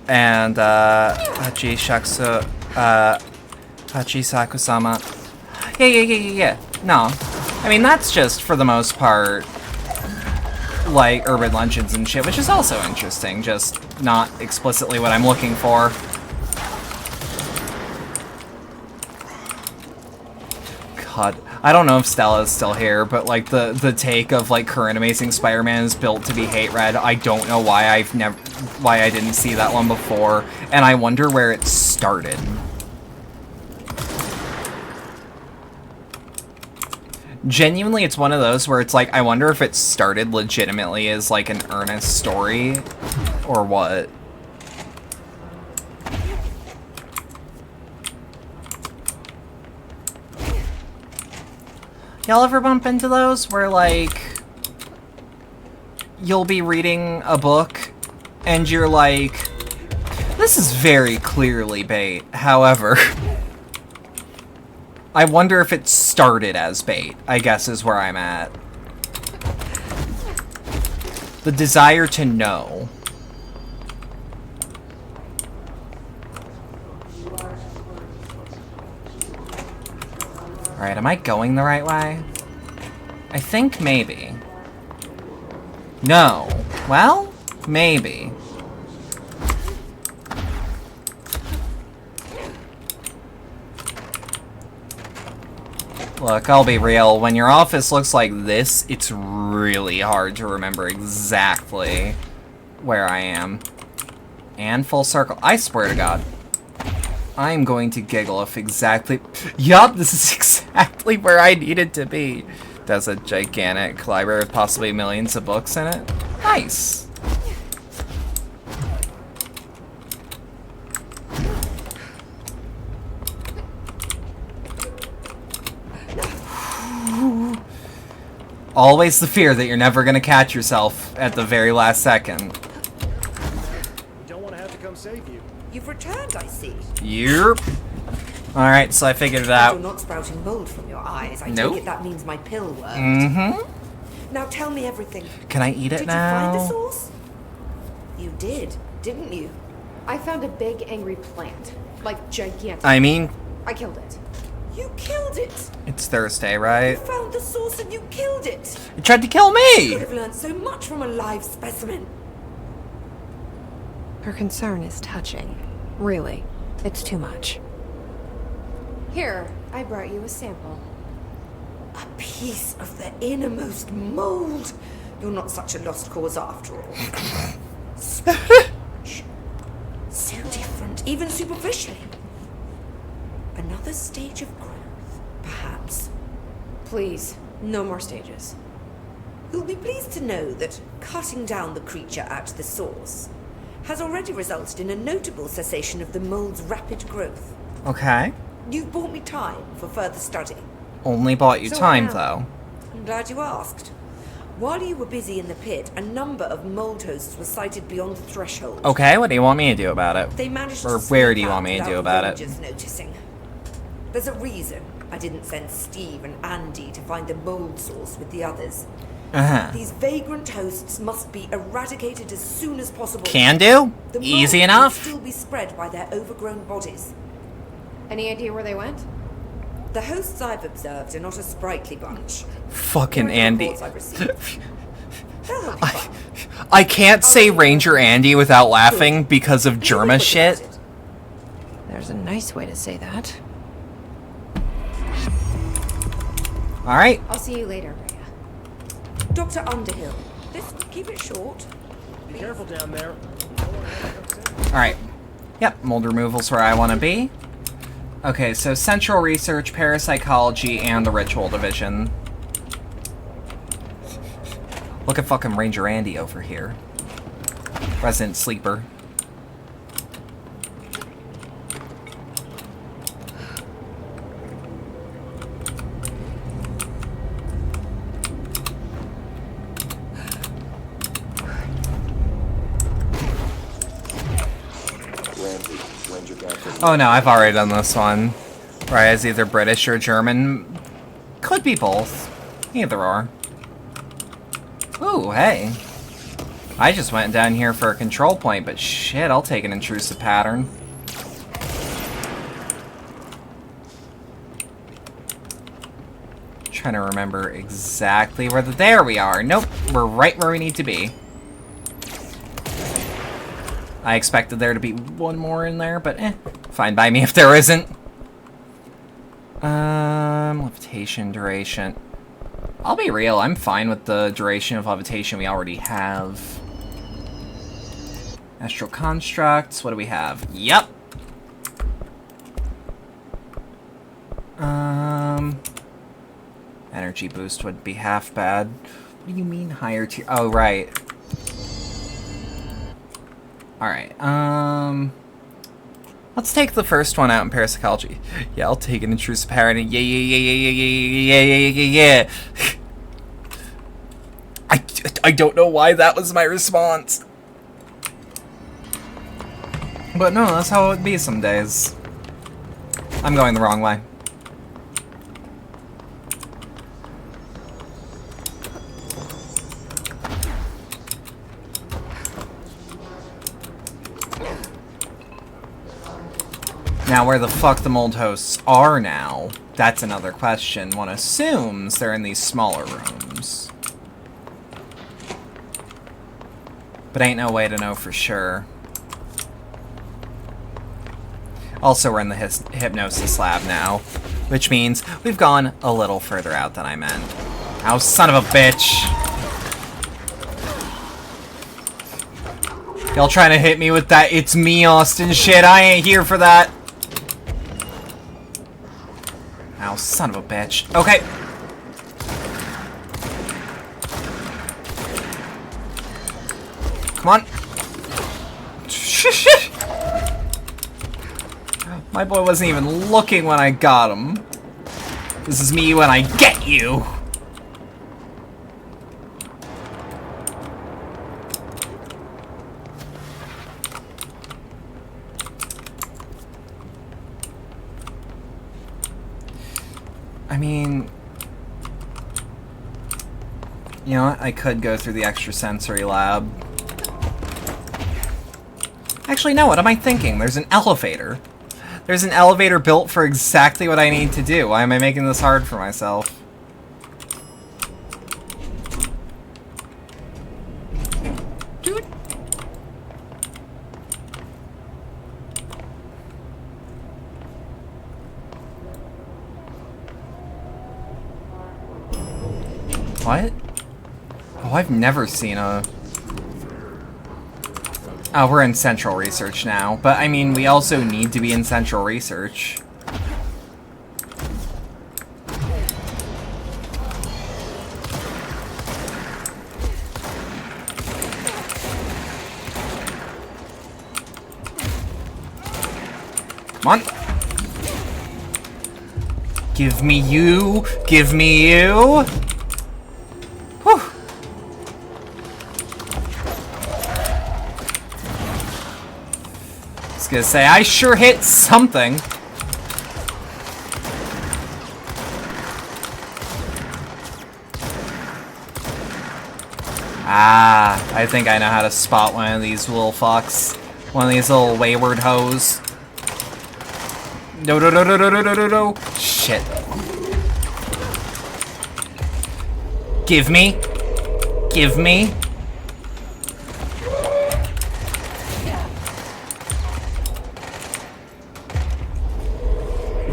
and, Hachi Shaksu, Hachisaku-sama. Yeah. No. I mean, that's just, for the most part, like, urban legends and shit, which is also interesting, just not explicitly what I'm looking for. God. I don't know if Stella's still here, but like the take of like current Amazing Spider-Man is built to be hate read. I don't know why I didn't see that one before, and I wonder where it started. Genuinely, it's one of those where it's like I wonder if it started legitimately as like an earnest story or what. Y'all ever bump into those where, like, you'll be reading a book and you're like, this is very clearly bait. However, I wonder if it started as bait, I guess is where I'm at. The desire to know. Alright, am I going the right way? I think maybe. No. Well, maybe. Look, I'll be real. When your office looks like this, it's really hard to remember exactly where I am. And full circle. I swear to God. I'm going to giggle if exactly... Yup, this is exactly where I needed to be. There's a gigantic library with possibly millions of books in it. Nice. Always the fear that you're never going to catch yourself at the very last second. We don't want to have to come save you. You've returned, I see. Yep. Alright, so I figured it out. You're not sprouting mold from your eyes. I Nope. take it that means my pill worked. Mm-hmm. Now tell me everything. Can I eat it now? Did you find the source? You did, didn't you? I found a big angry plant. Like gigantic. I mean, I killed it. You killed it! it's Thursday, right? You found the source and you killed it! It tried to kill You me! could have learned so much from a live specimen. Her concern is touching. Really, it's too much. Here, I brought you a sample. A piece of the innermost mold. You're not such a lost cause after all. Strange. So different, even superficially. Another stage of growth, perhaps. Please, no more stages. You'll be pleased to know that cutting down the creature at the source has already resulted in a notable cessation of the mold's rapid growth. Okay. You've bought me time for further study. Only bought you So time, now- though. I'm glad you asked. While you were busy in the pit, a number of mold hosts were sighted beyond the threshold. Okay, what do you want me to do about it? They managed Or to where sneak do you out want me to without do the about it? villagers noticing. There's a reason. I didn't send Steve and Andy to find the mold source with the others. These vagrant hosts must be eradicated as soon as possible. Can do? The mold Easy can enough? still be spread by their overgrown bodies. Any idea where they went? The hosts I've observed are not a sprightly bunch. Fucking Here are the Andy. reports I've received. They'll help you find them. I can't say Ranger Andy without laughing because of Germa shit. There's a nice way to say that. Alright. I'll see you later, Rhea. Dr. Underhill, keep it short. Be careful down there. Alright. Yep, mold removal's where I want to be. Okay, so Central Research, Parapsychology, and the Ritual Division. Look at fucking Ranger Andy over here. Resident Sleeper. Oh no, I've already done this one. Right, it's either British or German. Could be both. Either or. Ooh, hey. I just went down here for a control point, but shit, I'll take an intrusive pattern. Trying to remember exactly where there we are. Nope, we're right where we need to be. I expected there to be one more in there, but fine by me if there isn't. Levitation duration. I'll be real, I'm fine with the duration of levitation we already have. Astral constructs, what do we have? Yep. Energy boost would be half bad. What do you mean higher tier? Oh, right. Alright, let's take the first one out in parapsychology. Yeah, I'll take an intrusive pattern. Yeah. I don't know why that was my response. But no, that's how it would be some days. I'm going the wrong way. Now, where the fuck the mold hosts are now, that's another question. One assumes they're in these smaller rooms. But ain't no way to know for sure. Also, we're in the hypnosis lab now, which means we've gone a little further out than I meant. Ow, son of a bitch! Y'all trying to hit me with that "it's me, Austin" shit? I ain't here for that. Ow, son of a bitch. Okay. Come on. My boy wasn't even looking when I got him. This is me when I get you. I mean, you know what? I could go through the extrasensory lab. Actually, no, what am I thinking? There's an elevator. There's an elevator built for exactly what I need to do. Why am I making this hard for myself? Dude. What? Oh, I've never seen a... Oh, we're in Central Research now. But, I mean, we also need to be in Central Research. Come on. Give me you. Give me you. Whew. I was gonna say, I sure hit something. Ah, I think I know how to spot one of these little fucks. One of these little wayward hoes. No, no, no, no, no, no, no, no, no. Shit. Give me. Give me.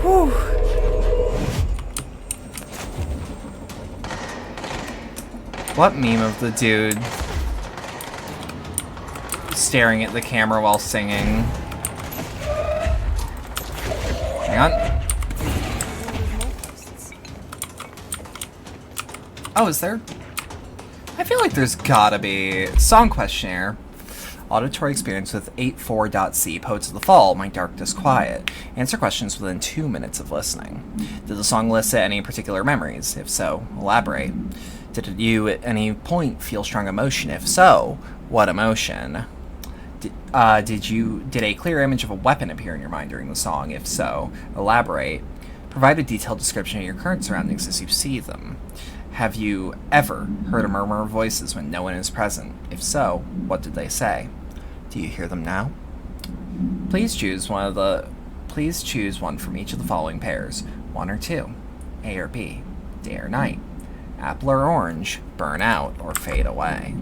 Whew. What meme of the dude staring at the camera while singing? Hang on. Oh, is there? I feel like there's gotta be. Song questionnaire. Auditory experience with 84.c. Poets of the Fall, My Darkest Quiet. Answer questions within 2 minutes of listening. Did the song elicit any particular memories? If so, elaborate. Did you at any point feel strong emotion? If so, what emotion? Did a clear image of a weapon appear in your mind during the song? If so, elaborate. Provide a detailed description of your current surroundings as you see them. Have you ever heard a murmur of voices when no one is present? If so, what did they say? Do you hear them now? Please choose one from each of the following pairs. 1 or 2. A or B. Day or night. Apple or orange. Burn out or fade away.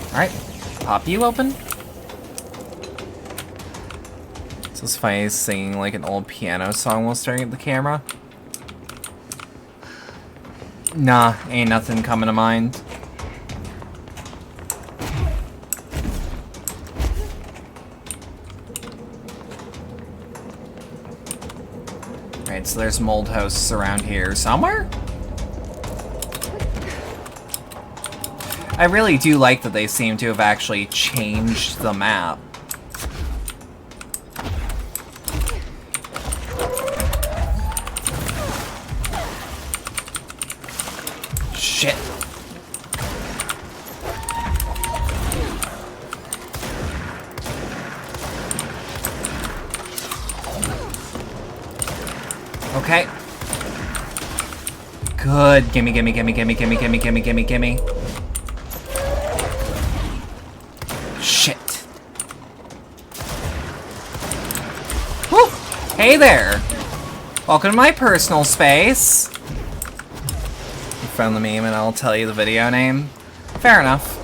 Alright. Pop you open? So it's funny singing like an old piano song while staring at the camera. Nah, ain't nothing coming to mind. Right, so there's mold hosts around here somewhere? I really do like that they seem to have actually changed the map. Shit. Okay. Good. Gimme, gimme, gimme, gimme, gimme, gimme, gimme, gimme, gimme. Shit. Woo! Hey there. Welcome to my personal space. You found the meme and I'll tell you the video name. Fair enough.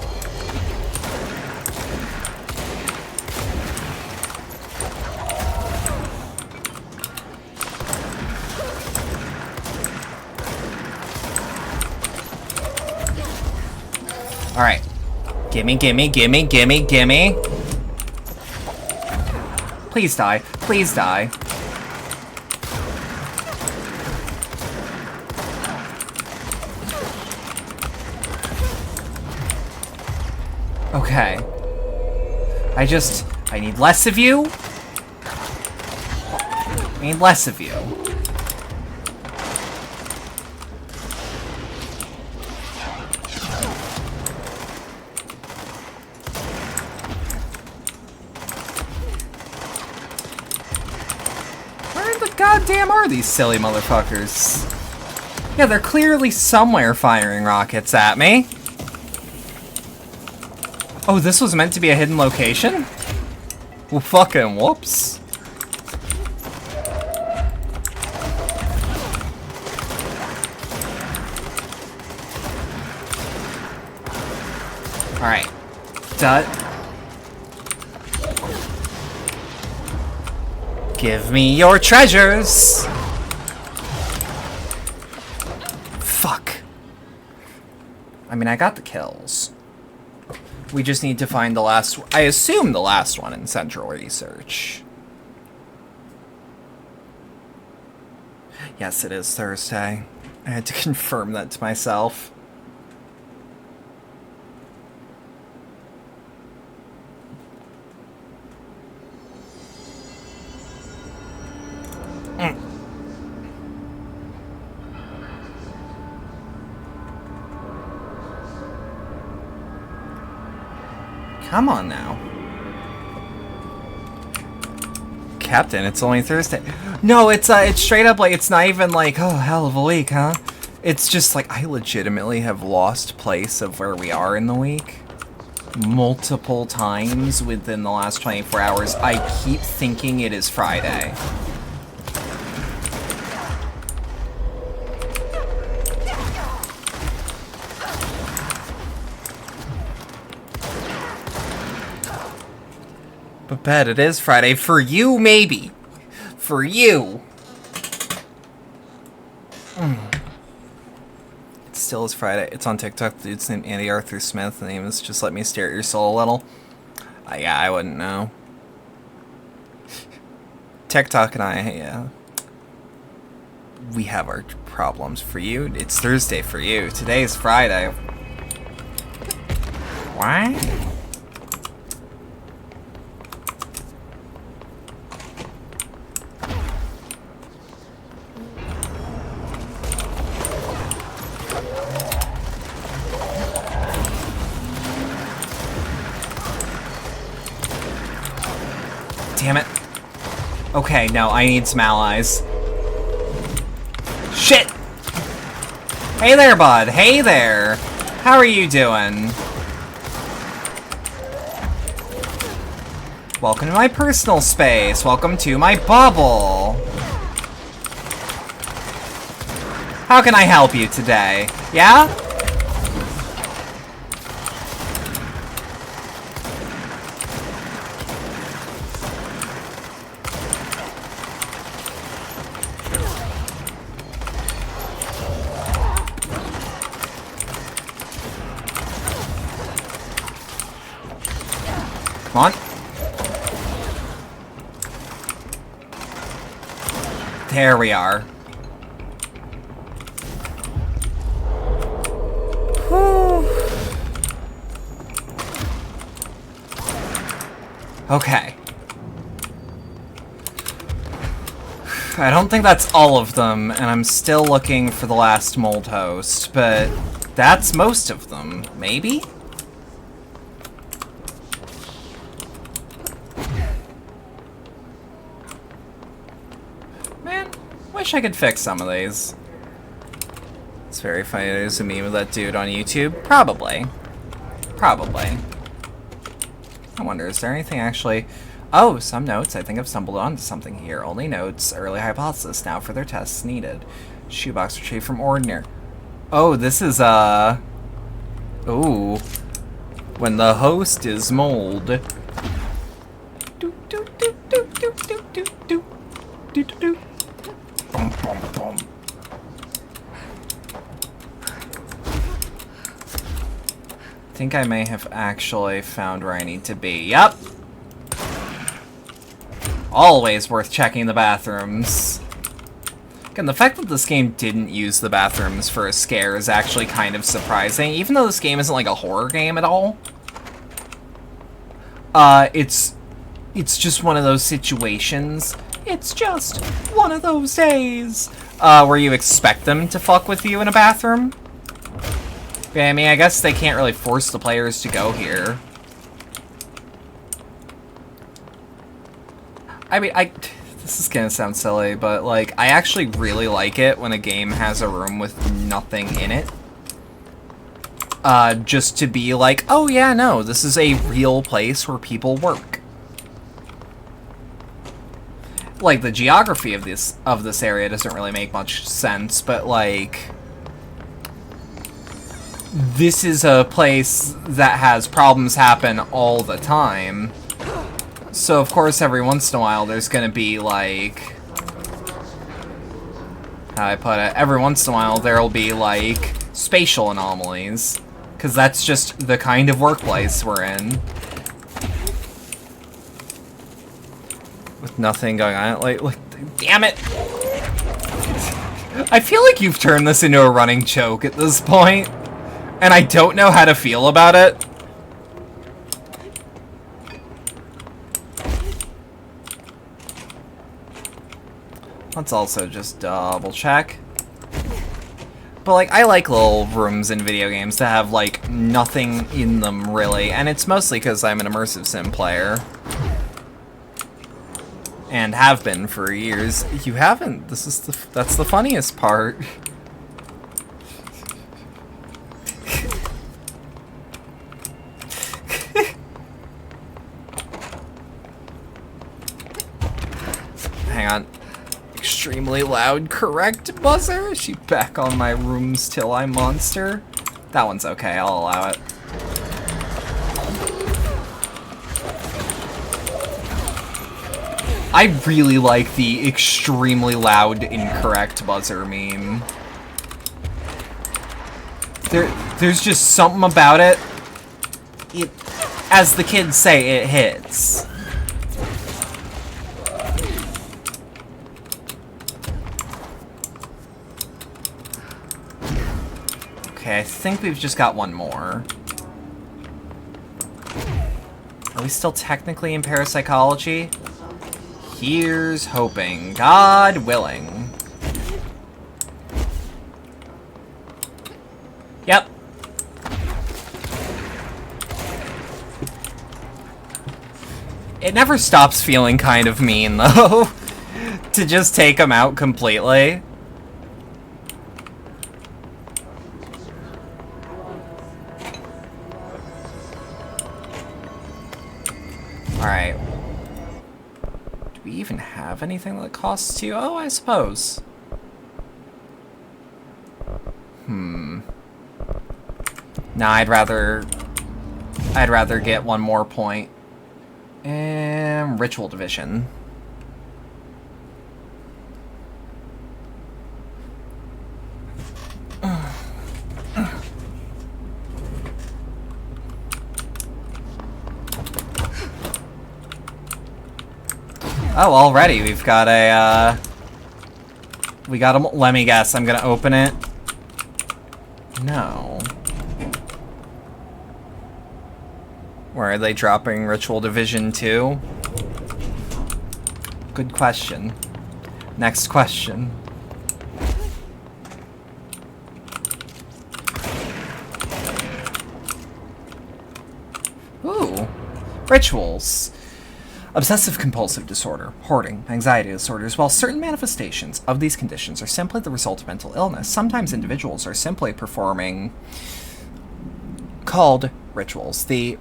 Alright. Gimme, gimme, gimme, gimme, gimme. Please die. Please die. Okay. I need less of you. I need less of you. Where the goddamn are these silly motherfuckers? Yeah, they're clearly somewhere firing rockets at me. Oh, this was meant to be a hidden location? Well, fucking whoops. Alright. Give me your treasures! Fuck. I mean, I got the kills. We just need to find the last... I assume the last one in Central Research. Yes, it is Thursday. I had to confirm that to myself. Come on now. Captain, it's only Thursday. No, it's straight up like, it's not even like, oh, hell of a week, huh? It's just like, I legitimately have lost place of where we are in the week multiple times within the last 24 hours. I keep thinking it is Friday. But bet it is Friday. For you, maybe. For you. It still is Friday. It's on TikTok. The dude's named Andy Arthur Smith. The name is Just Let Me Stare at Your Soul a Little. Yeah, I wouldn't know. TikTok and I, we have our problems. For you, it's Thursday for you. Today is Friday. What? Damn it. Okay, no, I need some allies. Shit! Hey there, bud. Hey there. How are you doing? Welcome to my personal space. Welcome to my bubble. How can I help you today? Yeah? Come on. There we are. Whew. Okay. I don't think that's all of them, and I'm still looking for the last mold host, but that's most of them, maybe? Wish I could fix some of these. It's very funny. There's a meme of that dude on YouTube. Probably. Probably. I wonder, is there anything actually... Oh, some notes. I think I've stumbled onto something here. Only notes. Early hypothesis. Now for their tests needed. Shoebox retrieved from Ordinary. Oh, this is, Ooh. When the host is mold. Do, do, do, do, do, do, do, do, do, do, do. Boom, boom, boom. I think I may have actually found where I need to be. Yep. Always worth checking the bathrooms. Again, the fact that this game didn't use the bathrooms for a scare is actually kind of surprising, even though this game isn't like a horror game at all. It's just one of those situations. It's just one of those days where you expect them to fuck with you in a bathroom. I mean, I guess they can't really force the players to go here. I mean, this is gonna sound silly, but, like, I actually really like it when a game has a room with nothing in it. Just to be like, oh yeah, no, this is a real place where people work. Like, the geography of this area doesn't really make much sense, but, like... This is a place that has problems happen all the time. So, of course, every once in a while, there's gonna be, like... How I put it? Every once in a while, there'll be, like, spatial anomalies. Because that's just the kind of workplace we're in. With nothing going on. Like, damn it! I feel like you've turned this into a running joke at this point. And I don't know how to feel about it. Let's also just double check. But, like, I like little rooms in video games that have, like, nothing in them, really. And it's mostly because I'm an immersive sim player. And have been for years. You haven't. That's the funniest part. extremely loud correct buzzer. Is she back on my rooms till I monster? That one's okay, I'll allow it. I really like the extremely loud incorrect buzzer meme. There's just something about it. It, as the kids say, it hits. Okay, I think we've just got one more. Are we still technically in parapsychology? Here's hoping. God willing. Yep. It never stops feeling kind of mean, though, to just take them out completely. Alright. Do we even have anything that costs 2? Oh, I suppose. Nah, I'd rather get one more point. And ritual division. Oh, already we've got a, let me guess, I'm gonna open it. No. Where are they dropping Ritual Division 2? Good question. Next question. Ooh. Rituals. Obsessive-compulsive disorder, hoarding, anxiety disorders. While certain manifestations of these conditions are simply the result of mental illness, sometimes individuals are simply performing called rituals. The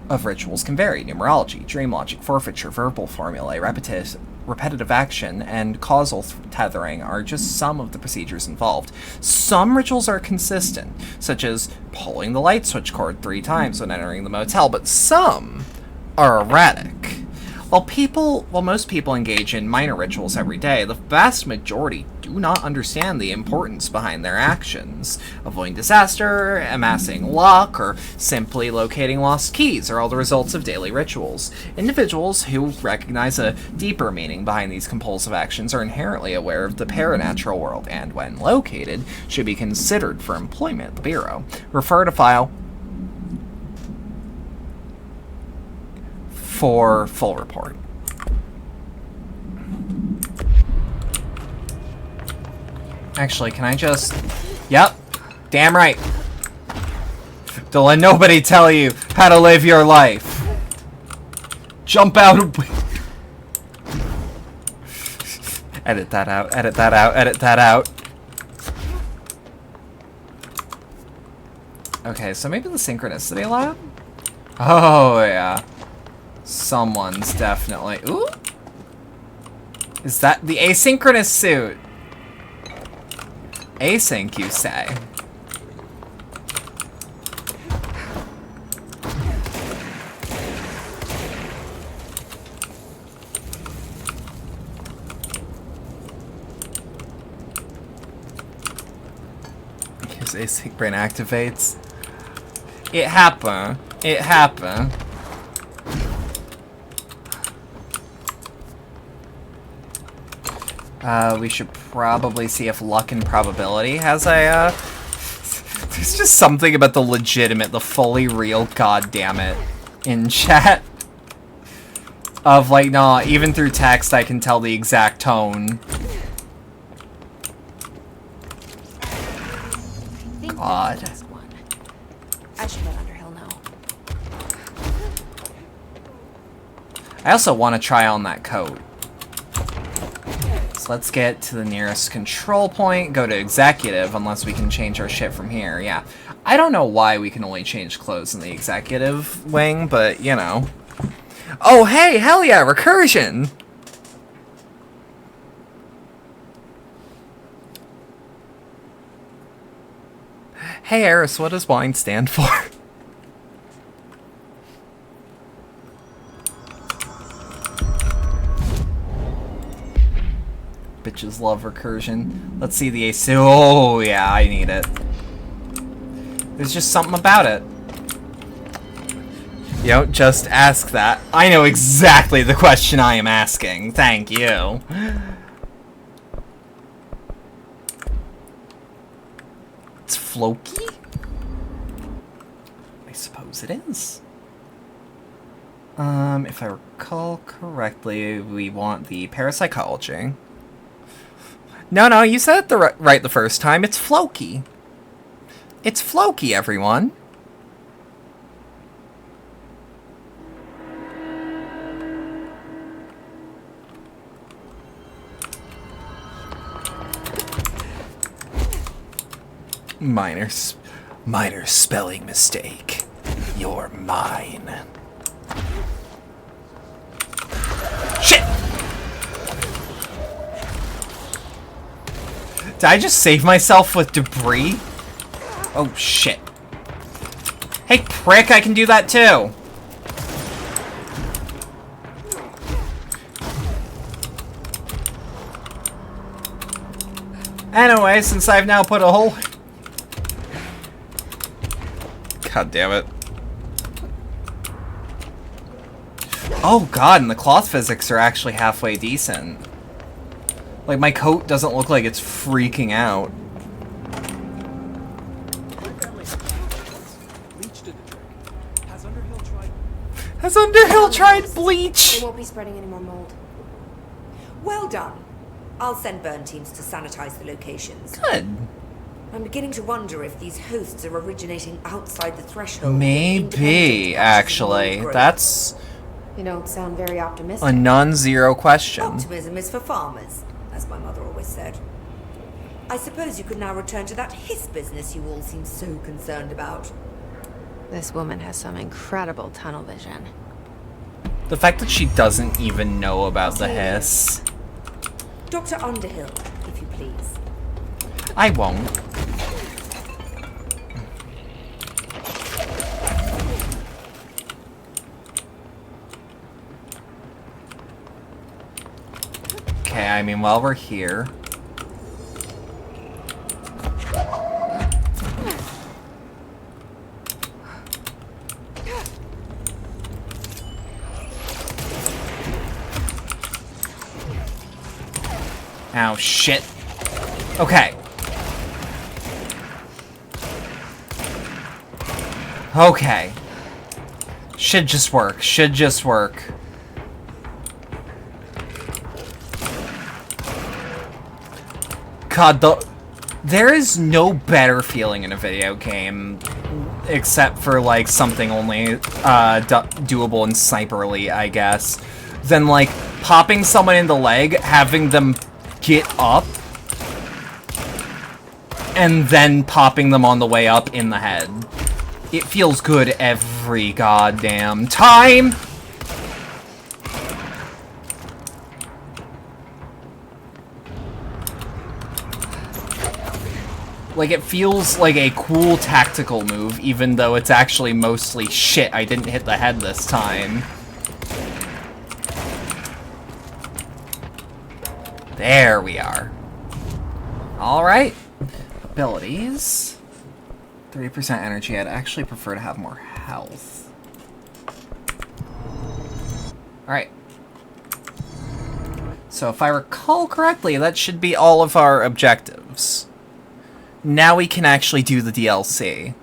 of rituals can vary. Numerology, dream logic, forfeiture, verbal formulae, repetitive action, and causal tethering are just some of the procedures involved. Some rituals are consistent, such as pulling the light switch cord 3 times when entering the motel, but some are erratic. While most people engage in minor rituals every day, the vast majority do not understand the importance behind their actions. Avoiding disaster, amassing luck, or simply locating lost keys are all the results of daily rituals. Individuals who recognize a deeper meaning behind these compulsive actions are inherently aware of the paranatural world and, when located, should be considered for employment at the Bureau. Refer to file for full report. Actually, can I just... Yep. Damn right. Don't let nobody tell you how to live your life. Jump out of... Edit that out, edit that out, edit that out. Okay, so maybe the synchronicity lab? Oh, yeah. Someone's definitely... Ooh! Is that the asynchronous suit? Async, you say? His async brain activates. It happened. It happened. We should probably see if luck and probability has a, There's just something about the legitimate, the fully real, goddammit, in chat. Of, like, nah, even through text I can tell the exact tone. God. I should let Underhill know. I also want to try on that coat. So let's get to the nearest control point, go to executive, unless we can change our shit from here, yeah. I don't know why we can only change clothes in the executive wing, but, you know. Oh, hey, hell yeah, recursion! Hey, Eris, what does wine stand for? Bitches love recursion. Let's see the AC. Oh, yeah, I need it. There's just something about it. You don't just ask that. I know exactly the question I am asking. Thank you. It's Floki? I suppose it is. If I recall correctly, we want the parapsychology. No, you said it right the first time. It's Floki. It's Floki, everyone. Minor spelling mistake. You're mine. Shit! Did I just save myself with debris? Oh, shit. Hey, prick, I can do that too! Anyway, since I've now put a hole... God damn it. Oh god, and the cloth physics are actually halfway decent. Like, my coat doesn't look like it's freaking out. Has Underhill tried bleach? They won't be spreading any more mold. Well done. I'll send burn teams to sanitize the locations. Good. I'm beginning to wonder if these hosts are originating outside the threshold. Maybe, actually. That's... You don't sound very optimistic. a non-zero question. Optimism is for farmers, as my mother always said. I suppose you could now return to that hiss business you all seem so concerned about. This woman has some incredible tunnel vision. The fact that she doesn't even know about the hiss. Dr. Underhill, if you please. I won't. Okay, I mean, while we're here... Ow, shit. Okay. Okay. Should just work. Should just work. God, there is no better feeling in a video game, except for, like, something only doable in Sniperly, I guess, than, like, popping someone in the leg, having them get up, and then popping them on the way up in the head. It feels good every goddamn time! Like, it feels like a cool tactical move, even though it's actually mostly shit, I didn't hit the head this time. There we are. Alright. Abilities. 3% energy. I'd actually prefer to have more health. Alright. So if I recall correctly, that should be all of our objectives. Now we can actually do the DLC.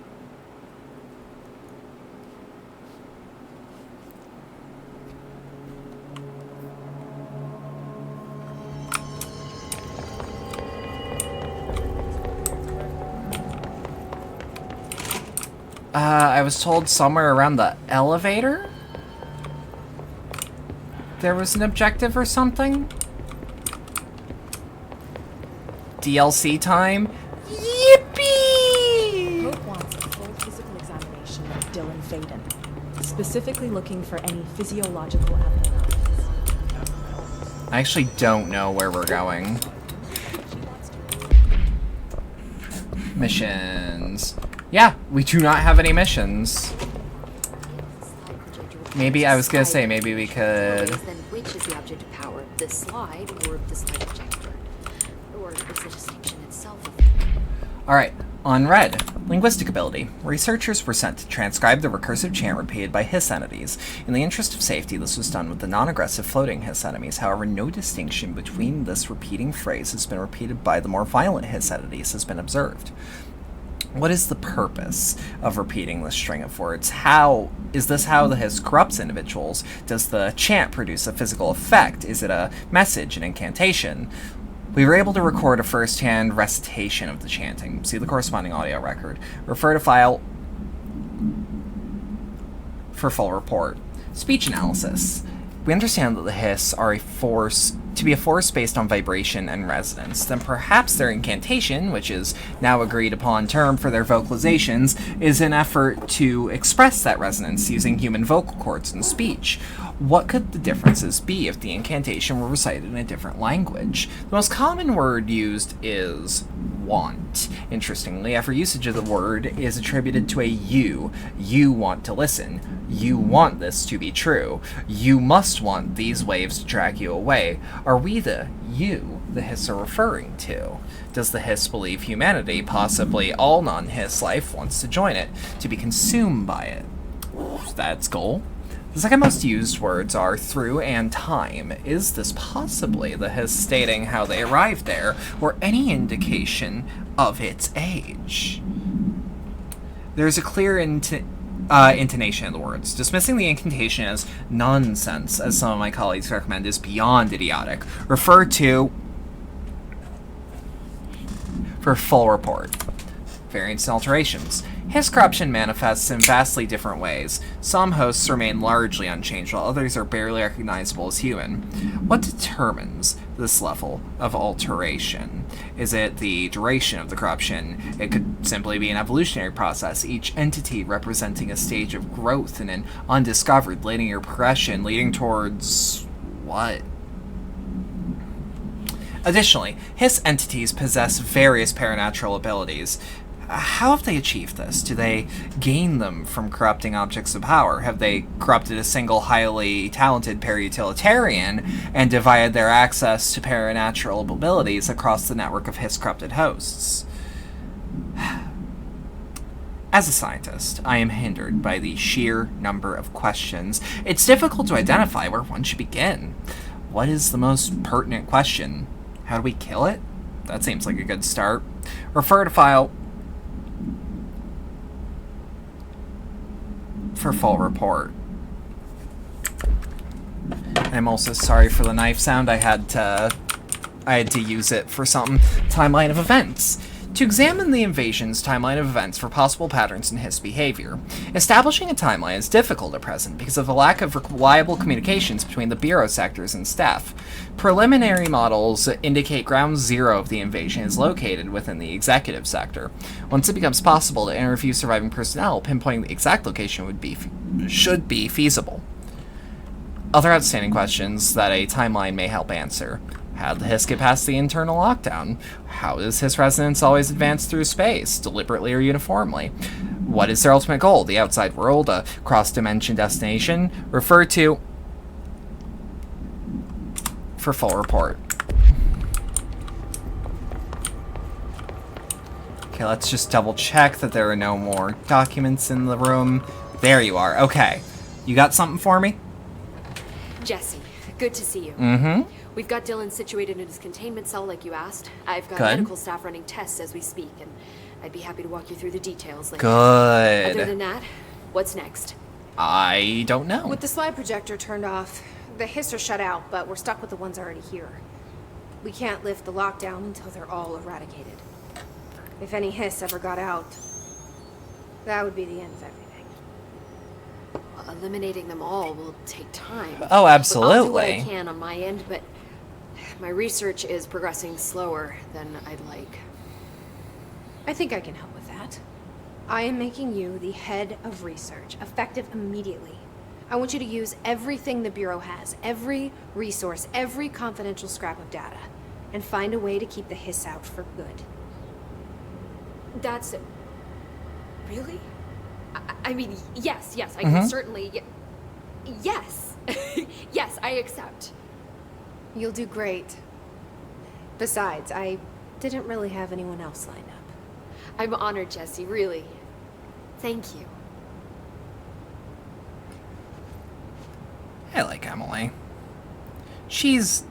I was told somewhere around the elevator there was an objective or something. DLC time. Yippee! Hope wants a full physical examination of Dylan Faden, specifically looking for any physiological abnormalities. I actually don't know where we're going. Missions. Yeah, we do not have any missions. Maybe, I was gonna say, maybe we could... Then which is the object of power? The slide or the slide projector? Or is the distinction itself? Alright, on red. Linguistic ability. Researchers were sent to transcribe the recursive chant repeated by hiss entities. In the interest of safety, this was done with the non-aggressive floating hiss enemies. However, no distinction between this repeating phrase has been repeated by the more violent hiss entities has been observed. What is the purpose of repeating this string of words? Is this how the hiss corrupts individuals? Does the chant produce a physical effect? Is it a message, an incantation? We were able to record a first-hand recitation of the chanting. See the corresponding audio record. Refer to file for full report. Speech analysis. We understand that the hiss are to be a force based on vibration and resonance. Then perhaps their incantation, which is now agreed upon term for their vocalizations, is an effort to express that resonance using human vocal cords and speech. What could the differences be if the incantation were recited in a different language? The most common word used is want. Interestingly, every usage of the word is attributed to a you. You want to listen. You want this to be true. You must want these waves to drag you away. Are we the you the hiss are referring to? Does the hiss believe humanity, possibly all non-hiss life, wants to join it, to be consumed by it? That's goal. The second most used words are through and time. Is this possibly the hiss stating how they arrived there, or any indication of its age? There's a clear intonation in the words. Dismissing the incantation as nonsense, as some of my colleagues recommend, is beyond idiotic. Refer to for full report. Variants and alterations. Hiss corruption manifests in vastly different ways. Some hosts remain largely unchanged, while others are barely recognizable as human. What determines this level of alteration? Is it the duration of the corruption? It could simply be an evolutionary process, each entity representing a stage of growth in an undiscovered linear progression leading towards... what? Additionally, hiss entities possess various paranatural abilities. How have they achieved this? Do they gain them from corrupting objects of power? Have they corrupted a single highly talented para-utilitarian and divided their access to paranatural abilities across the network of hiss-corrupted hosts? As a scientist, I am hindered by the sheer number of questions. It's difficult to identify where one should begin. What is the most pertinent question? How do we kill it? That seems like a good start. Refer to file for full report. I'm also sorry for the knife sound. I had to use it for some timeline of events. To examine the invasion's timeline of events for possible patterns in hiss behavior. Establishing a timeline is difficult at present because of the lack of reliable communications between the Bureau sectors and staff. Preliminary models indicate ground zero of the invasion is located within the executive sector. Once it becomes possible to interview surviving personnel, pinpointing the exact location should be feasible. Other outstanding questions that a timeline may help answer. How did the hiss get past the internal lockdown? How does hiss resonance always advance through space, deliberately or uniformly? What is their ultimate goal? The outside world? A cross-dimension destination? Refer to for full report. Okay, let's just double check that there are no more documents in the room. There you are. Okay. You got something for me? Jesse, good to see you. Mm-hmm. We've got Dylan situated in his containment cell like you asked. I've got Good. medical staff running tests as we speak, and I'd be happy to walk you through the details later. Good. Other than that, what's next? I don't know. With the slide projector turned off, the hiss are shut out, but we're stuck with the ones already here. We can't lift the lockdown until they're all eradicated. If any hiss ever got out, that would be the end of everything. Eliminating them all will take time. Oh, absolutely. I'll do what I can on my end, but my research is progressing slower than I'd like. I think I can help with that. I am making you the head of research, effective immediately. I want you to use everything the Bureau has, every resource, every confidential scrap of data, and find a way to keep the hiss out for good. That's it. Really? I mean, yes, I Mm-hmm. can certainly... Yes. Yes, I accept. You'll do great. Besides, I didn't really have anyone else lined up. I'm honored, Jesse, really. Thank you. I like Emily. She's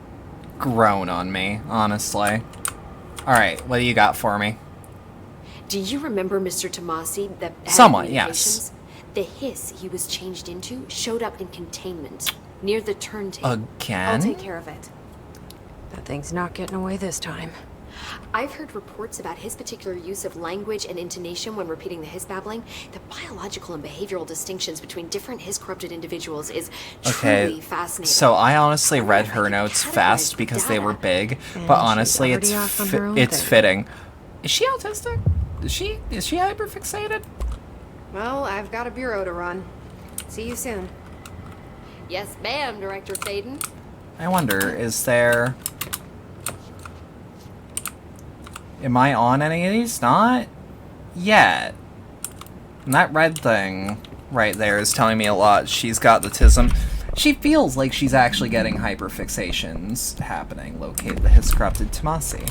grown on me, honestly. Alright, what do you got for me? Do you remember Mr. Tomasi, the head of Somewhat, communications? yes. The hiss he was changed into showed up in containment, near the turntable. Again? I'll take care of it. That thing's not getting away this time. I've heard reports about his particular use of language and intonation when repeating the hiss babbling. The biological and behavioral distinctions between different hiss-corrupted individuals is truly fascinating. So I honestly read her notes fast because they were big, but honestly, it's fitting. Is she autistic? Is she hyperfixated? Well, I've got a bureau to run. See you soon. Yes, ma'am, Director Faden. I wonder, is there... Am I on any of these? Not yet. And that red thing right there is telling me a lot. She's got the tism. She feels like she's actually getting hyperfixations happening. Locate the hiss-corrupted Tomasi.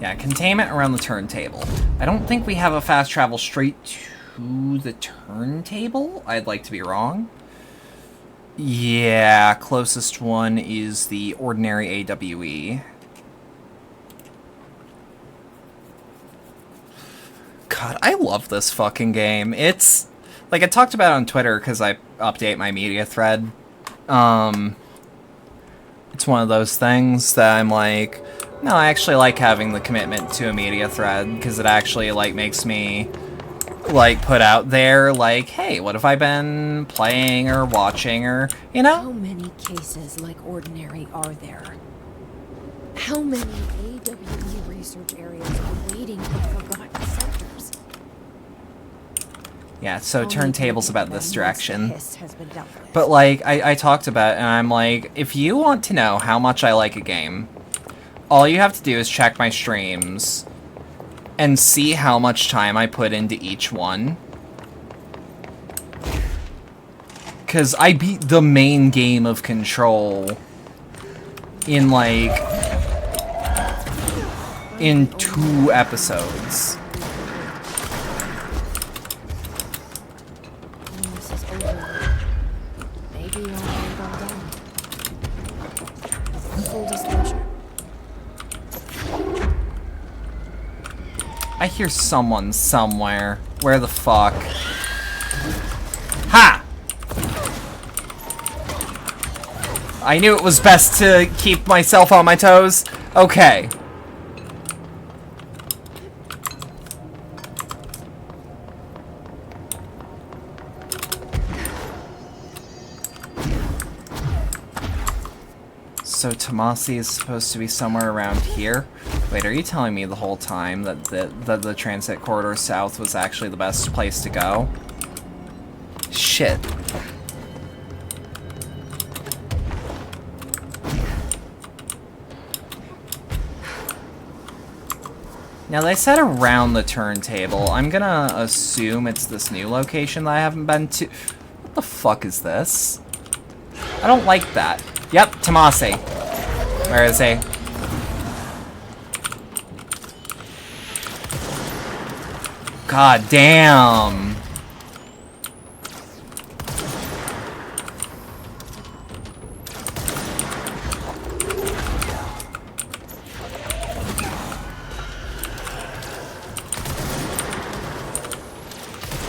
Yeah, containment around the turntable. I don't think we have a fast travel straight to the turntable. I'd like to be wrong. Yeah, closest one is the ordinary AWE. God, I love this fucking game. It's... Like, I talked about it on Twitter because I update my media thread. It's one of those things that I'm like... No, I actually like having the commitment to a media thread because it actually, like, makes me... like, put out there, like, hey, what have I been playing or watching or, you know? How many cases like Ordinary are there? How many AWE research areas are waiting for forgotten sectors? Yeah, so turntable's about this direction. Hiss has been dealt with. But, like, I talked about it, and I'm like, if you want to know how much I like a game, all you have to do is check my streams and see how much time I put into each one. Because I beat the main game of Control in, like, in 2 episodes. This is over. Maybe I'll end on down. Full disclosure. I hear someone somewhere. Where the fuck? Ha! I knew it was best to keep myself on my toes. Okay. So Tomasi is supposed to be somewhere around here? Wait, are you telling me the whole time that the transit corridor south was actually the best place to go? Shit. Now they said around the turntable. I'm gonna assume it's this new location that I haven't been to. What the fuck is this? I don't like that. Yep, Tomasi. Where is he? God damn.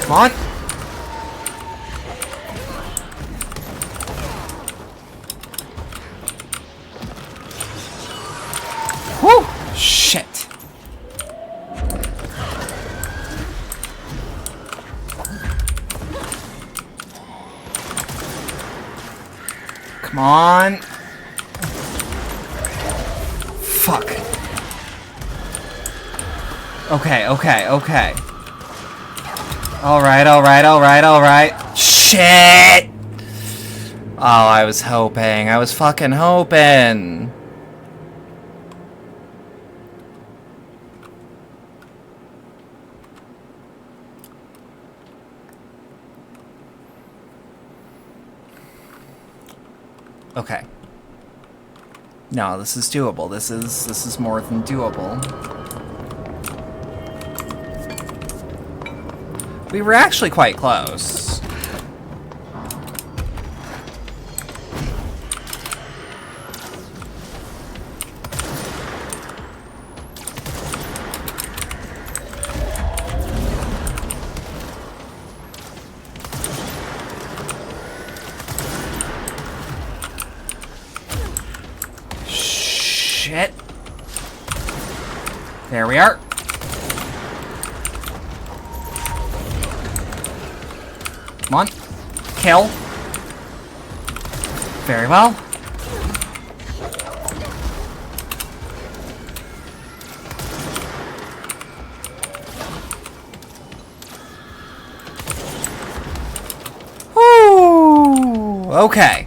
Come on. Whew! Shit. Come on. Fuck. Okay, okay, okay. Alright, alright, alright, alright. Shit! Oh, I was hoping. I was fucking hoping. Okay. No, this is doable. This is more than doable. We were actually quite close. Shit. There we are. Come on. Kill. Very well. Woo! Okay.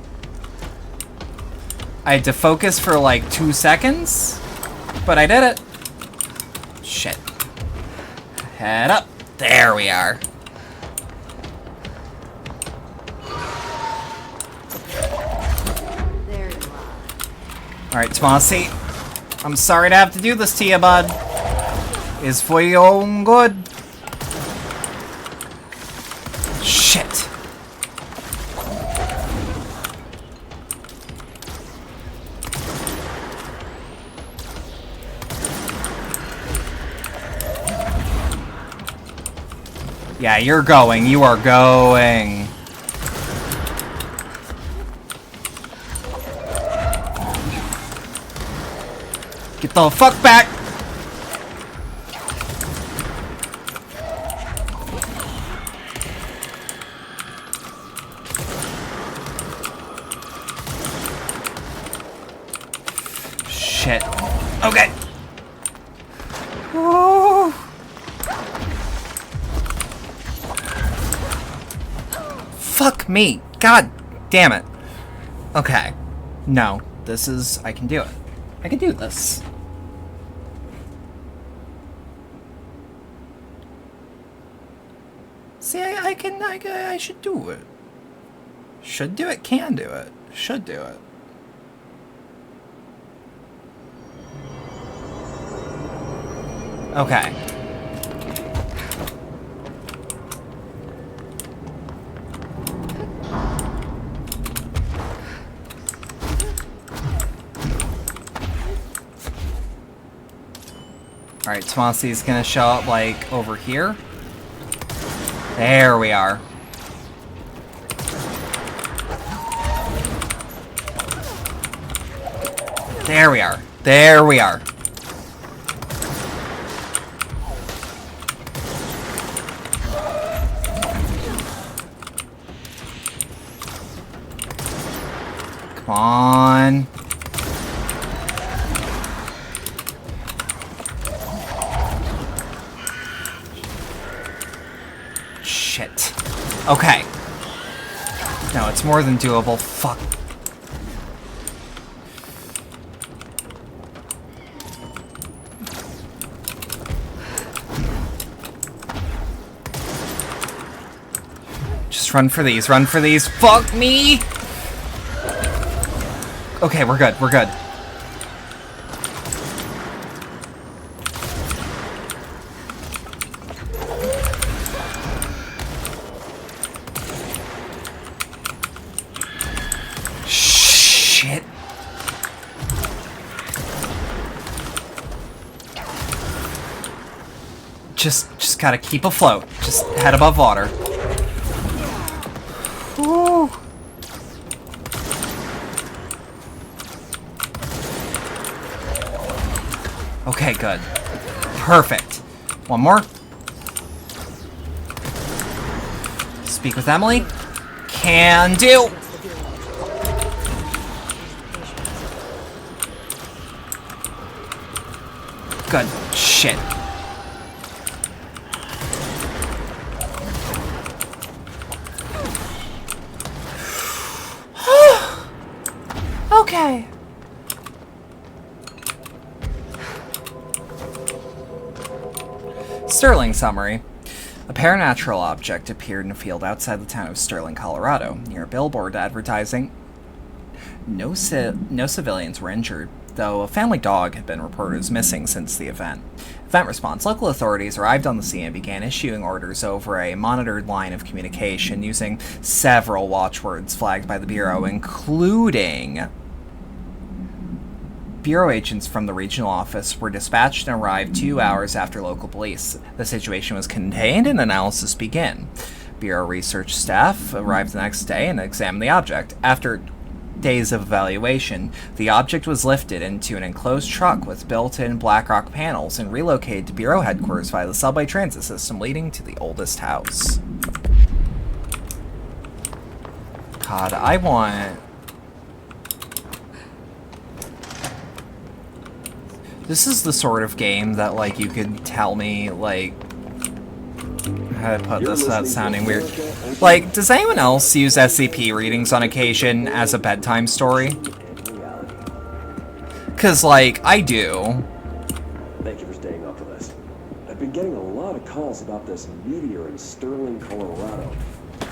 I had to focus for like 2 seconds, but I did it. Shit. Head up. There we are. There you are. Alright, Tomasi. I'm sorry to have to do this to you, bud. It's for your own good. Shit. Yeah, you're going. You are going. Get the fuck back! Shit. Okay. Oh. Fuck me. God damn it. Okay. No. This is... I can do it. I can do this. See, I should do it. Should do it, can do it. Should do it. Okay. Alright, Tomasi's gonna show up, like, over here. There we are. There we are. There we are. Come on. Shit. Okay. No, it's more than doable. Fuck. Just run for these. Run for these. Fuck me! Okay, we're good. We're good. Shit. Just gotta keep afloat. Just head above water. Whew. Okay, good. Perfect. One more. Speak with Emily. Can do. Good. Shit. Okay. Sterling summary. A paranatural object appeared in a field outside the town of Sterling, Colorado, near a billboard advertising No civilians were injured, though a family dog had been reported as missing since the event. Event response. Local authorities arrived on the scene and began issuing orders over a monitored line of communication using several watchwords flagged by the Bureau, including... Bureau agents from the regional office were dispatched and arrived 2 hours after local police. The situation was contained and analysis began. Bureau research staff arrived the next day and examined the object. After days of evaluation, the object was lifted into an enclosed truck with built-in BlackRock panels and relocated to Bureau headquarters via the subway transit system leading to the oldest house. God, I want... This is the sort of game that, like, you could tell me, like... How to put this without sounding weird. Like, does anyone else use SCP readings on occasion as a bedtime story? Because, like, I do. Thank you for staying up with us. I've been getting a lot of calls about this meteor in Sterling, Colorado.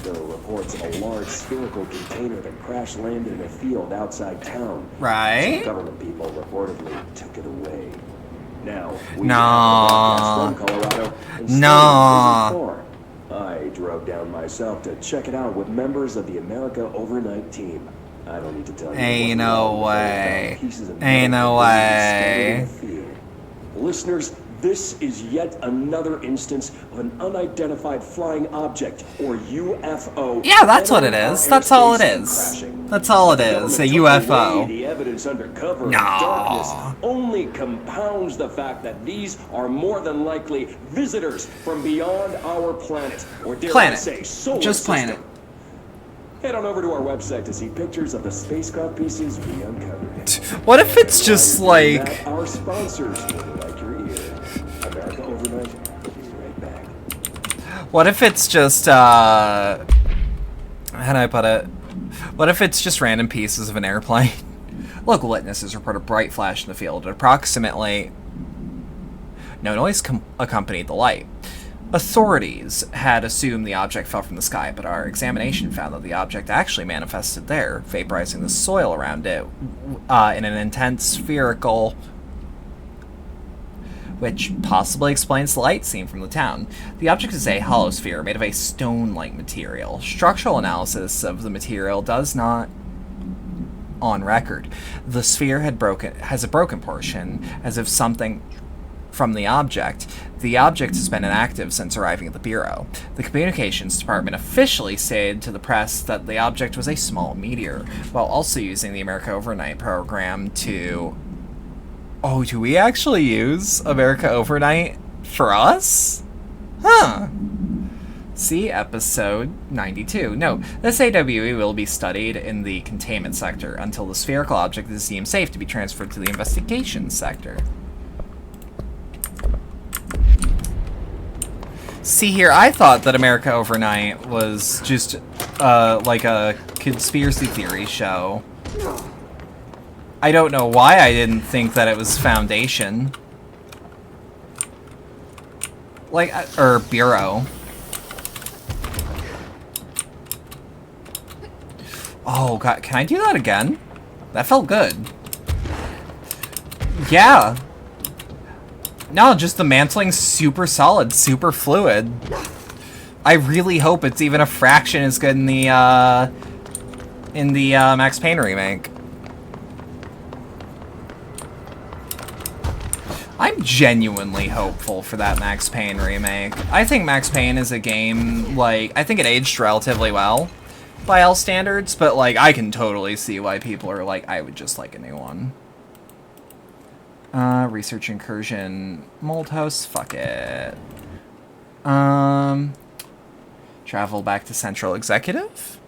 There are reports of a large spherical container that crash-landed in a field outside town. Right? Some government people reportedly took it away. Now, No. from Colorado, No. I drove down myself to check it out with members of the America Overnight team. I don't need to tell you. Ain't no way. Ain't no way. Listeners, this is yet another instance of an unidentified flying object, or UFO. Yeah, that's what it is. That's all it is. That's all it is. A UFO. The evidence under cover of darkness only compounds the fact that these are more than likely visitors from beyond our planet, or dare I say, solar Just system. planet. Head on over to our website to see pictures of the spacecraft pieces we uncovered. What if it's just like... Our sponsors will like your ear. America Overnight will be right back. What if it's just, how do I put it? What if it's just random pieces of an airplane? Local witnesses report a bright flash in the field at approximately... No noise accompanied the light. Authorities had assumed the object fell from the sky, but our examination found that the object actually manifested there, vaporizing the soil around it in an intense spherical... which possibly explains the light seen from the town. The object is a hollow sphere made of a stone-like material. Structural analysis of the material does not on record. The sphere has a broken portion, as if something from the object. The object has been inactive since arriving at the Bureau. The Communications Department officially stated to the press that the object was a small meteor, while also using the America Overnight program to... Oh, do we actually use America Overnight for us? Huh. See episode 92. No, this AWE will be studied in the containment sector until the spherical object is deemed safe to be transferred to the investigation sector. See here, I thought that America Overnight was just, like a conspiracy theory show. I don't know why I didn't think that it was Foundation. Like, or Bureau. Oh, God, can I do that again? That felt good. Yeah. No, just the mantling's super solid, super fluid. I really hope it's even a fraction as good in the Max Payne remake. I'm genuinely hopeful for that Max Payne remake. I think Max Payne is a game, like, I think it aged relatively well by all standards, but, like, I can totally see why people are like, I would just like a new one. Research incursion, mold house, fuck it. Travel back to Central Executive?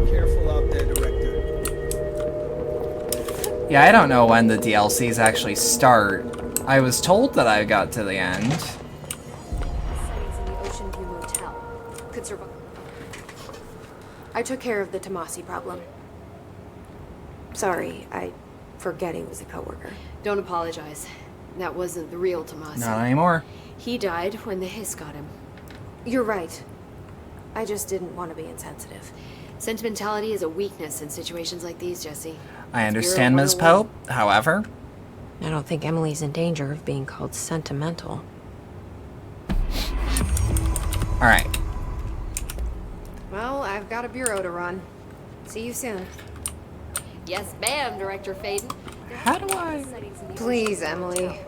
Careful out there, Director. Yeah, I don't know when the DLCs actually start. I was told that I got to the end. I took care of the Tomasi problem. Sorry, I forget he was a coworker. Don't apologize. That wasn't the real Tomasi. Not anymore. He died when the hiss got him. You're right. I just didn't want to be insensitive. Sentimentality is a weakness in situations like these, Jesse. I understand, Ms. Pope. However, I don't think Emily's in danger of being called sentimental. alright. Well, I've got a bureau to run. See you soon. Yes, ma'am, Director Faden. How do I... Please, Emily.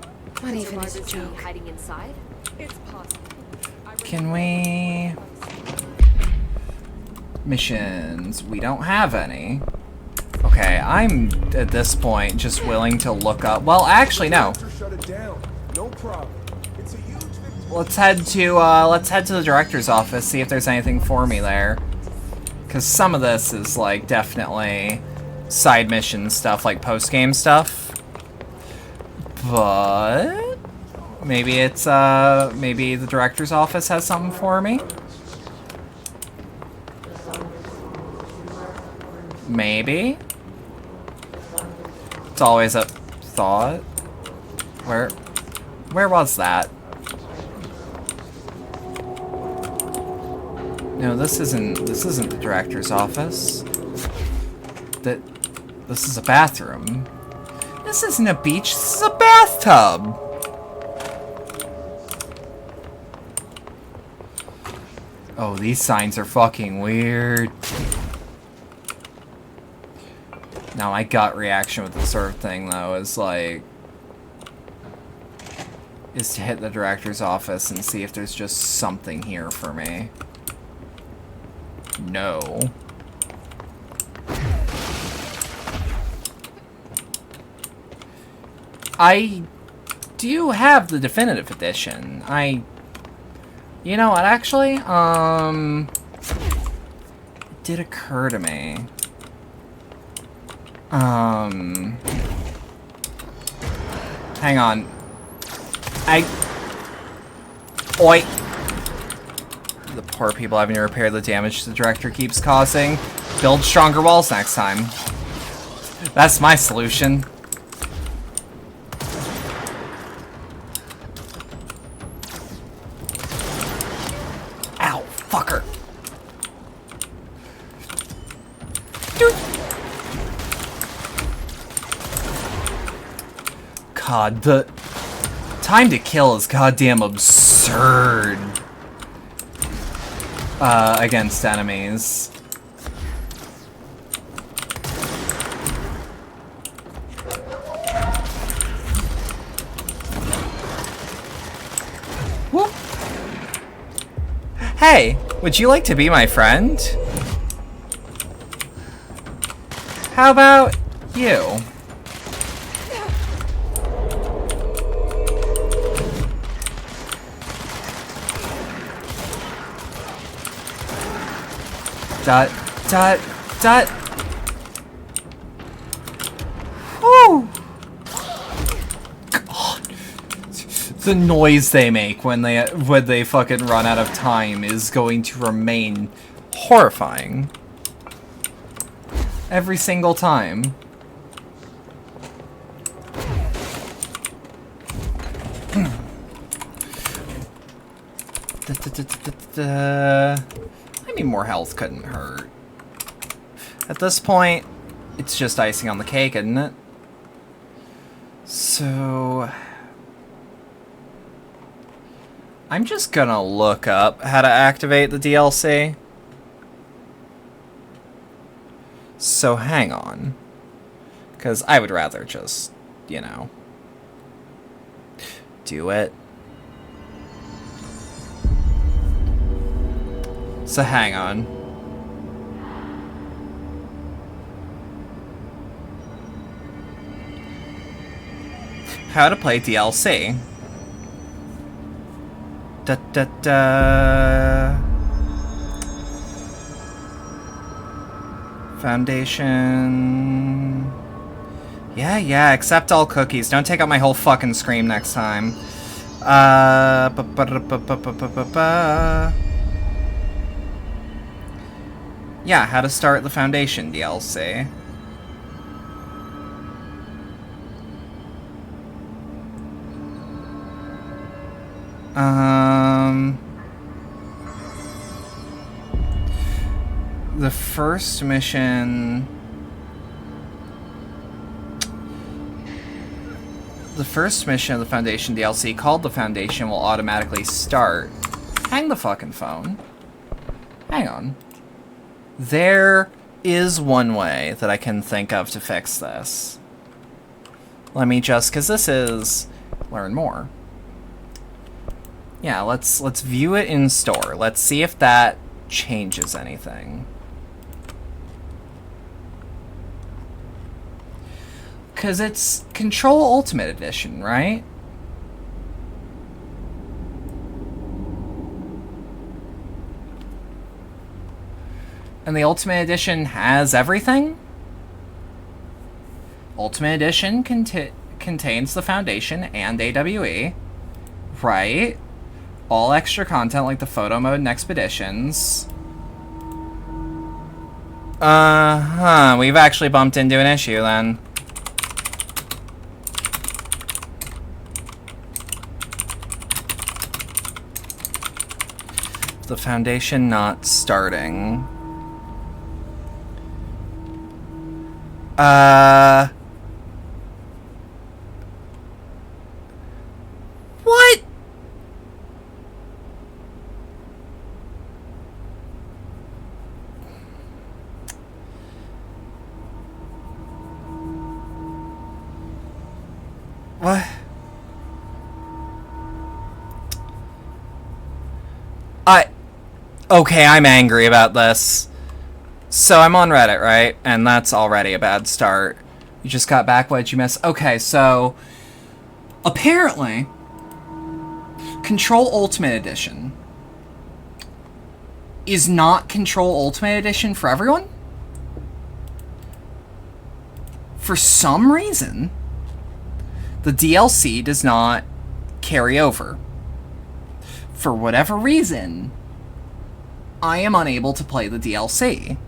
Not even as a Survivors joke. being hiding inside? It's possible. Can we... Missions. We don't have any. Okay, I'm, at this point, just willing to look up... Well, actually, no. Let's head to the director's office, see if there's anything for me there. Because some of this is, like, definitely side mission stuff, like post-game stuff. But... maybe it's, maybe the director's office has something for me? Maybe? It's always a thought. Where was that? No, this isn't the director's office. This is a bathroom. This isn't a beach, this is a bathtub! Oh, these signs are fucking weird. Now, my gut reaction with this sort of thing, though, is like... is to hit the director's office and see if there's just something here for me. No. I do have the definitive edition. You know what, actually? It did occur to me. Hang on. Oi! The poor people having to repair the damage the director keeps causing. Build stronger walls next time. That's my solution. Ow, fucker. Dude. God, the time to kill is goddamn absurd. Against enemies. Whoop. Hey, would you like to be my friend? How about you? Dot, dot, dot. Whew. God. The noise they make when they fucking run out of time is going to remain horrifying. Every single time. I mean, more health couldn't hurt. At this point, it's just icing on the cake, isn't it? So... I'm just gonna look up how to activate the DLC. So hang on. Because I would rather just, you know, do it. So hang on. How to play DLC. Da da da. Foundation. Yeah, accept all cookies. Don't take out my whole fucking screen next time. Yeah, how to start the Foundation DLC. The first mission... The first mission of the Foundation DLC, called the Foundation, will automatically start. Hang the fucking phone. Hang on. There is one way that I can think of to fix this. Let me just, because this is learn more. Yeah, let's view it in store. Let's see if that changes anything. Because it's Control Ultimate Edition, right? And the Ultimate Edition has everything? Ultimate Edition contains the Foundation and AWE, right? All extra content like the photo mode and expeditions. We've actually bumped into an issue then. The Foundation not starting. What? What? Okay, I'm angry about this. So I'm on Reddit, right? And that's already a bad start. You just got back, what'd you miss? Okay, so... apparently... Control Ultimate Edition... is not Control Ultimate Edition for everyone? For some reason... the DLC does not carry over. For whatever reason... I am unable to play the DLC.